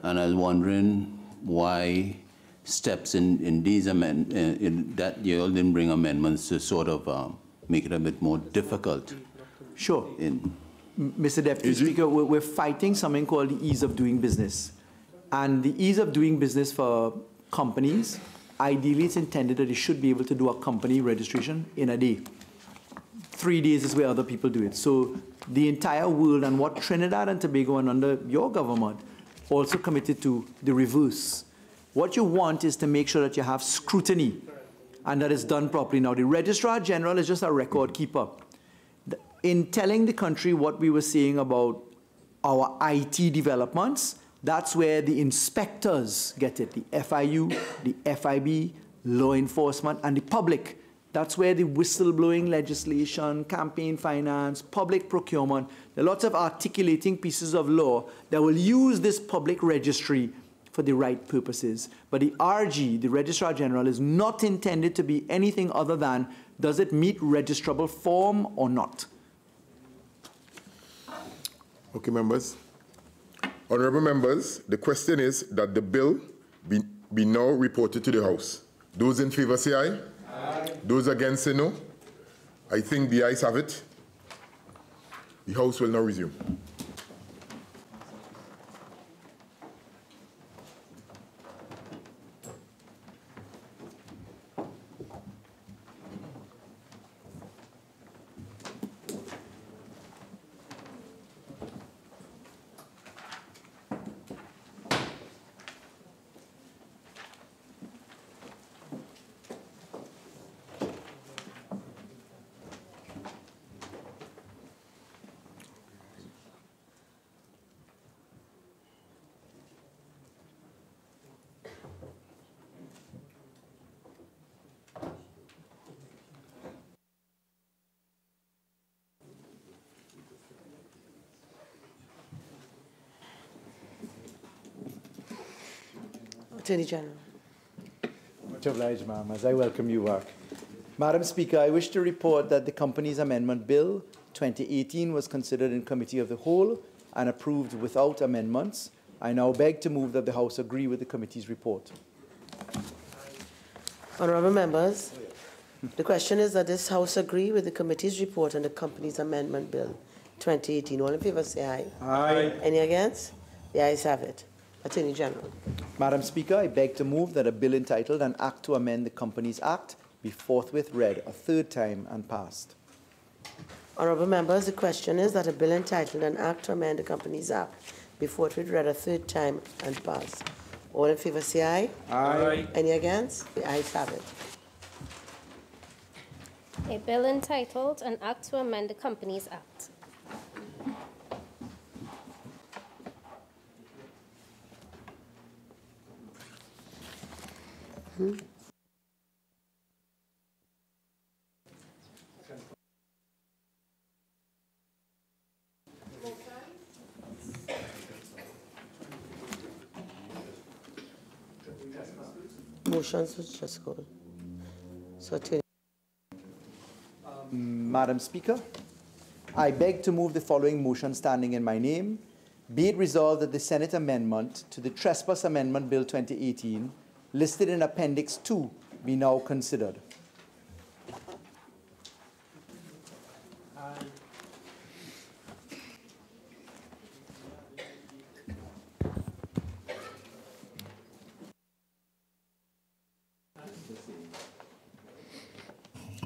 And I was wondering why steps in these amendments, that you all didn't bring amendments to sort of make it a bit more difficult. Sure. Mr. Deputy Speaker, we're fighting something called the ease of doing business. And the ease of doing business for companies, ideally it's intended that they should be able to do a company registration in a day. 3 days is where other people do it. So the entire world and what Trinidad and Tobago and under your government also committed to the reverse. What you want is to make sure that you have scrutiny and that it's done properly. Now, the Registrar General is just a record keeper. In telling the country what we were saying about our IT developments, that's where the inspectors get it, the FIU, the FIB, law enforcement, and the public. That's where the whistleblowing legislation, campaign finance, public procurement, there are lots of articulating pieces of law that will use this public registry for the right purposes. But the RG, the Registrar General, is not intended to be anything other than, does it meet registrable form or not? Okay, members. Honourable members, the question is that the bill be now reported to the House. Those in favour say aye. Aye. Those against say no. I think the ayes have it. The House will now resume. Attorney General. Much obliged, ma'am, as I welcome you back. Madam Speaker, I wish to report that the Companies Amendment Bill 2018 was considered in Committee of the Whole and approved without amendments. I now beg to move that the House agree with the committee's report. Honourable members, the question is that this House agree with the committee's report on the Companies Amendment Bill 2018. All in favour say aye. Aye. Any against? The ayes have it. Attorney General. Madam Speaker, I beg to move that a bill entitled An Act to Amend the Companies Act be forthwith read a third time and passed. Honourable members, the question is that a bill entitled An Act to Amend the Companies Act be forthwith read a third time and passed. All in favour say aye. Aye. Any against? The ayes have it. A bill entitled An Act to Amend the Companies Act. Motions was just called. So, Madam Speaker, I beg to move the following motion standing in my name. Be it resolved that the Senate amendment to the Trespass Amendment Bill 2018, listed in Appendix 2, be now considered.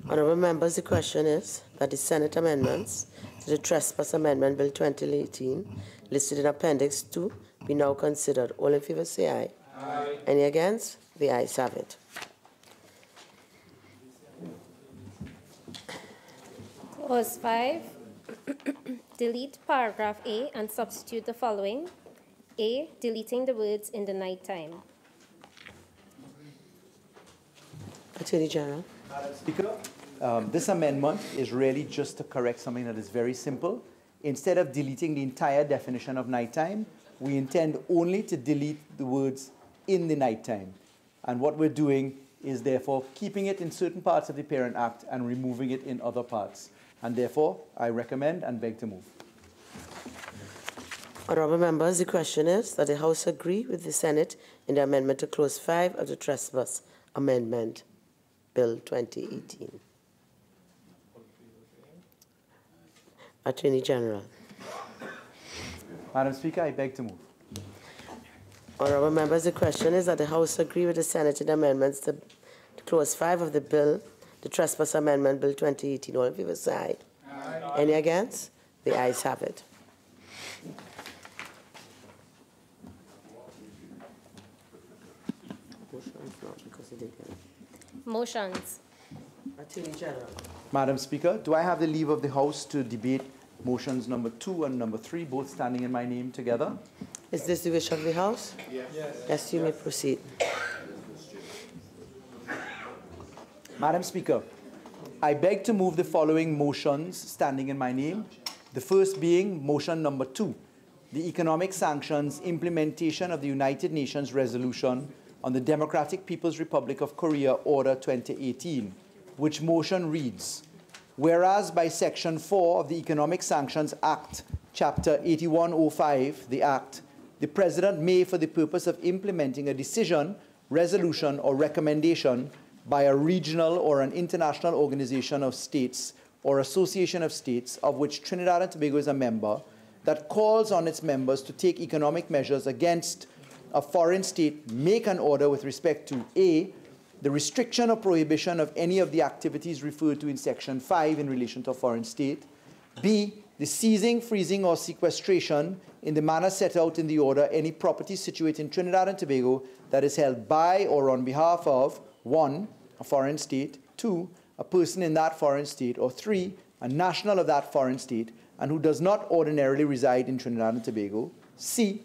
Honourable members, the question is that the Senate amendments to the Trespass Amendment Bill 2018, listed in Appendix 2, be now considered. All in favour say aye. Aye. Any against? The ayes have it. Clause 5. Delete paragraph A and substitute the following. A. Deleting the words in the night time. Attorney General. Madam Speaker, this amendment is really just to correct something that is very simple. Instead of deleting the entire definition of nighttime, we intend only to delete the words in the nighttime. And what we're doing is therefore keeping it in certain parts of the Parent Act and removing it in other parts. And therefore, I recommend and beg to move. Honourable members, the question is that the House agree with the Senate in the amendment to Clause 5 of the Trespass Amendment Bill 2018. Attorney General. Madam Speaker, I beg to move. Honourable members, the question is that the House agree with the Senate in amendments to Clause 5 of the bill, the Trespass Amendment Bill 2018. All in favour say aye. Aye. Any against? The ayes have it. Motions. Attorney General. Madam Speaker, do I have the leave of the House to debate motions number 2 and number 3, both standing in my name together? Is this the wish of the House? Yes. Yes, you may proceed. Madam Speaker, I beg to move the following motions standing in my name. The first being motion number 2, the Economic Sanctions implementation of the United Nations Resolution on the Democratic People's Republic of Korea Order 2018, which motion reads, whereas by Section 4 of the Economic Sanctions Act, Chapter 8105, the Act, the President may, for the purpose of implementing a decision, resolution, or recommendation by a regional or an international organization of states or association of states of which Trinidad and Tobago is a member, that calls on its members to take economic measures against a foreign state, make an order with respect to A, the restriction or prohibition of any of the activities referred to in Section 5 in relation to a foreign state, B, the seizing, freezing, or sequestration in the manner set out in the order any property situated in Trinidad and Tobago that is held by or on behalf of 1, a foreign state, 2, a person in that foreign state, or 3, a national of that foreign state, and who does not ordinarily reside in Trinidad and Tobago, C,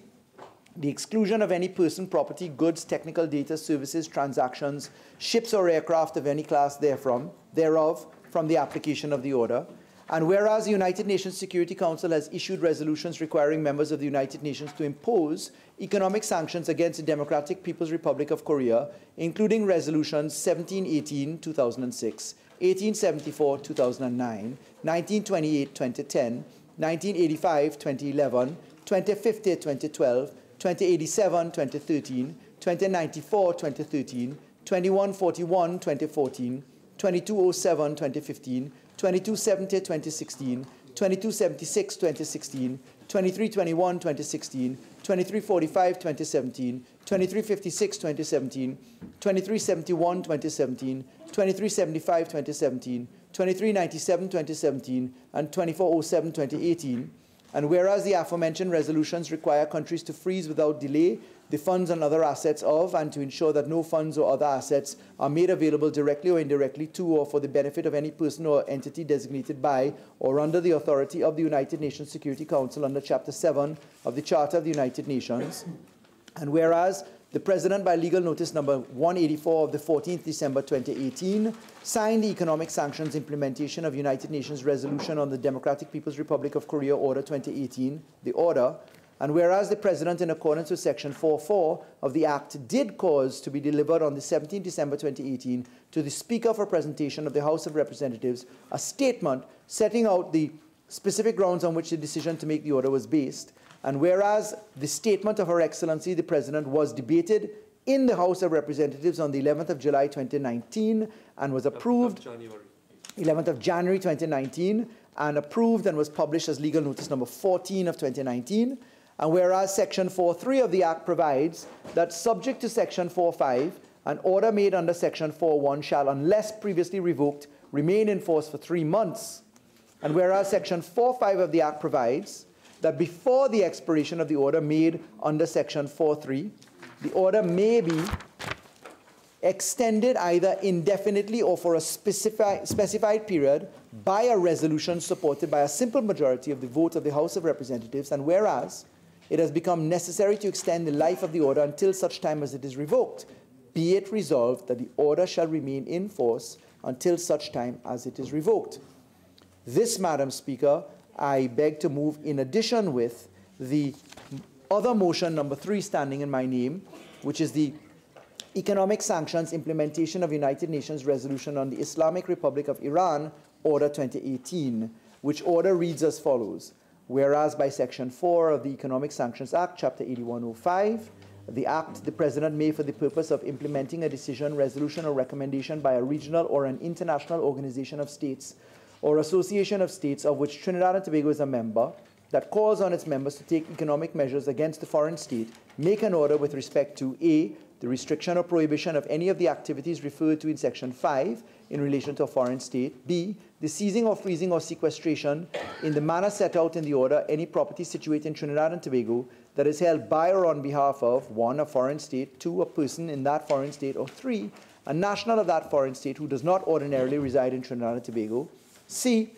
the exclusion of any person, property, goods, technical data, services, transactions, ships or aircraft of any class thereof, from the application of the order. And whereas the United Nations Security Council has issued resolutions requiring members of the United Nations to impose economic sanctions against the Democratic People's Republic of Korea, including resolutions 1718, 2006, 1874, 2009, 1928, 2010, 1985, 2011, 2050, 2012, 2087, 2013, 2094, 2013, 2141, 2014, 2207, 2015, 2270, 2016, 2276, 2016, 2321, 2016, 2345, 2017, 2356, 2017, 2371, 2017, 2375, 2017, 2397, 2017, and 2407, 2018. And whereas the aforementioned resolutions require countries to freeze without delay the funds and other assets of, and to ensure that no funds or other assets are made available directly or indirectly to or for the benefit of any person or entity designated by or under the authority of the United Nations Security Council under Chapter 7 of the Charter of the United Nations. And whereas the President, by legal notice number 184 of the 14th December 2018, signed the Economic Sanctions Implementation of United Nations Resolution on the Democratic People's Republic of Korea Order 2018, the order. And whereas the President, in accordance with Section 4.4 of the Act, did cause to be delivered on the 17th December 2018 to the Speaker for presentation of the House of Representatives a statement setting out the specific grounds on which the decision to make the order was based. And whereas the statement of Her Excellency the President was debated in the House of Representatives on the 11th of July 2019 and was approved 11th of January 2019 and approved and was published as legal notice number 14 of 2019. And whereas Section 4.3 of the Act provides that subject to Section 4.5, an order made under Section 4.1 shall, unless previously revoked, remain in force for 3 months. And whereas Section 4.5 of the Act provides that before the expiration of the order made under Section 4.3, the order may be extended either indefinitely or for a specified period by a resolution supported by a simple majority of the vote of the House of Representatives. And whereas it has become necessary to extend the life of the order until such time as it is revoked, be it resolved that the order shall remain in force until such time as it is revoked. This, Madam Speaker, I beg to move in addition with the other motion number 3 standing in my name, which is the Economic Sanctions Implementation of United Nations Resolution on the Islamic Republic of Iran, Order 2018, which order reads as follows. Whereas by Section 4 of the Economic Sanctions Act, Chapter 8105, the Act, the President may, for the purpose of implementing a decision, resolution, or recommendation by a regional or an international organization of states or association of states of which Trinidad and Tobago is a member, that calls on its members to take economic measures against the foreign state, make an order with respect to A, the restriction or prohibition of any of the activities referred to in Section 5 in relation to a foreign state, B, the seizing or freezing or sequestration in the manner set out in the order any property situated in Trinidad and Tobago that is held by or on behalf of 1, a foreign state, 2, a person in that foreign state, or 3, a national of that foreign state who does not ordinarily reside in Trinidad and Tobago, C,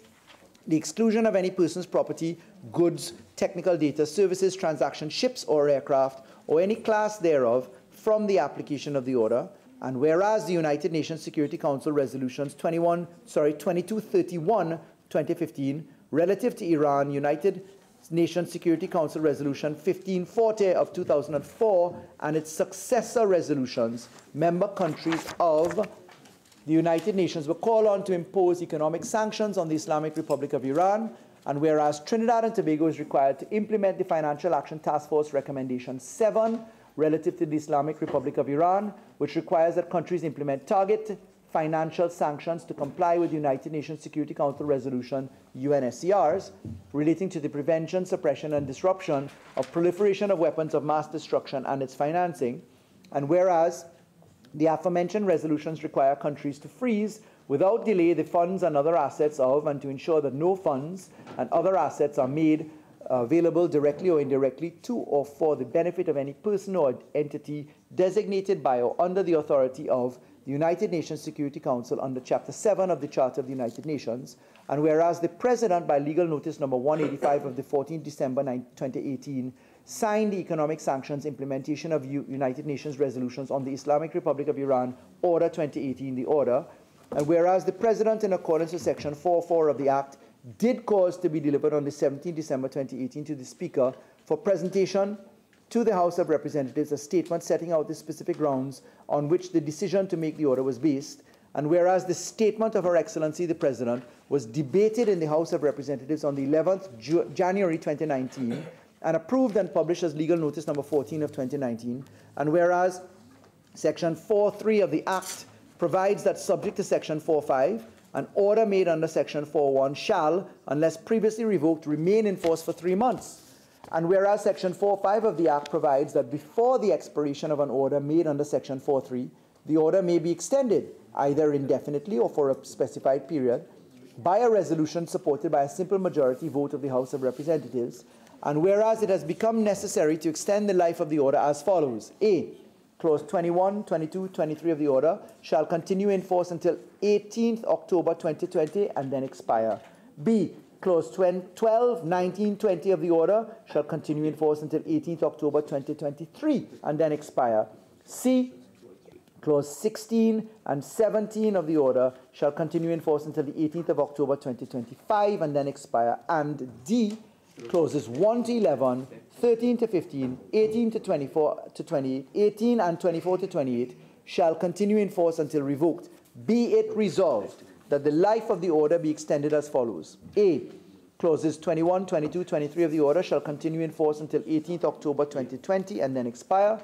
the exclusion of any person's property, goods, technical data, services, transactions, ships or aircraft, or any class thereof from the application of the order. And whereas the United Nations Security Council resolutions 2231, 2015, relative to Iran, United Nations Security Council resolution 1540 of 2004, and its successor resolutions, member countries of the United Nations were called on to impose economic sanctions on the Islamic Republic of Iran, and whereas Trinidad and Tobago is required to implement the Financial Action Task Force Recommendation 7 relative to the Islamic Republic of Iran, which requires that countries implement targeted financial sanctions to comply with the United Nations Security Council resolution, UNSCRs, relating to the prevention, suppression, and disruption of proliferation of weapons of mass destruction and its financing, and whereas the aforementioned resolutions require countries to freeze without delay the funds and other assets of, and to ensure that no funds and other assets are made available directly or indirectly to or for the benefit of any person or entity designated by or under the authority of the United Nations Security Council under Chapter 7 of the Charter of the United Nations, and whereas the President, by legal notice number 185 of the 14th December 2018, signed the Economic Sanctions Implementation of United Nations Resolutions on the Islamic Republic of Iran, Order 2018, the order, and whereas the President, in accordance with Section 4.4 of the Act, did cause to be delivered on the 17th December 2018 to the Speaker for presentation to the House of Representatives a statement setting out the specific grounds on which the decision to make the order was based, and whereas the statement of Her Excellency the President was debated in the House of Representatives on the 11th January 2019, and approved and published as legal notice number 14 of 2019. And whereas Section 4.3 of the Act provides that subject to Section 4.5, an order made under Section 4.1 shall, unless previously revoked, remain in force for 3 months. And whereas Section 4.5 of the Act provides that before the expiration of an order made under Section 4.3, the order may be extended, either indefinitely or for a specified period, by a resolution supported by a simple majority vote of the House of Representatives. And whereas it has become necessary to extend the life of the order as follows. A, Clause 21, 22, 23 of the order shall continue in force until 18th October 2020 and then expire. B, Clause 12, 19, 20 of the order shall continue in force until 18th October 2023 and then expire. C, Clause 16 and 17 of the order shall continue in force until the 18th of October 2025 and then expire. And D, Clauses 1 to 11, 13 to 15, 18 to 24 to 28, 18 and 24 to 28 shall continue in force until revoked. Be it resolved that the life of the order be extended as follows. A, Clauses 21, 22, 23 of the order shall continue in force until 18th October 2020 and then expire.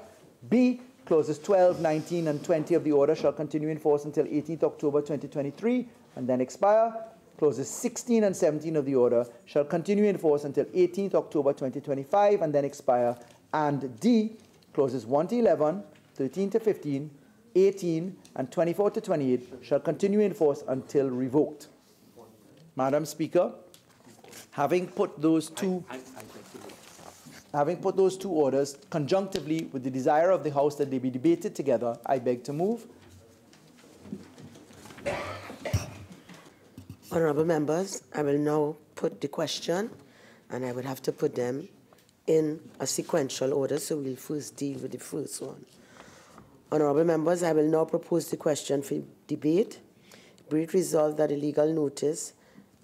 B, Clauses 12, 19 and 20 of the order shall continue in force until 18th October 2023 and then expire. Clauses 16 and 17 of the order shall continue in force until 18th October 2025 and then expire. And D, Clauses 1 to 11, 13 to 15, 18 and 24 to 28 shall continue in force until revoked. Madam Speaker, having put those two orders conjunctively with the desire of the House that they be debated together, I beg to move. Honourable members, I will now put the question, and I will have to put them in a sequential order, so we'll first deal with the first one. Honourable members, I will now propose the question for debate. Be it resolved that a legal notice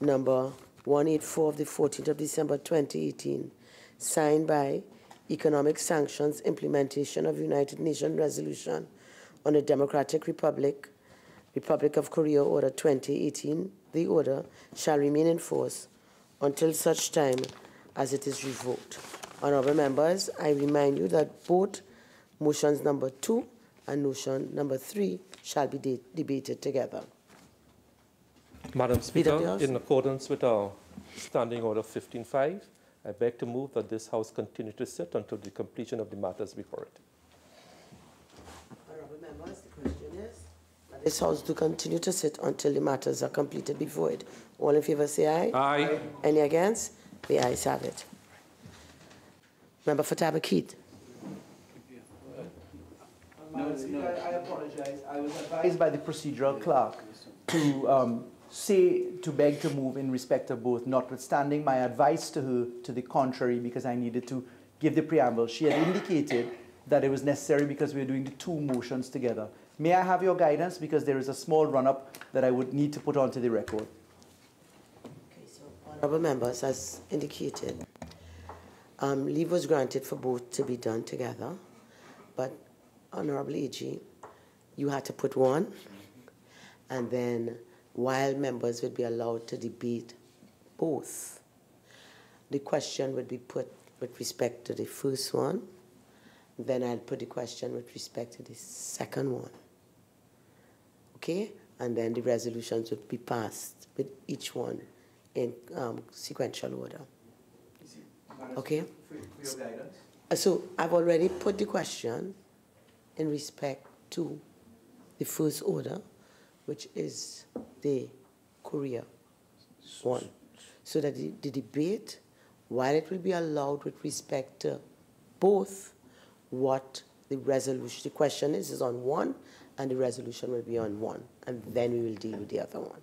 number 184 of the 14th of December 2018, signed by Economic Sanctions Implementation of United Nations Resolution on the Democratic Republic of Korea Order 2018, the order shall remain in force until such time as it is revoked. Honourable members, I remind you that both motions number 2 and motion number 3 shall be debated together. Madam Speaker, in accordance with our Standing Order 15.5, I beg to move that this House continue to sit until the completion of the matters before it. Honourable members, the question is that this House to continue to sit until the matters are completed before it. All in favour say aye. Aye. Any against? The ayes have it. Member for Tabakeet. Madam Speaker, I apologize. I was advised by the procedural clerk to beg to move in respect of both, notwithstanding my advice to her to the contrary, because I needed to give the preamble. She had indicated that it was necessary because we are doing the two motions together. May I have your guidance, because there is a small run-up that I would need to put onto the record. Okay, so honourable members, as indicated, leave was granted for both to be done together, but Honourable AG, you had to put one, and then while members would be allowed to debate both, the question would be put with respect to the first one, then I'll put the question with respect to the second one. Okay? And then the resolutions would be passed with each one in sequential order. Okay? For your guidance. So I've already put the question in respect to the first order, which is the Korea one. So that the debate, while it will be allowed with respect to both, what the resolution, the question is on one, and the resolution will be on one, and then we will deal with the other one.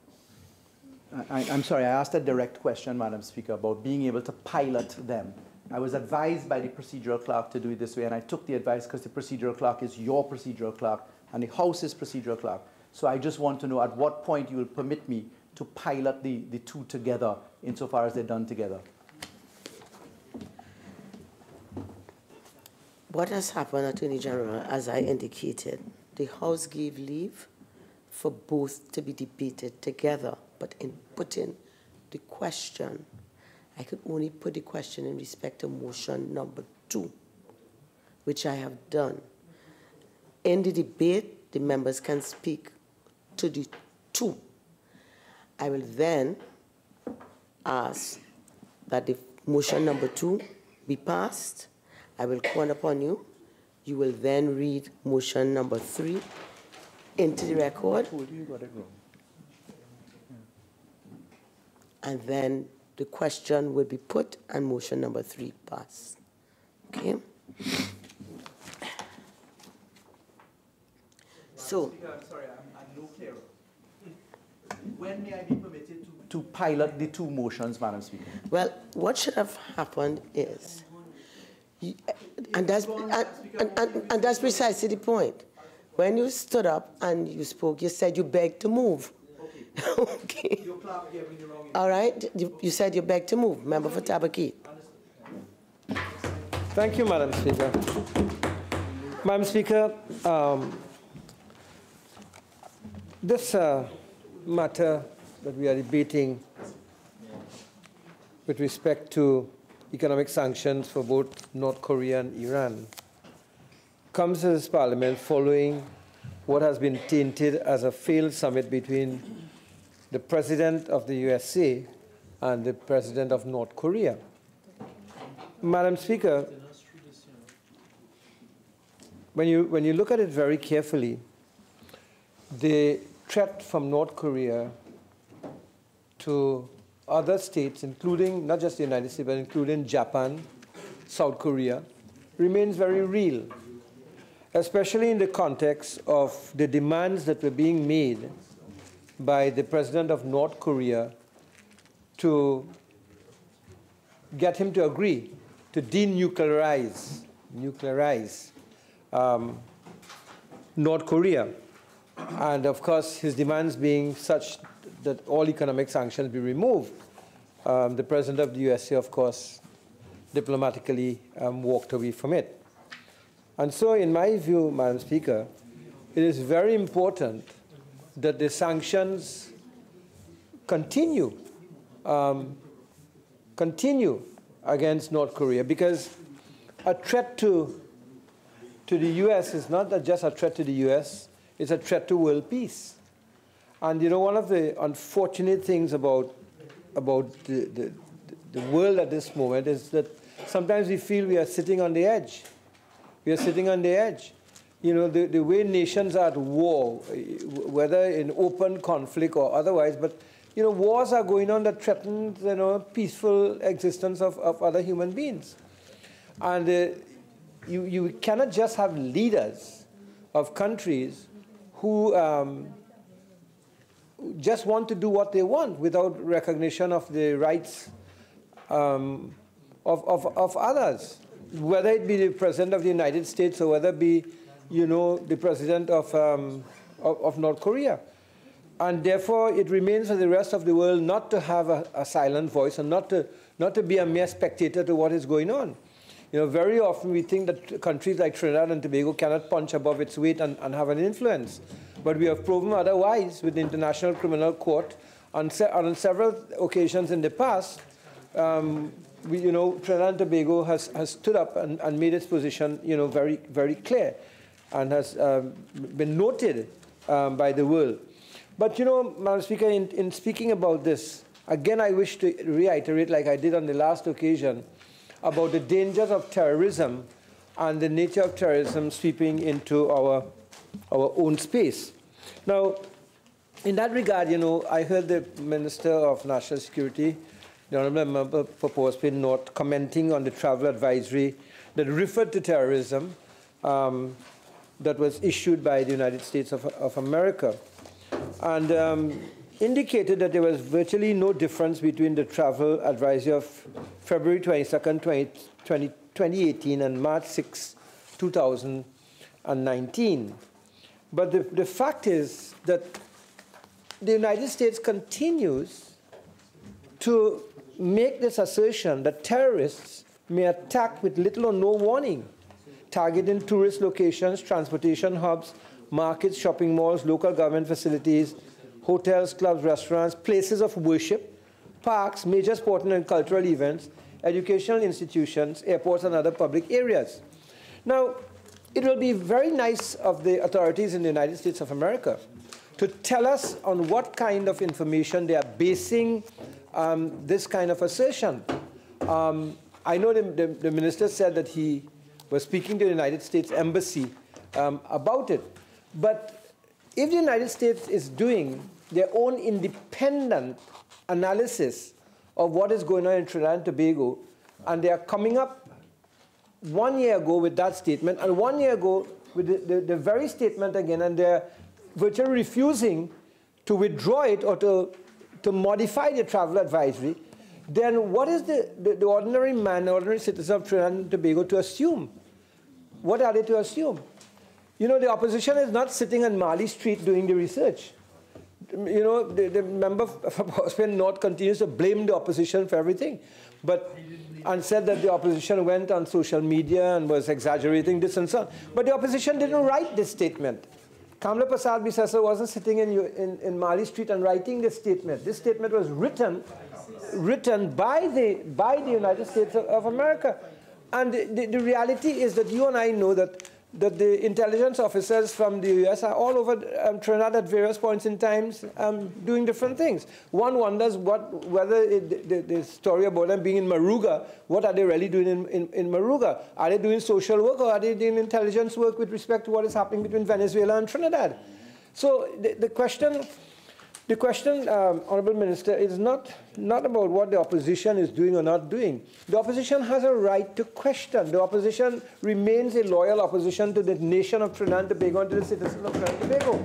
I'm sorry, I asked a direct question, Madam Speaker, about being able to pilot them. I was advised by the procedural clerk to do it this way, and I took the advice because the procedural clerk is your procedural clerk and the House's procedural clerk. So I just want to know at what point you will permit me to pilot the two together insofar as they're done together. What has happened, Attorney General, as I indicated, the House gave leave for both to be debated together, but in putting the question I could only put the question in respect to motion number 2, which I have done. In the debate, the members can speak to the 2. I will then ask that the motion number 2 be passed. I will call upon you. You will then read motion number 3 into the record. And then the question will be put and motion number 3 passed. Okay? So, sorry, I'm no clearer. When may I be permitted to pilot the 2 motions, Madam Speaker? Well, what should have happened is, and that's precisely the point. When you stood up and you spoke, you said you begged to move. Okay. All right. You said you begged to move. Member for Tabakit. Thank you, Madam Speaker. Madam Speaker, this matter that we are debating with respect to economic sanctions for both North Korea and Iran comes to this Parliament following what has been tainted as a failed summit between the President of the USA and the President of North Korea. Madam Speaker, when you look at it very carefully, the threat from North Korea to other states, including not just the United States, but including Japan, South Korea, remains very real, especially in the context of the demands that were being made by the President of North Korea to get him to agree to denuclearize North Korea. And of course, his demands being such that all economic sanctions be removed. The President of the USA, of course, diplomatically walked away from it. And so, in my view, Madam Speaker, it is very important that the sanctions continue against North Korea, because a threat to the U.S. is not just a threat to the U.S., it's a threat to world peace. And you know, one of the unfortunate things about the world at this moment is that sometimes we feel we are sitting on the edge. We are sitting on the edge. You know, the way nations are at war, whether in open conflict or otherwise, but you know, wars are going on that threaten, you know, peaceful existence of other human beings. And you cannot just have leaders of countries who just want to do what they want without recognition of the rights of others, whether it be the President of the United States or whether it be, you know, the President of North Korea. And therefore, it remains for the rest of the world not to have a silent voice and not to be a mere spectator to what is going on. You know, very often we think that countries like Trinidad and Tobago cannot punch above its weight and have an influence. But we have proven otherwise with the International Criminal Court on several occasions in the past. You know, Trinidad and Tobago has stood up and made its position, you know, very, very clear, and has been noted by the world. But, you know, Madam Speaker, in speaking about this, again, I wish to reiterate, like I did on the last occasion, about the dangers of terrorism and the nature of terrorism sweeping into our own space. Now, in that regard, you know, I heard the Minister of National Security, the Honourable Member for Port-au-Prince North, commenting on the travel advisory that referred to terrorism that was issued by the United States of America, and indicated that there was virtually no difference between the travel advisory of February 22nd, 2018 and March 6, 2019. But the fact is that the United States continues to make this assertion that terrorists may attack with little or no warning, targeting tourist locations, transportation hubs, markets, shopping malls, local government facilities, hotels, clubs, restaurants, places of worship, parks, major sporting and cultural events, educational institutions, airports, and other public areas. Now, it will be very nice of the authorities in the United States of America to tell us on what kind of information they are basing this kind of assertion. I know the minister said that he was speaking to the United States Embassy about it. But if the United States is doing their own independent analysis of what is going on in Trinidad and Tobago, and they are coming up 1 year ago with that statement, and 1 year ago with the very statement again, and they're virtually refusing to withdraw it or to modify the travel advisory, then what is the ordinary man, ordinary citizen of Trinidad and Tobago to assume? What are they to assume? You know, the opposition is not sitting on Marley Street doing the research. You know, the member for Portsmouth North continues to blame the opposition for everything, and said that the opposition went on social media and was exaggerating this and so on. But the opposition didn't write this statement. Kamla Prasad Bisasa wasn't sitting in Marley Street and writing this statement. This statement was written by the United States of America. And the reality is that you and I know that the intelligence officers from the US are all over Trinidad at various points in time doing different things. One wonders whether the story about them being in Maruga, what are they really doing in Maruga? Are they doing social work, or are they doing intelligence work with respect to what is happening between Venezuela and Trinidad? So the question, Honorable Minister, is not about what the opposition is doing or not doing. The opposition has a right to question. The opposition remains a loyal opposition to the nation of Trinidad and Tobago and to the citizens of Trinidad and Tobago.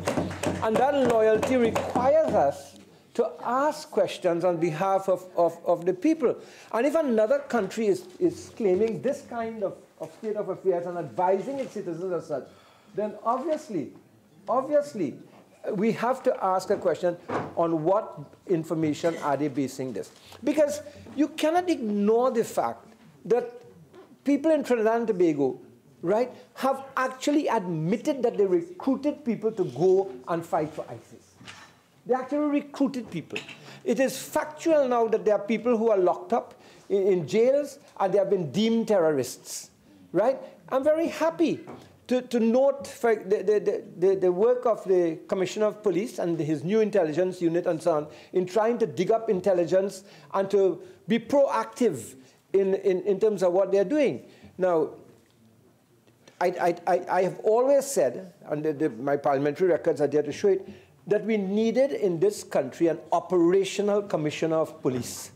And that loyalty requires us to ask questions on behalf of the people. And if another country is claiming this kind of state of affairs and advising its citizens as such, then obviously, we have to ask a question on what information are they basing this. Because you cannot ignore the fact that people in Trinidad and Tobago, right, have actually admitted that they recruited people to go and fight for ISIS. They actually recruited people. It is factual now that there are people who are locked up in jails and they have been deemed terrorists, right? I'm very happy to note the work of the Commissioner of Police and his new intelligence unit and so on in trying to dig up intelligence and to be proactive in terms of what they're doing. Now, I have always said, and my parliamentary records are there to show it, that we needed in this country an operational commissioner of police.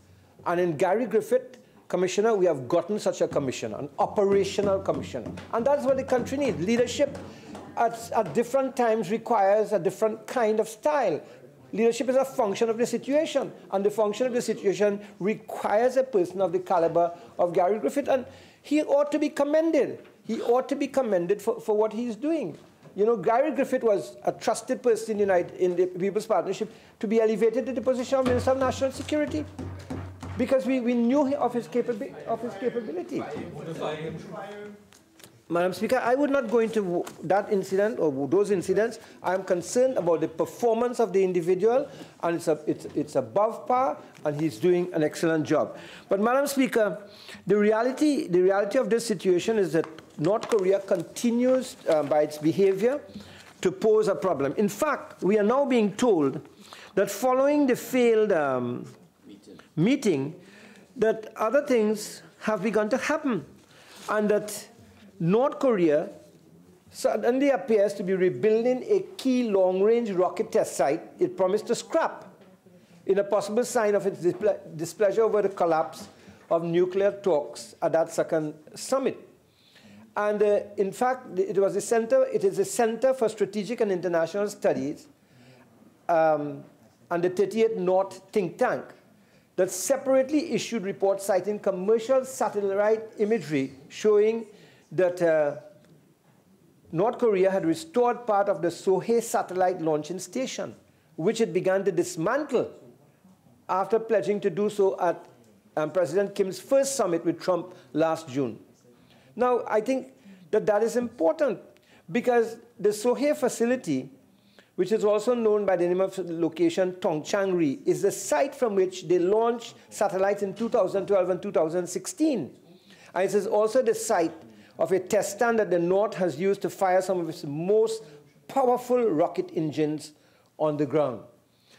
And in Gary Griffith, Commissioner, we have gotten such a commissioner, an operational commissioner. And that's what the country needs. Leadership at different times requires a different kind of style. Leadership is a function of the situation, and the function of the situation requires a person of the caliber of Gary Griffith, and he ought to be commended. He ought to be commended for what he's doing. You know, Gary Griffith was a trusted person in the People's Partnership to be elevated to the position of Minister of National Security, because we knew of his capability. Madam Speaker, I would not go into that incident or those incidents. I am concerned about the performance of the individual, and it's above par, and he's doing an excellent job. But Madam Speaker, the reality of this situation is that North Korea continues by its behavior to pose a problem. In fact, we are now being told that following the failed meeting, that other things have begun to happen, and that North Korea suddenly appears to be rebuilding a key long-range rocket test site it promised to scrap in a possible sign of its displeasure over the collapse of nuclear talks at that second summit. And in fact, it is the Center for Strategic and International Studies and the 38th North think tank that separately issued reports citing commercial satellite imagery showing that North Korea had restored part of the Sohae satellite launching station, which it began to dismantle after pledging to do so at President Kim's first summit with Trump last June. Now, I think that is important, because the Sohae facility which is also known by the name of location Tongchang-ri, is the site from which they launched satellites in 2012 and 2016. And it is also the site of a test stand that the North has used to fire some of its most powerful rocket engines on the ground.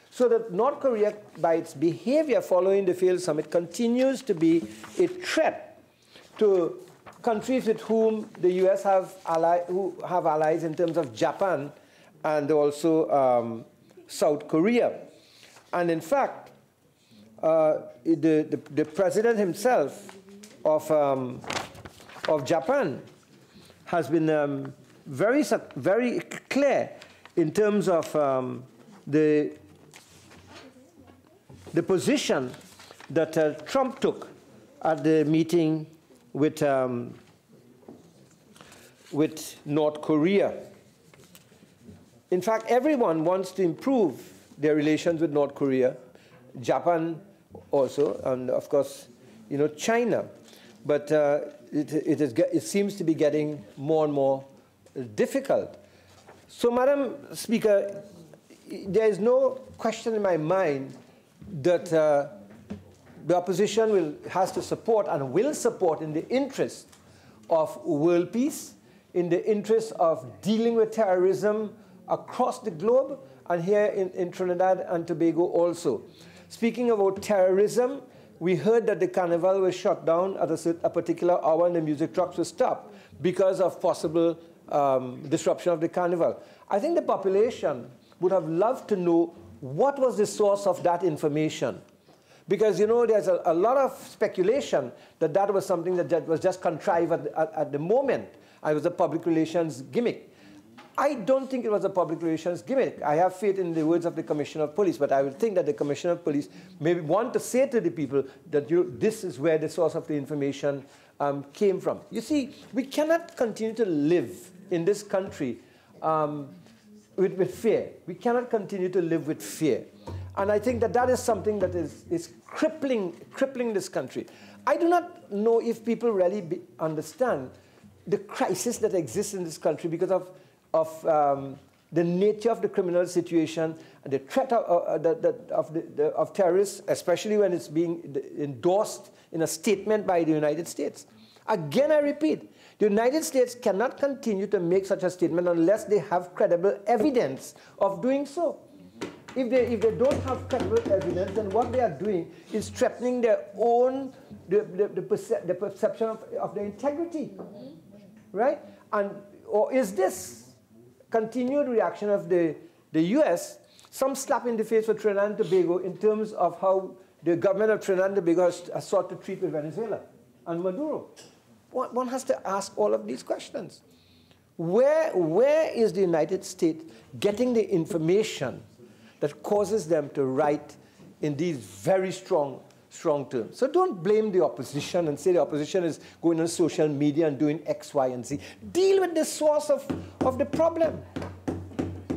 So that North Korea, by its behavior following the failed summit, continues to be a threat to countries with whom the US who have allies in terms of Japan and also South Korea. And in fact, the president himself of Japan has been very clear in terms of the position that Trump took at the meeting with North Korea. In fact, everyone wants to improve their relations with North Korea, Japan also, and of course, China. But it seems to be getting more and more difficult. So, Madam Speaker, there is no question in my mind that the opposition has to support and will support in the interest of world peace, in the interest of dealing with terrorism across the globe, and here in Trinidad and Tobago also. Speaking about terrorism, we heard that the carnival was shut down at a particular hour and the music trucks were stopped because of possible disruption of the carnival. I think the population would have loved to know what was the source of that information. Because, there's a lot of speculation that that was something that was just contrived at the moment. It was a public relations gimmick. I don't think it was a public relations gimmick. I have faith in the words of the Commissioner of Police, but I would think that the Commissioner of Police maybe want to say to the people that this is where the source of the information came from. You see, we cannot continue to live in this country with fear. We cannot continue to live with fear. And I think that is something that is crippling this country. I do not know if people really understand the crisis that exists in this country because of the nature of the criminal situation and the threat of terrorists, especially when it's being endorsed in a statement by the United States. Again, I repeat, the United States cannot continue to make such a statement unless they have credible evidence of doing so. If they don't have credible evidence, then what they are doing is threatening their own, the perception of their integrity, right? Or is this continued reaction of the US some slap in the face for Trinidad and Tobago in terms of how the government of Trinidad and Tobago has sought to treat with Venezuela and Maduro? One has to ask all of these questions. Where is the United States getting the information that causes them to write in these very strong terms? So don't blame the opposition and say the opposition is going on social media and doing X, Y, and Z. Deal with the source of the problem.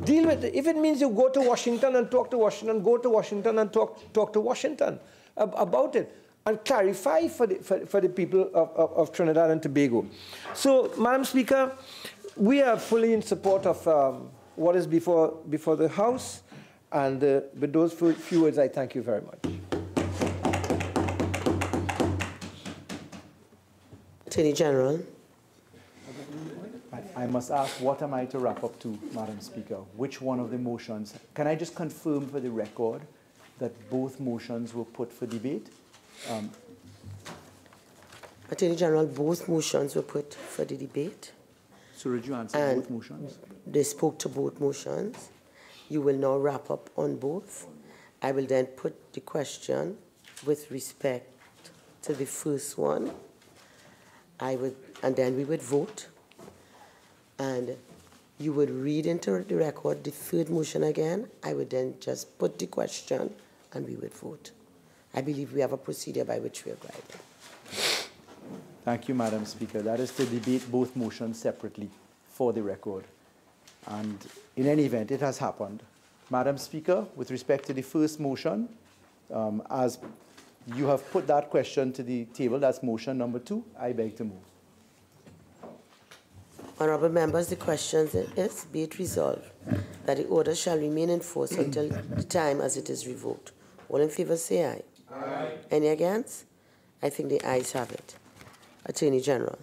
Deal with it. If it means you go to Washington and talk to Washington, go to Washington and talk to Washington about it and clarify for the people of Trinidad and Tobago. So, Madam Speaker, we are fully in support of what is before the House. And with those few words, I thank you very much. Attorney General. I must ask, what am I to wrap up to, Madam Speaker? Which one of the motions? Can I just confirm for the record that both motions were put for debate? Attorney General, both motions were put for the debate. So did you answer both motions? They spoke to both motions. You will now wrap up on both. I will then put the question with respect to the first one. And then we would vote. And you would read into the record the third motion again. I would then just put the question and we would vote. I believe we have a procedure by which we are guided. Thank you, Madam Speaker. That is to debate both motions separately for the record. And in any event, it has happened. Madam Speaker, with respect to the first motion, as you have put that question to the table, that's motion number 2, I beg to move. Honourable members, the question is, be it resolved that the order shall remain in force until the time as it is revoked. All in favour say aye. Aye. Any against? I think the ayes have it. Attorney General.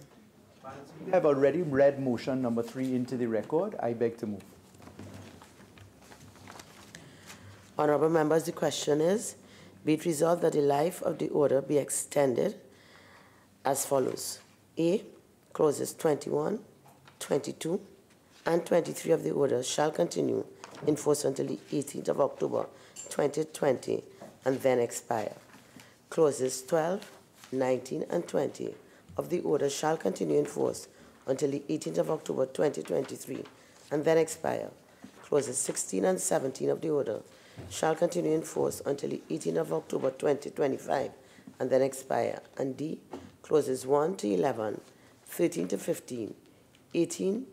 We have already read motion number 3 into the record. I beg to move. Honourable members, the question is, be it resolved that the life of the order be extended as follows. A, clauses 21, 22, and 23 of the order shall continue in force until the 18th of October 2020 and then expire. Clauses 12, 19, and 20 of the order shall continue in force until the 18th of October 2023 and then expire. Clauses 16 and 17 of the order shall continue in force until the 18th of October 2025 and then expire. And D, clauses 1 to 11, 13 to 15, 18,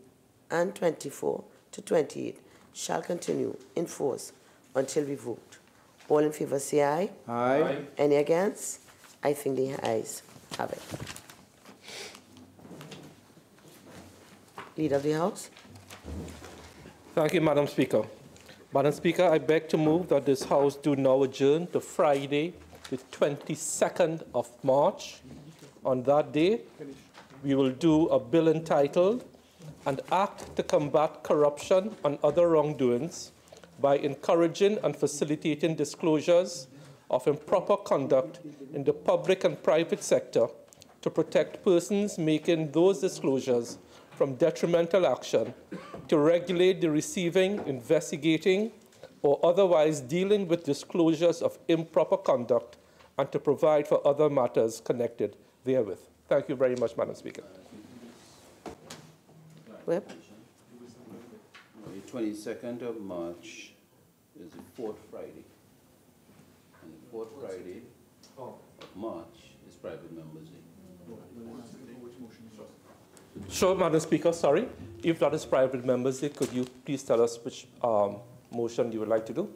and 24 to 28 shall continue in force until revoked. All in favour say aye. Aye. Any against? I think the ayes have it. Leader of the House. Thank you, Madam Speaker. Madam Speaker, I beg to move that this House do now adjourn to Friday, the 22nd of March. On that day, we will do a bill entitled An Act to Combat Corruption and Other Wrongdoings by encouraging and facilitating disclosures of improper conduct in the public and private sector to protect persons making those disclosures from detrimental action, to regulate the receiving, investigating, or otherwise dealing with disclosures of improper conduct, and to provide for other matters connected therewith. Thank you very much, Madam Speaker. Whip. The 22nd of March is the fourth Friday. And the fourth Friday of March is private members' day. Sure, Madam Speaker, sorry. If that is private members' day, could you please tell us which motion you would like to do?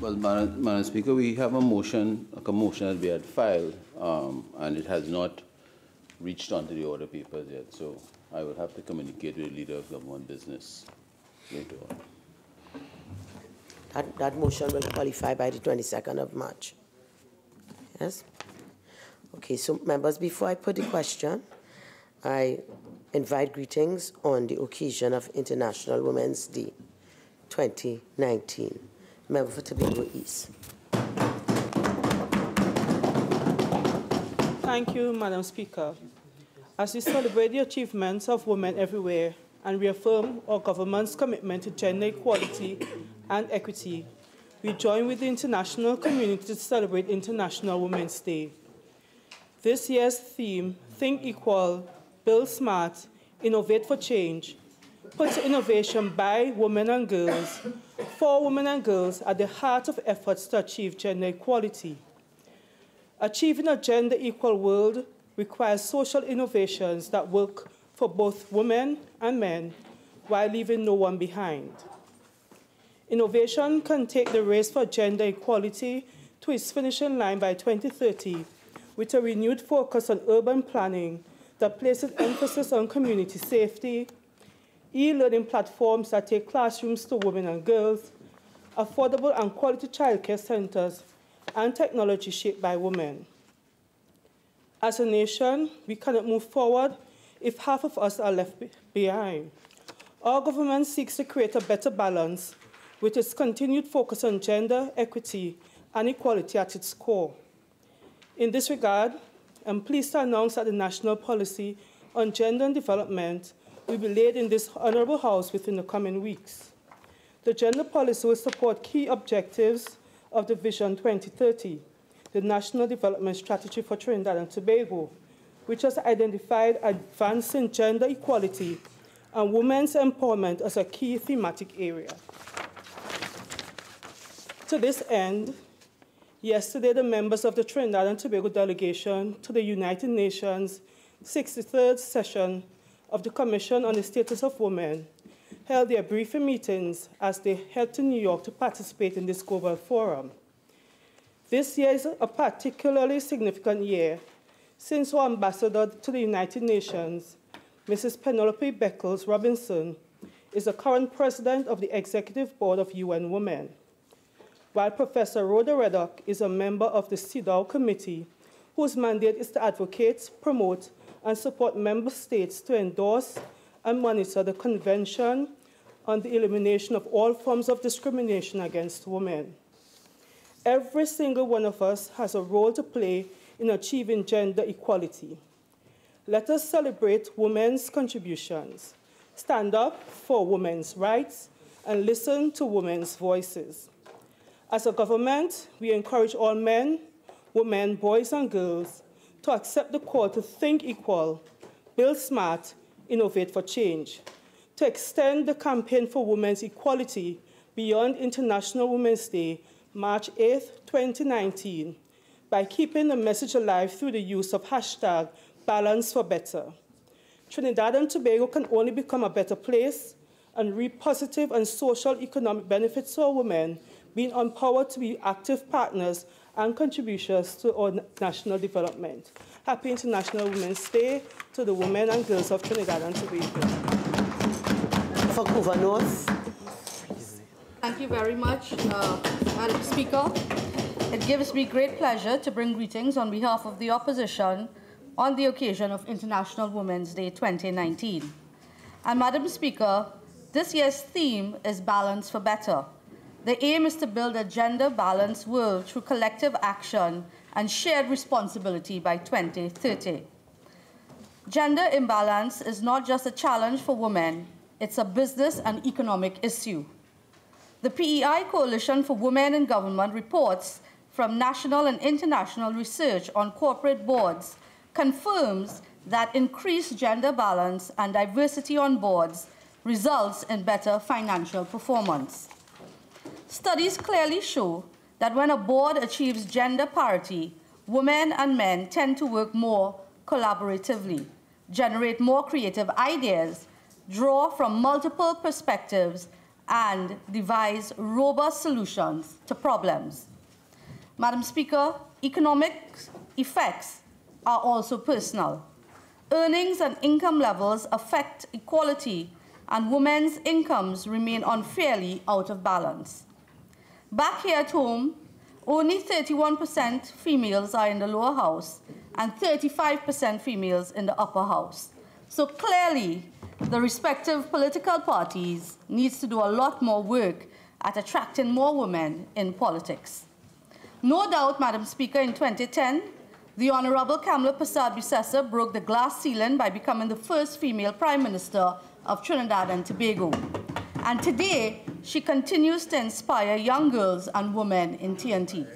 Well, Madam Speaker, we have a motion that we had filed, and it has not reached onto the order papers yet, so I will have to communicate with the Leader of Government Business later on. That motion will qualify by the 22nd of March. Yes? Okay, so members, before I put the question, I invite greetings on the occasion of International Women's Day 2019. Member for Tobago East. Thank you, Madam Speaker. As we celebrate the achievements of women everywhere and reaffirm our government's commitment to gender equality and equity, we join with the international community to celebrate International Women's Day. This year's theme, Think Equal, Build Smart, Innovate for Change, puts innovation by women and girls, for women and girls, at the heart of efforts to achieve gender equality. Achieving a gender equal world requires social innovations that work for both women and men while leaving no one behind. Innovation can take the race for gender equality to its finishing line by 2030 with a renewed focus on urban planning that places emphasis on community safety, e-learning platforms that take classrooms to women and girls, affordable and quality childcare centers, and technology shaped by women. As a nation, we cannot move forward if half of us are left behind. Our government seeks to create a better balance with its continued focus on gender equity and equality at its core. In this regard, I'm pleased to announce that the National Policy on Gender and Development will be laid in this Honourable House within the coming weeks. The gender policy will support key objectives of the Vision 2030, the National Development Strategy for Trinidad and Tobago, which has identified advancing gender equality and women's empowerment as a key thematic area. To this end, yesterday the members of the Trinidad and Tobago delegation to the United Nations 63rd session of the Commission on the Status of Women held their briefing meetings as they head to New York to participate in this global forum. This year is a particularly significant year since our ambassador to the United Nations, Mrs. Penelope Beckles Robinson, is the current president of the Executive Board of UN Women, while Professor Rhoda Reddock is a member of the CEDAW Committee, whose mandate is to advocate, promote, and support member states to endorse and monitor the Convention on the Elimination of All Forms of Discrimination Against Women. Every single one of us has a role to play in achieving gender equality. Let us celebrate women's contributions, stand up for women's rights, and listen to women's voices. As a government, we encourage all men, women, boys, and girls to accept the call to think equal, build smart, innovate for change, to extend the campaign for women's equality beyond International Women's Day, March 8, 2019, by keeping the message alive through the use of hashtag Balance for Better. Trinidad and Tobago can only become a better place and reap positive and social economic benefits for women, being empowered to be active partners and contributors to our national development. Happy International Women's Day to the women and girls of Trinidad and Tobago. For Vancouver North. Thank you very much, Madam Speaker. It gives me great pleasure to bring greetings on behalf of the opposition on the occasion of International Women's Day 2019. And Madam Speaker, this year's theme is Balance for Better. The aim is to build a gender-balanced world through collective action and shared responsibility by 2030. Gender imbalance is not just a challenge for women, it's a business and economic issue. The PEI Coalition for Women in Government reports from national and international research on corporate boards confirms that increased gender balance and diversity on boards results in better financial performance. Studies clearly show that when a board achieves gender parity, women and men tend to work more collaboratively, generate more creative ideas, draw from multiple perspectives, and devise robust solutions to problems. Madam Speaker, economic effects are also personal. Earnings and income levels affect equality, and women's incomes remain unfairly out of balance. Back here at home, only 31% females are in the lower house and 35% females in the upper house. So clearly, the respective political parties needs to do a lot more work at attracting more women in politics. No doubt, Madam Speaker, in 2010, the Honorable Kamala Persad-Bissessar broke the glass ceiling by becoming the first female Prime Minister of Trinidad and Tobago. And today, she continues to inspire young girls and women in TNT.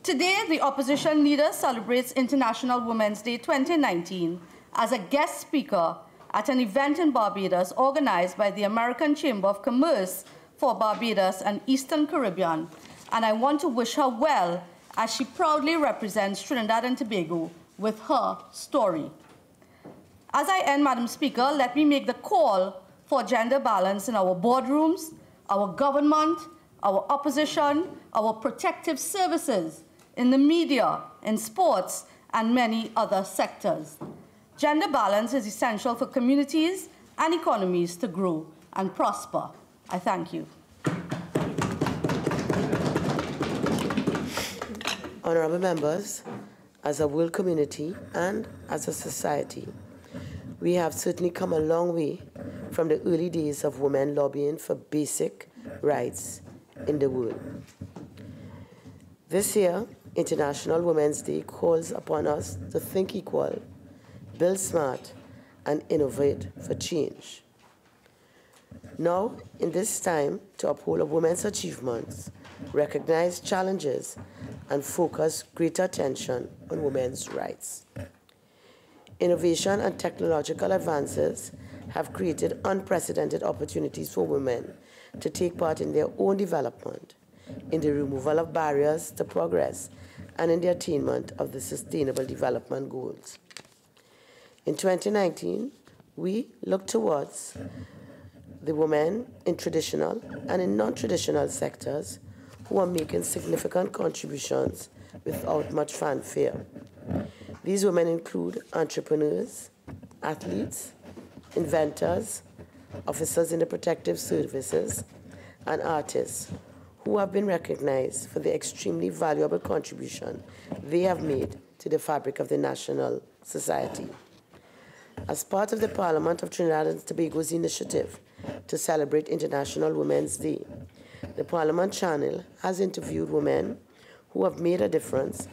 Today, the opposition leader celebrates International Women's Day 2019 as a guest speaker at an event in Barbados organized by the American Chamber of Commerce for Barbados and Eastern Caribbean. And I want to wish her well as she proudly represents Trinidad and Tobago with her story. As I end, Madam Speaker, let me make the call for gender balance in our boardrooms, our government, our opposition, our protective services, in the media, in sports, and many other sectors. Gender balance is essential for communities and economies to grow and prosper. I thank you. Honorable members, as a world community and as a society, we have certainly come a long way from the early days of women lobbying for basic rights in the world. This year, International Women's Day calls upon us to think equal, build smart, and innovate for change. Now, in this time to uphold a women's achievements, recognize challenges, and focus greater attention on women's rights. Innovation and technological advances have created unprecedented opportunities for women to take part in their own development, in the removal of barriers to progress, and in the attainment of the Sustainable Development Goals. In 2019, we look towards the women in traditional and in non-traditional sectors who are making significant contributions without much fanfare. These women include entrepreneurs, athletes, inventors, officers in the protective services, and artists who have been recognized for the extremely valuable contribution they have made to the fabric of the national society. As part of the Parliament of Trinidad and Tobago's initiative to celebrate International Women's Day, the Parliament channel has interviewed women who have made a difference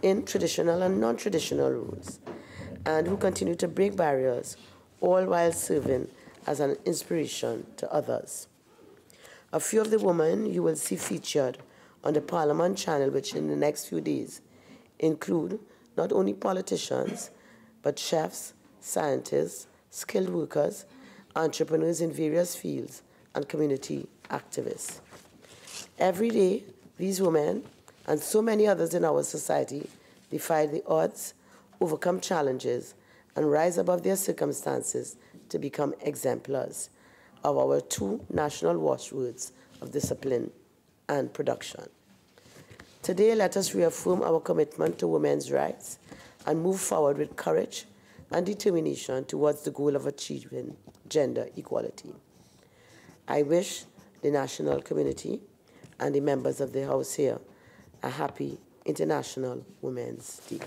in traditional and non-traditional roles and who continue to break barriers, all while serving as an inspiration to others. A few of the women you will see featured on the Parliament channel, which in the next few days include not only politicians, but chefs, scientists, skilled workers, entrepreneurs in various fields, and community activists. Every day, these women and so many others in our society defy the odds, overcome challenges, and rise above their circumstances to become exemplars of our two national watchwords of discipline and production. Today, let us reaffirm our commitment to women's rights and move forward with courage and determination towards the goal of achieving gender equality. I wish the national community and the members of the House here a happy International Women's Day.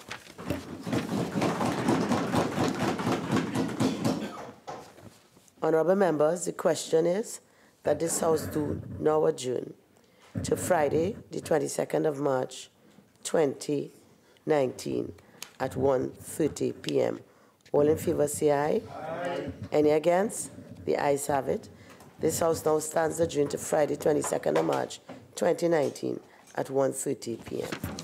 Honorable members, the question is that this House do now adjourn to Friday, the 22nd of March, 2019 at 1:30 p.m. All in favor say aye. Aye. Any against? The ayes have it. This House now stands adjourned to Friday, 22nd of March, 2019 at 1:30 p.m.